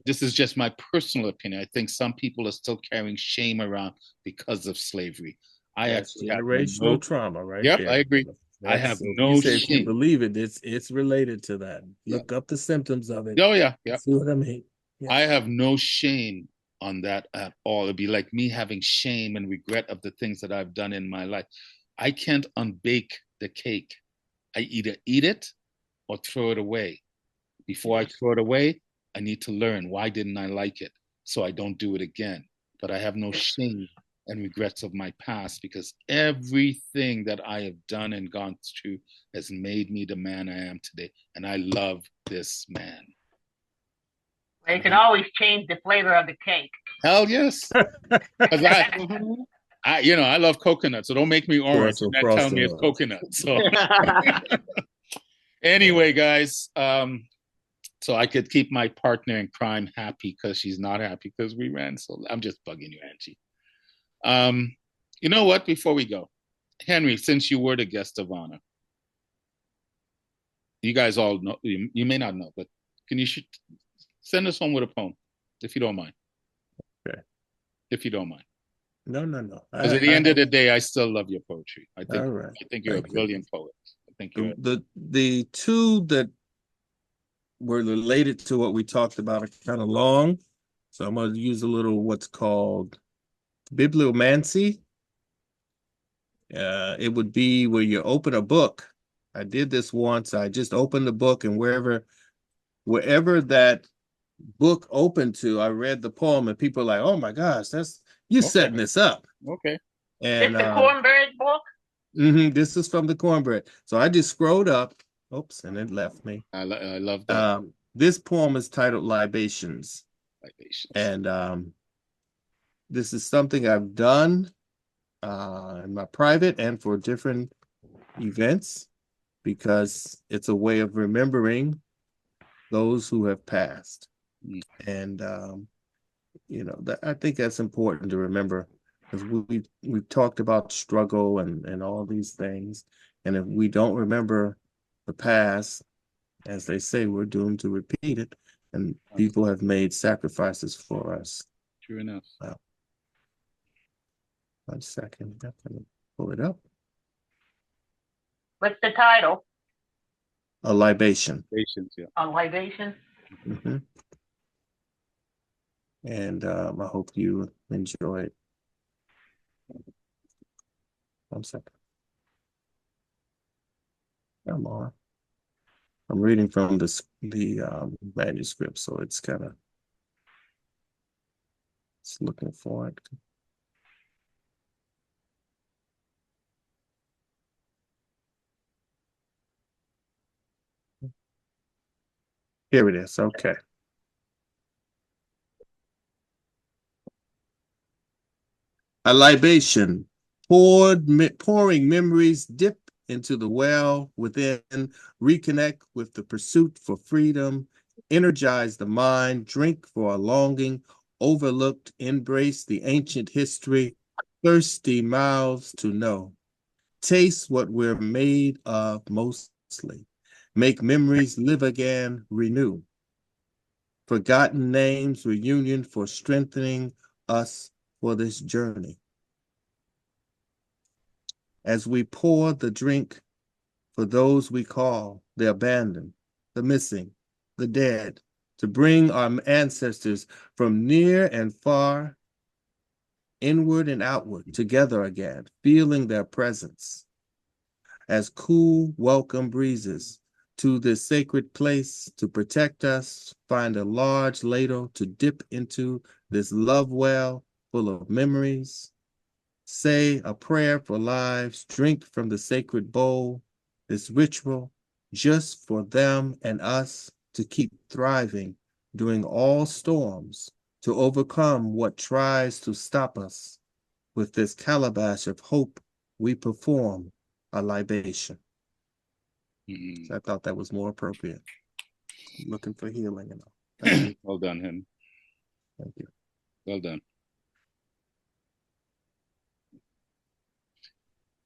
this is just my personal opinion. I think some people are still carrying shame around because of slavery. That's generational trauma, right? Yep, there. I agree. I have no shame. If you believe it, it's related to that. Look up the symptoms of it. Oh, yeah. See what I mean? Yeah. I have no shame on that at all. It'd be like me having shame and regret of the things that I've done in my life. I can't unbake the cake. I either eat it or throw it away. Before I throw it away, I need to learn why didn't I like it so I don't do it again. But I have no shame and regrets of my past because everything that I have done and gone through has made me the man I am today. And I love this man. Well, you can always change the flavor of the cake. Hell yes. Because I love coconut, so don't make me orange and then tell me it's coconut. So anyway, guys, so I could keep my partner in crime happy because she's not happy because we ran. So I'm just bugging you, Angie. You know what? Before we go, Henry, since you were the guest of honor, you guys all know, you may not know, but can you send us home with a poem, if you don't mind? Okay. If you don't mind. No. Because at the end of the day, I still love your poetry. I think you're a brilliant poet. I think you're the two that were related to what we talked about are kind of long, so I'm going to use a little what's called bibliomancy. It would be where you open a book. I did this once. I just opened the book, and wherever that book opened to, I read the poem, and people are like, "Oh my gosh, you're setting this up." Okay. And the cornbread book? This is from the cornbread. So I just scrolled up. Oops, and it left me. I love that. This poem is titled Libations. Libations. And this is something I've done in my private and for different events because it's a way of remembering those who have passed. And I think that's important to remember because we've talked about struggle and all these things, and if we don't remember the past, as they say, we're doomed to repeat it, and people have made sacrifices for us. True enough. 1 second, I'm gonna pull it up. What's the title? A libation. Libations, yeah. A libation? And I hope you enjoy it. 1 second. Come on. I'm reading from the manuscript, so it's kind of looking for it. Here it is. Okay. A libation, pouring memories, dip into the well within, reconnect with the pursuit for freedom, energize the mind, drink for a longing, overlooked, embrace the ancient history, thirsty mouths to know. Taste what we're made of mostly. Make memories live again, renew. Forgotten names, reunion for strengthening us for this journey. As we pour the drink for those we call the abandoned, the missing, the dead, to bring our ancestors from near and far, inward and outward, together again, feeling their presence as cool, welcome breezes to this sacred place to protect us, find a large ladle to dip into this love well full of memories. Say a prayer for lives, drink from the sacred bowl, this ritual just for them and us to keep thriving during all storms, to overcome what tries to stop us. With this calabash of hope, we perform a libation. So I thought that was more appropriate. Looking for healing and all. Thank you. Well done, Henry. Thank you. Well done.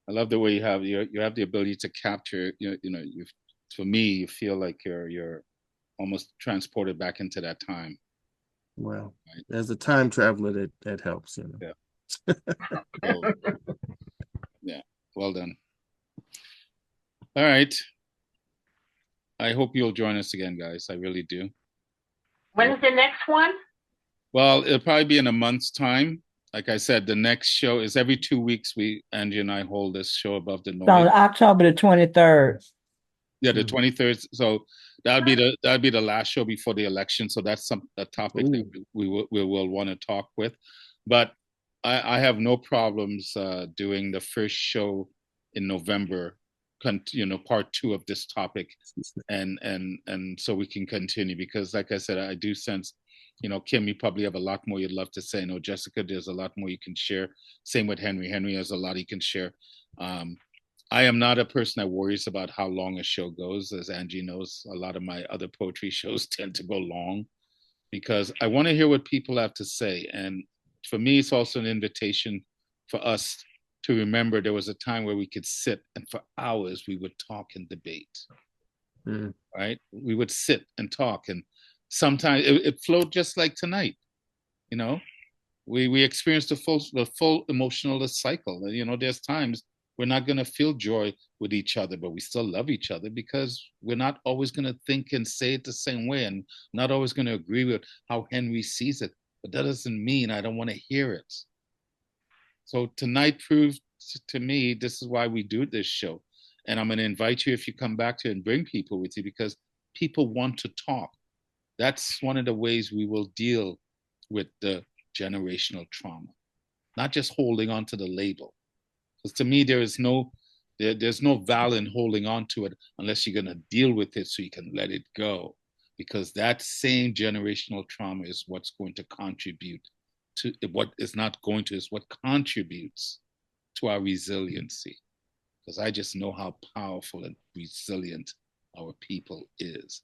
I love the way you have the ability to capture. For me, you feel like you're almost transported back into that time. Well, as a time traveler, that helps, Yeah. So, yeah. Well done. All right. I hope you'll join us again, guys. I really do. When's the next one? Well, it'll probably be in a month's time. Like I said, the next show is every 2 weeks. Angie and I hold this show Above the Noise. On October the 23rd. Yeah, the 23rd. So that'll be the last show before the election. So that's a topic that we will want to talk with. But I have no problems doing the first show in November, part 2 of this topic, and so we can continue, because like I said, I do sense, Kim, you probably have a lot more you'd love to say. No, Jessica, there's a lot more you can share. Same with Henry. Henry has a lot he can share. I am not a person that worries about how long a show goes. As Angie knows, a lot of my other poetry shows tend to go long because I want to hear what people have to say. And for me, it's also an invitation for us to remember there was a time where we could sit and for hours we would talk and debate, right? We would sit and talk, and sometimes it flowed just like tonight. We experienced the full emotional cycle. There's times we're not going to feel joy with each other, but we still love each other because we're not always going to think and say it the same way, and not always going to agree with how Henry sees it. But that doesn't mean I don't want to hear it. So tonight proved to me this is why we do this show. And I'm going to invite you, if you come back to it, and bring people with you, because people want to talk. That's one of the ways we will deal with the generational trauma, not just holding on to the label. Because to me, there's no value in holding on to it unless you're going to deal with it so you can let it go. Because that same generational trauma is what's going to contribute to what is not going to, is what contributes to our resiliency. Because I just know how powerful and resilient our people is.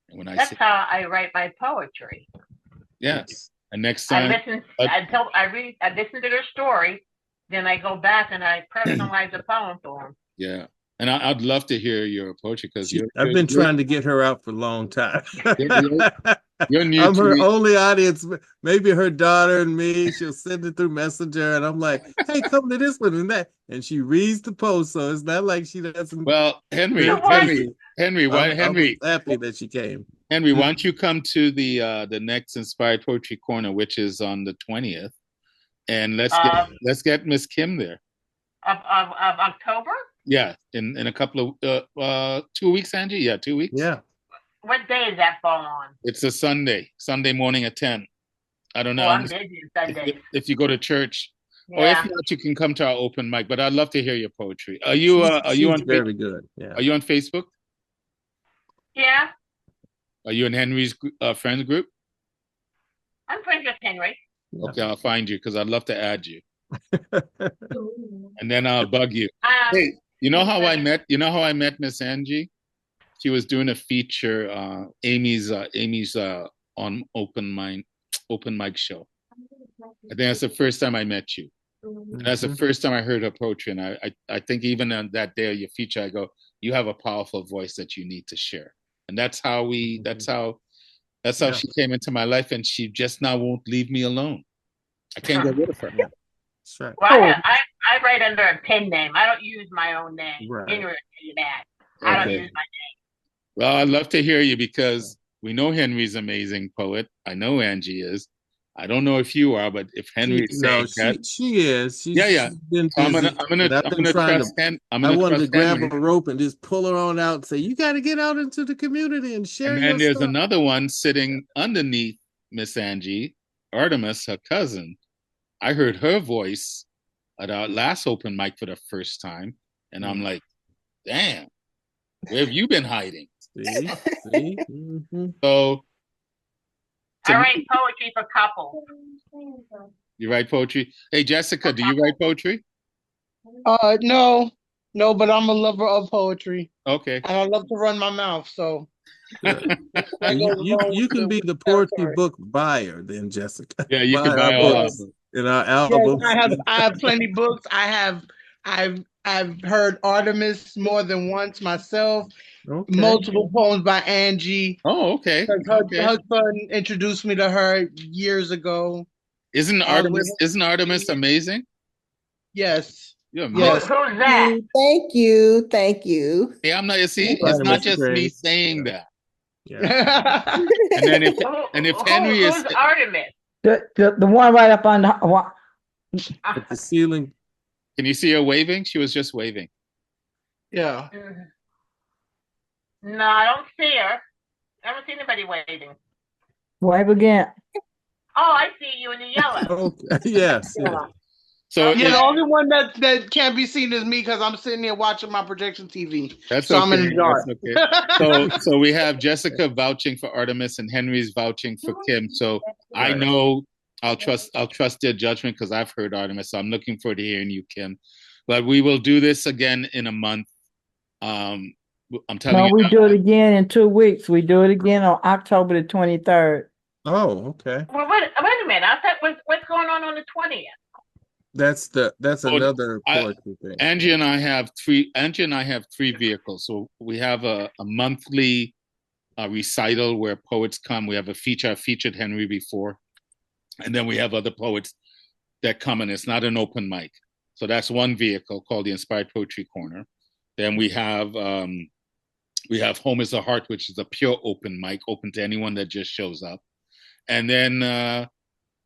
And when That's how I write my poetry. Yeah. And next time I listen to their story, then I go back and I personalize a poem for them. Yeah. And I'd love to hear your poetry, because I've been trying to get her out for a long time. You're new. I'm her only audience. Maybe her daughter and me. She'll send it through Messenger, and I'm like, "Hey, come to this one and that." And she reads the post, so it's not like she doesn't. Well, Henry, I'm happy that she came. Henry, why don't you come to the next Inspired Poetry Corner, which is on the 20th, and let's get Miss Kim there. Of October? Yeah, in a couple of 2 weeks, Angie. Yeah, 2 weeks. Yeah. What day is that fall on? It's a Sunday morning at 10. I don't Oh, know I'm busy on Sundays. if you go to church, or if Yeah. not, you can come to our open mic. But I'd love to hear your poetry. Are you She's on very good. Yeah. Are you on Facebook? Yeah. Are you in Henry's friend group? I'm friends with Henry. Okay, I'll find you because I'd love to add you, and then I'll bug you. Hey, you know how I met Miss Angie? She was doing a feature, Amy's on open mic show. I think that's the first time I met you. And that's the first time I heard her poetry. And I think even on that day of your feature, I go, you have a powerful voice that you need to share. And that's how she came into my life. And she just now won't leave me alone. I can't get rid of her. That's right. Well, I write under a pen name. I don't use my own name. Right. Henry will tell you that. I don't use my name. Well, I'd love to hear you because we know Henry's an amazing poet. I know Angie is. I don't know if you are, but if Henry is saying that, she is. She's been busy. I'm gonna trust Henry. I wanted to grab a rope and just pull her on out and say, "You got to get out into the community and share." And then there's another one sitting underneath Miss Angie, Artemis, her cousin. I heard her voice at our last open mic for the first time, and I'm like, "Damn, where have you been hiding?" See? So I write poetry for couples. you write poetry? Hey, Jessica, do you write poetry? No, but I'm a lover of poetry. Okay. And I love to run my mouth, so. You can be the poetry book buyer then, Jessica. Yeah, you can buy all of them. In our albums. Yes, I have plenty books. I've heard Artemis more than once myself. Okay. Multiple poems by Angie. Oh, okay. Her son introduced me to her years ago. Isn't Artemis amazing? Yes. Yes. Who's that? Thank you. Yeah, I'm not. You see, it's not just me saying that. Yeah. and then if Henry is who's Artemis? The one right up on at the ceiling. Can you see her waving? She was just waving. Yeah. No, I don't see her. I don't see anybody waving. Wave again. Oh, I see you in the yellow. Okay. Yes. So the only one that can't be seen is me because I'm sitting here watching my projection TV. That's so okay. I'm in the dark. Okay. So we have Jessica vouching for Artemis and Henry's vouching for Kim. So I know I'll trust their judgment because I've heard Artemis. So I'm looking forward to hearing you, Kim. But we will do this again in a month. I'm telling you. No, we do it again in 2 weeks. We do it again on October the 23rd. Oh, okay. Well, wait a minute. I thought what's going on the 20th? That's another poetry thing. Angie and I have three vehicles. So we have a monthly recital where poets come. We have a feature. I've featured Henry before, and then we have other poets that come, and it's not an open mic. So that's one vehicle called the Inspired Poetry Corner. Then we have Home is a Heart, which is a pure open mic, open to anyone that just shows up. And then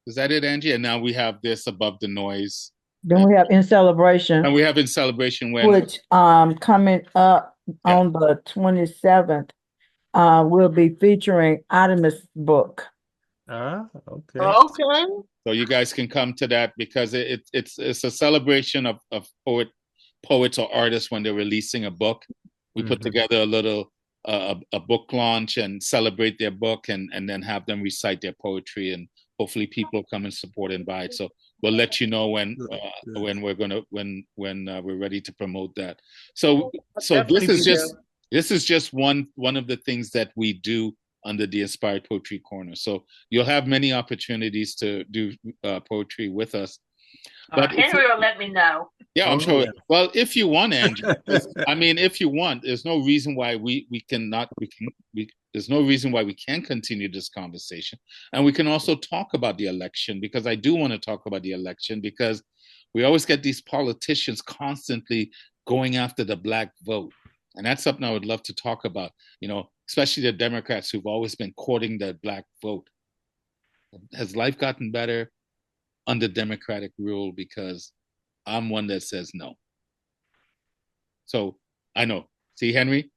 is that it, Angie? And now we have this Above the Noise. Then we have In Celebration. And we have In Celebration which coming up on the 27th, we'll be featuring Artemis' book. Okay. Okay. So you guys can come to that because it's a celebration of poets or artists when they're releasing a book. We put together a little a book launch and celebrate their book and then have them recite their poetry, and hopefully people come and support and buy it. So we'll let you know when we're ready to promote that. So this is just one of the things that we do under the Inspired Poetry Corner. So you'll have many opportunities to do poetry with us. But Henry will let me know. Yeah, I'm sure. Well, if you want, Angie, if you want, there's no reason why there's no reason why we can't continue this conversation. And we can also talk about the election, because I do want to talk about the election, because we always get these politicians constantly going after the Black vote. And that's something I would love to talk about, especially the Democrats who've always been courting the Black vote. Has life gotten better under Democratic rule? Because I'm one that says no. So I know. See, Henry,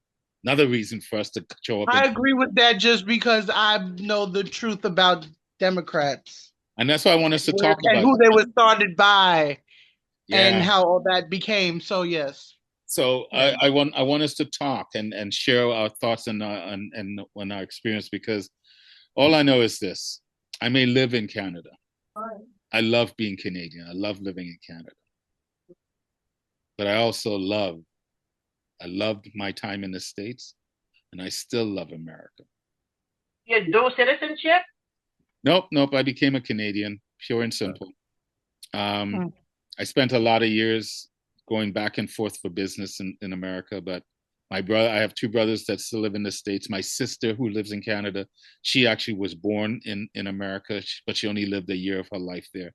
another reason for us to show up. I agree with that just because I know the truth about Democrats And that's why I want us to talk and about who it. they were started by and Yeah. how all that became. So yes. So I want us to talk and share our thoughts and our experience, because all I know is this: I may live in Canada. I love being Canadian. I love living in Canada, but I also loved my time in the States, and I still love America. Your dual citizenship? Nope. I became a Canadian, pure and simple. I spent a lot of years going back and forth for business in America, but I have two brothers that still live in the States. My sister, who lives in Canada, she actually was born in America, but she only lived a year of her life there.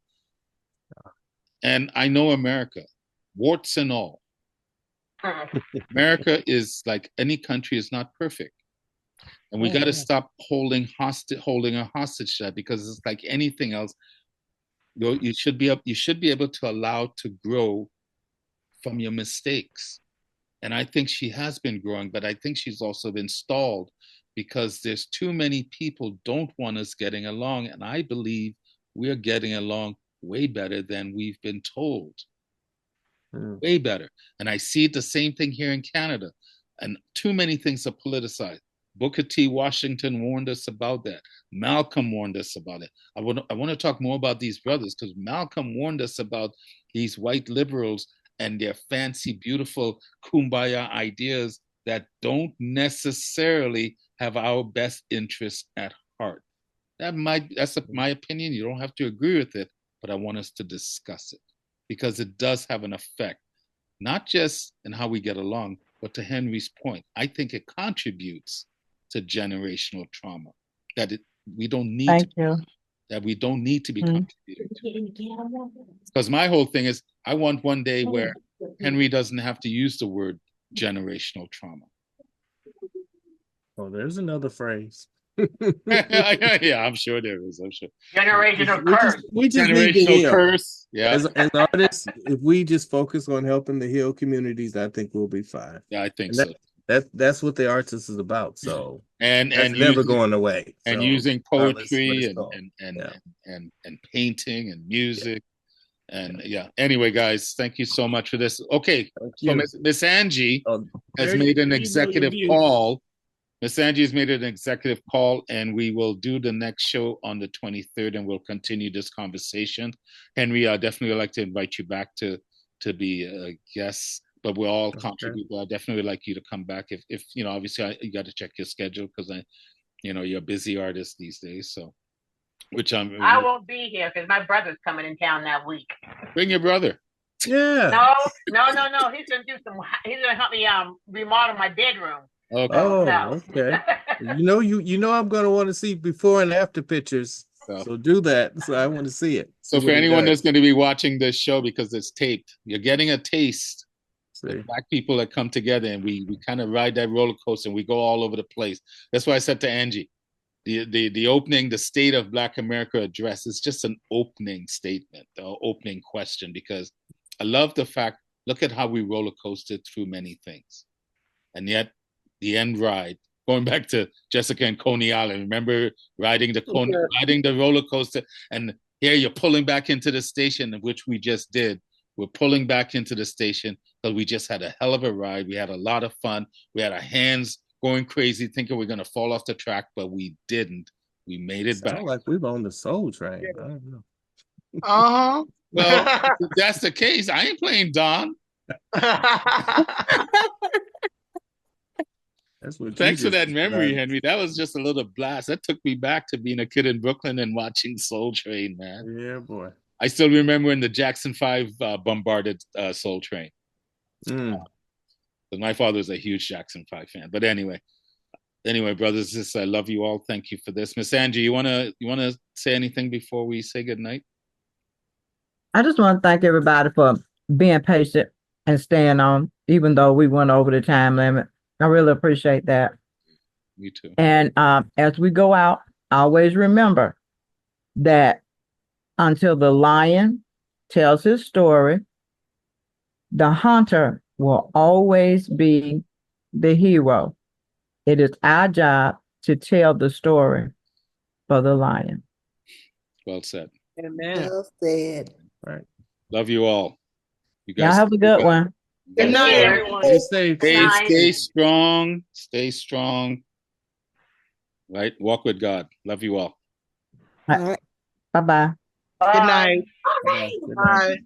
And I know America, warts and all. America is like any country, is not perfect. And we got to stop holding a hostage to that, because it's like anything else. You should be able to allow to grow from your mistakes. And I think she has been growing, but I think she's also been stalled because there's too many people don't want us getting along. And I believe we're getting along way better than we've been told. Way better. And I see the same thing here in Canada. And too many things are politicized. Booker T. Washington warned us about that. Malcolm warned us about it. I want to talk more about these brothers, because Malcolm warned us about these white liberals and their fancy, beautiful kumbaya ideas that don't necessarily have our best interests at heart. That's my opinion. You don't have to agree with it, but I want us to discuss it, because it does have an effect, not just in how we get along, but to Henry's point, I think it contributes to generational trauma that we don't need to be contributing to. Because my whole thing is, I want one day where Henry doesn't have to use the word generational trauma. Oh, there's another phrase. Yeah, I'm sure there is. I'm sure. Generational curse. We just need to Generational heal. curse. Yeah. As artists, if we just focus on helping the heal communities, I think we'll be fine. Yeah, I think And so. That's what the artist is about. So and never going away. And so, using poetry and painting and music. And yeah. Anyway, guys, thank you so much for this. Okay. So Miss Angie has made an executive call. Miss Angie has made an executive call, and we will do the next show on the 23rd, and we'll continue this conversation. Henry, I definitely would like to invite you back to be a guest, but we'll all contribute. But I definitely would like you to come back if you know, obviously you got to check your schedule, because you're a busy artist these days. So, I won't be here because my brother's coming in town that week. Bring your brother. Yeah. No. He's gonna help me remodel my bedroom. Okay. Okay. you know I'm gonna want to see before and after pictures. So do that. So I want to see it. So for anyone that's going to be watching this show, because it's taped, you're getting a taste of Black people that come together, and we kind of ride that roller coaster, and we go all over the place. That's why I said to Angie, the opening, the State of Black America address is just an opening statement, the opening question, because I love the fact, look at how we roller coasted through many things. And yet the end ride, going back to Jessica and Coney Island, remember riding the roller coaster, and here you're pulling back into the station, which we just did. We're pulling back into the station because we just had a hell of a ride. We had a lot of fun. We had our hands going crazy, thinking we're going to fall off the track, but we didn't. We made it back. Like we've on the Soul Train. I don't know. Uh-huh. Well, if that's the case, I ain't playing Don. Thanks for that memory, Henry. That was just a little blast. That took me back to being a kid in Brooklyn and watching Soul Train, man. Yeah, boy. I still remember when the Jackson 5 bombarded Soul Train. My father was a huge Jackson 5 fan. But anyway, brothers, sisters, I love you all. Thank you for this. Miss Angie, you wanna say anything before we say goodnight? I just want to thank everybody for being patient and staying on, even though we went over the time limit. I really appreciate that. Me too. And as we go out, always remember that until the lion tells his story, the hunter will always be the hero. It is our job to tell the story for the lion. Well said. Amen. Well said. Right. Love you all. You Y'all guys have a good one. Good guys night, Yeah. everyone. Stay safe. stay, Night. stay strong. Stay strong. Right? Walk with God. Love you all. All right. Bye-bye. Good night. Bye. Good night. Bye.